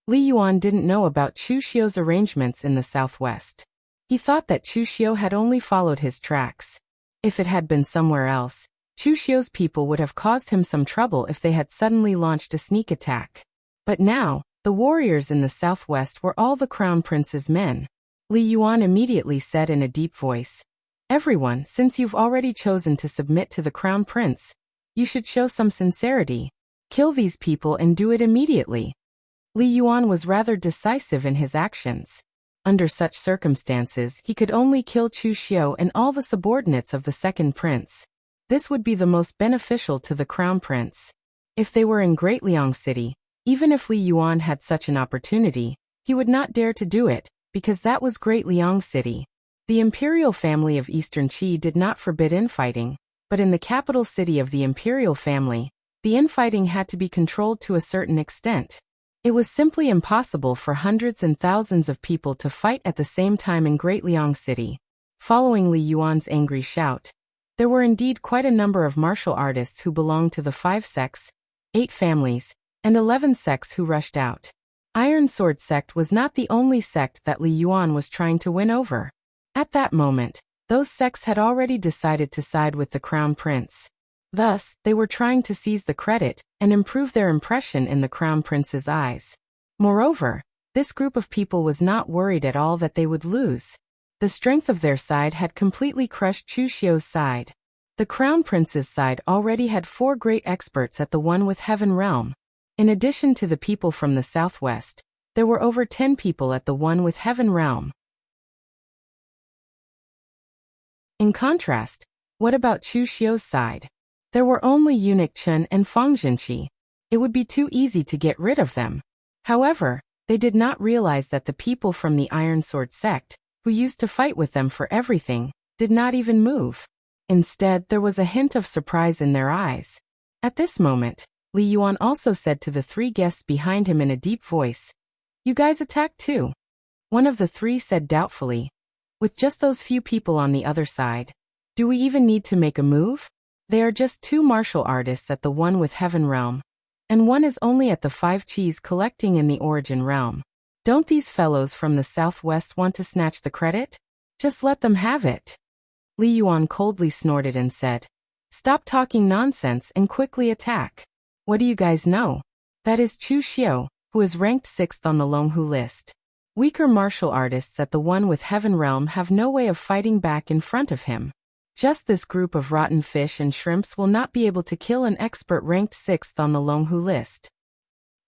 Li Yuan didn't know about Chu Xiu's arrangements in the southwest. He thought that Chu Xiu had only followed his tracks. If it had been somewhere else, Chu Xiu's people would have caused him some trouble if they had suddenly launched a sneak attack. But now, the warriors in the southwest were all the crown prince's men. Li Yuan immediately said in a deep voice, "Everyone, since you've already chosen to submit to the crown prince, you should show some sincerity. Kill these people and do it immediately." Li Yuan was rather decisive in his actions. Under such circumstances, he could only kill Chu Xiu and all the subordinates of the second prince. This would be the most beneficial to the crown prince. If they were in Great Liang City, even if Li Yuan had such an opportunity, he would not dare to do it, because that was Great Liang City. The imperial family of Eastern Qi did not forbid infighting, but in the capital city of the imperial family, the infighting had to be controlled to a certain extent. It was simply impossible for hundreds and thousands of people to fight at the same time in Great Liang City. Following Li Yuan's angry shout, there were indeed quite a number of martial artists who belonged to the 5 sects, 8 families, and 11 sects who rushed out. Iron Sword sect was not the only sect that Li Yuan was trying to win over. At that moment, Those sects had already decided to side with the crown prince. Thus, they were trying to seize the credit and improve their impression in the crown prince's eyes. Moreover, this group of people was not worried at all that they would lose. The strength of their side had completely crushed Chu Xiu's side. The crown prince's side already had 4 great experts at the One with Heaven realm. In addition to the people from the southwest, there were over 10 people at the One with Heaven realm. In contrast, what about Chu Xiu's side? There were only Eunuch Chen and Fang Jinqi. It would be too easy to get rid of them. However, they did not realize that the people from the Iron Sword sect, who used to fight with them for everything, did not even move. Instead, there was a hint of surprise in their eyes. At this moment, Li Yuan also said to the 3 guests behind him in a deep voice, "You guys attacked too?" One of the 3 said doubtfully, "With just those few people on the other side, do we even need to make a move? They are just 2 martial artists at the One with Heaven realm, and one is only at the 5 Qis collecting in the Origin realm. Don't these fellows from the southwest want to snatch the credit? Just let them have it." Li Yuan coldly snorted and said, "Stop talking nonsense and quickly attack. What do you guys know? That is Chu Xiu, who is ranked 6th on the Longhu list. Weaker martial artists at the One with Heaven realm have no way of fighting back in front of him. Just this group of rotten fish and shrimps will not be able to kill an expert ranked 6th on the Longhu list."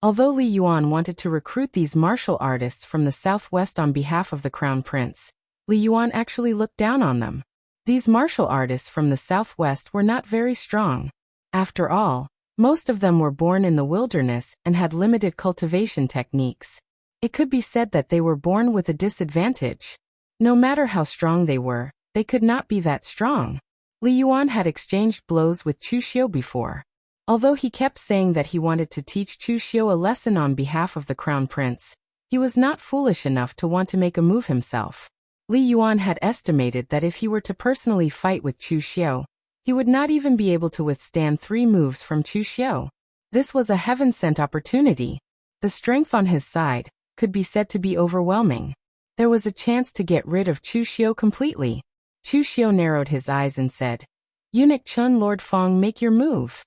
Although Li Yuan wanted to recruit these martial artists from the southwest on behalf of the crown prince, Li Yuan actually looked down on them. These martial artists from the southwest were not very strong. After all, most of them were born in the wilderness and had limited cultivation techniques. It could be said that they were born with a disadvantage. No matter how strong they were, they could not be that strong. Li Yuan had exchanged blows with Chu Xiu before. Although he kept saying that he wanted to teach Chu Xiu a lesson on behalf of the crown prince, he was not foolish enough to want to make a move himself. Li Yuan had estimated that if he were to personally fight with Chu Xiu, he would not even be able to withstand 3 moves from Chu Xiu. This was a heaven-sent opportunity. The strength on his side could be said to be overwhelming. There was a chance to get rid of Chu Xiu completely. Chu Xiu narrowed his eyes and said, "Eunuch Chen, Lord Fang, make your move."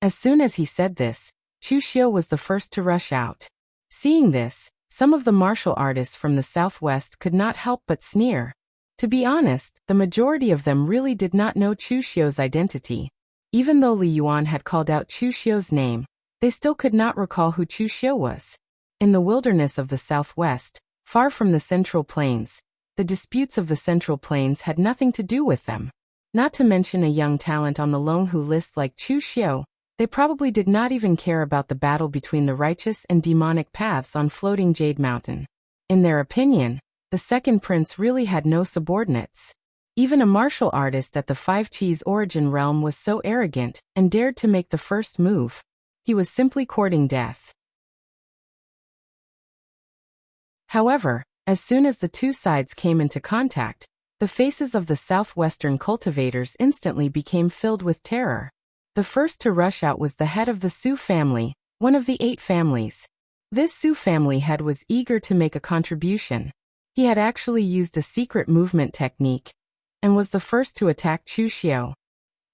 As soon as he said this, Chu Xiu was the first to rush out. Seeing this, some of the martial artists from the southwest could not help but sneer. To be honest, the majority of them really did not know Chu Xiu's identity. Even though Li Yuan had called out Chu Xiu's name, they still could not recall who Chu Xiu was. In the wilderness of the southwest, far from the Central Plains, the disputes of the Central Plains had nothing to do with them. Not to mention a young talent on the Longhu list like Chu Xiu, they probably did not even care about the battle between the righteous and demonic paths on floating Jade Mountain. In their opinion, the second prince really had no subordinates. Even a martial artist at the 5 Qis Origin realm was so arrogant and dared to make the first move. He was simply courting death. However, as soon as the 2 sides came into contact, the faces of the southwestern cultivators instantly became filled with terror. The first to rush out was the head of the Su family, one of the 8 families. This Su family head was eager to make a contribution. He had actually used a secret movement technique and was the first to attack Chu Xiu.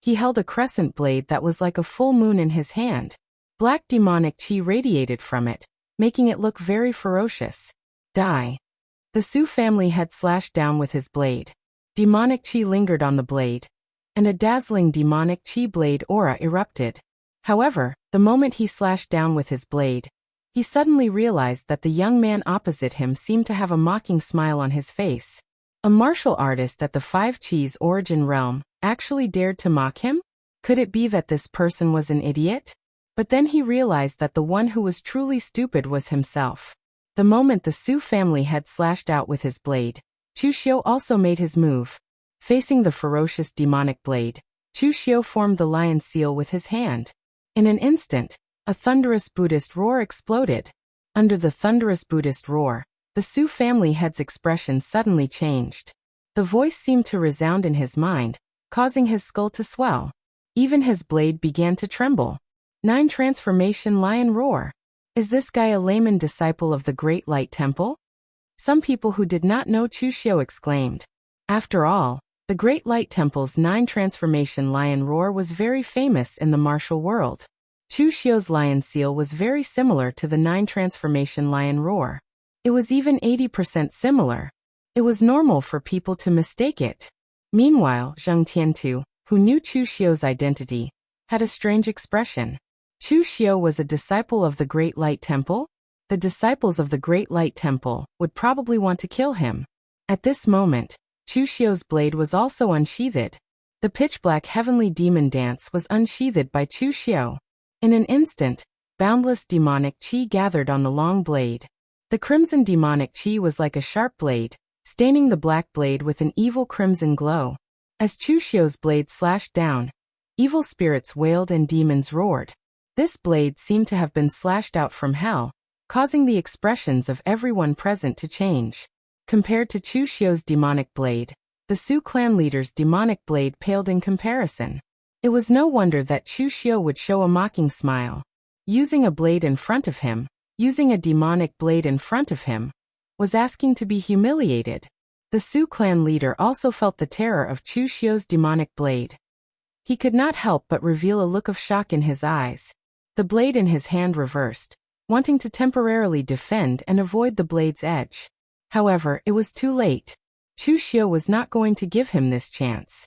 He held a crescent blade that was like a full moon in his hand. Black demonic qi radiated from it, making it look very ferocious. Die. The Su family head slashed down with his blade. Demonic qi lingered on the blade, and a dazzling demonic qi blade aura erupted. However, the moment he slashed down with his blade, he suddenly realized that the young man opposite him seemed to have a mocking smile on his face. A martial artist at the 5 Qis Origin realm actually dared to mock him? Could it be that this person was an idiot? But then he realized that the one who was truly stupid was himself. The moment the Su family head slashed out with his blade, Chu Xiu also made his move. Facing the ferocious demonic blade, Chu Xiu formed the lion seal with his hand. In an instant, a thunderous Buddhist roar exploded. Under the thunderous Buddhist roar, the Su family head's expression suddenly changed. The voice seemed to resound in his mind, causing his skull to swell. Even his blade began to tremble. 9 transformation lion roar. Is this guy a layman disciple of the Great Light Temple? Some people who did not know Chu Xiu exclaimed. After all, The Great Light Temple's 9-transformation lion roar was very famous in the martial world. Chu Xiu's lion seal was very similar to the 9-transformation lion roar. It was even 80% similar. It was normal for people to mistake it. Meanwhile, Zheng Tiantu, who knew Chu Xiu's identity, had a strange expression. Chu Xiu was a disciple of the Great Light Temple? The disciples of the Great Light Temple would probably want to kill him. At this moment, Chu Xiu's blade was also unsheathed. The pitch-black heavenly demon dance was unsheathed by Chu Xiu. In an instant, boundless demonic qi gathered on the long blade. The crimson demonic qi was like a sharp blade, staining the black blade with an evil crimson glow. As Chu Xiu's blade slashed down, evil spirits wailed and demons roared. This blade seemed to have been slashed out from hell, causing the expressions of everyone present to change. Compared to Chu Xiu's demonic blade, the Su clan leader's demonic blade paled in comparison. It was no wonder that Chu Xiu would show a mocking smile. Using a blade in front of him, using a demonic blade in front of him, was asking to be humiliated. The Su clan leader also felt the terror of Chu Xiu's demonic blade. He could not help but reveal a look of shock in his eyes. The blade in his hand reversed, wanting to temporarily defend and avoid the blade's edge. However, it was too late. Chu Xiu was not going to give him this chance.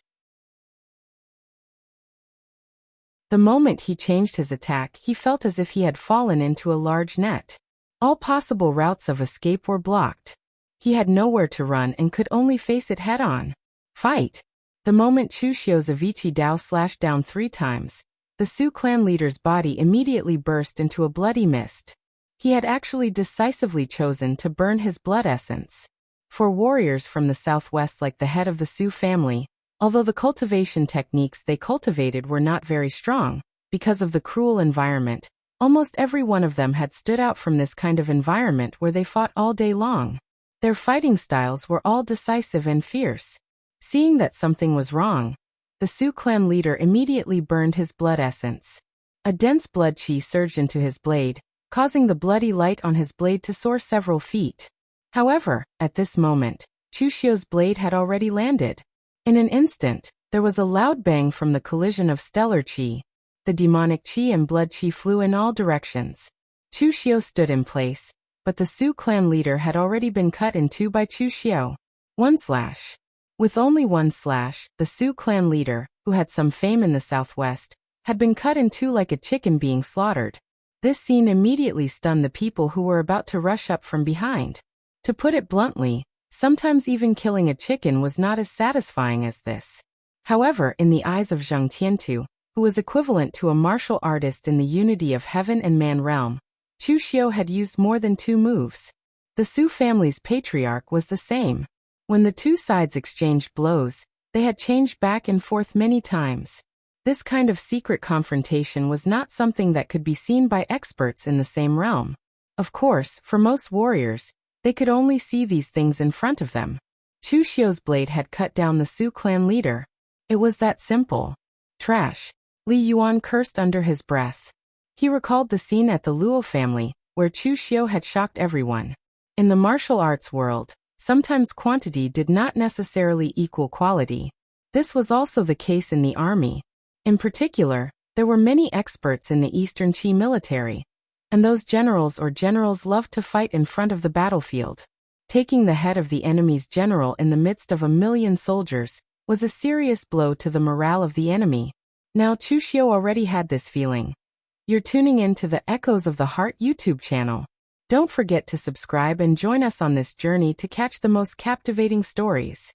The moment he changed his attack, he felt as if he had fallen into a large net. All possible routes of escape were blocked. He had nowhere to run and could only face it head-on. Fight! The moment Chu Xiu's Avicii Dao slashed down 3 times, the Su clan leader's body immediately burst into a bloody mist. He had actually decisively chosen to burn his blood essence. For warriors from the southwest like the head of the Su family, although the cultivation techniques they cultivated were not very strong, because of the cruel environment, almost every one of them had stood out from this kind of environment where they fought all day long. Their fighting styles were all decisive and fierce. Seeing that something was wrong, the Su clan leader immediately burned his blood essence. A dense blood qi surged into his blade, causing the bloody light on his blade to soar several feet. However, at this moment, Chu Xiu's blade had already landed. In an instant, there was a loud bang from the collision of stellar qi. The demonic qi and blood qi flew in all directions. Chu Xiu stood in place, but the Su clan leader had already been cut in 2 by Chu Xiu. 1 slash. With only 1 slash, the Su clan leader, who had some fame in the southwest, had been cut in 2 like a chicken being slaughtered. This scene immediately stunned the people who were about to rush up from behind. To put it bluntly, sometimes even killing a chicken was not as satisfying as this. However, in the eyes of Zheng Tiantu, who was equivalent to a martial artist in the unity of heaven and man realm, Chu Xiu had used more than 2 moves. The Su family's patriarch was the same. When the 2 sides exchanged blows, they had changed back and forth many times. This kind of secret confrontation was not something that could be seen by experts in the same realm. Of course, for most warriors, they could only see these things in front of them. Chu Xiu's blade had cut down the Su clan leader. It was that simple. Trash. Li Yuan cursed under his breath. He recalled the scene at the Luo family, where Chu Xiu had shocked everyone. In the martial arts world, sometimes quantity did not necessarily equal quality. This was also the case in the army. In particular, there were many experts in the Eastern Qi military, and those generals loved to fight in front of the battlefield. Taking the head of the enemy's general in the midst of 1,000,000 soldiers was a serious blow to the morale of the enemy. Now Chu Xiu already had this feeling. You're tuning in to the Echoes of the Heart YouTube channel. Don't forget to subscribe and join us on this journey to catch the most captivating stories.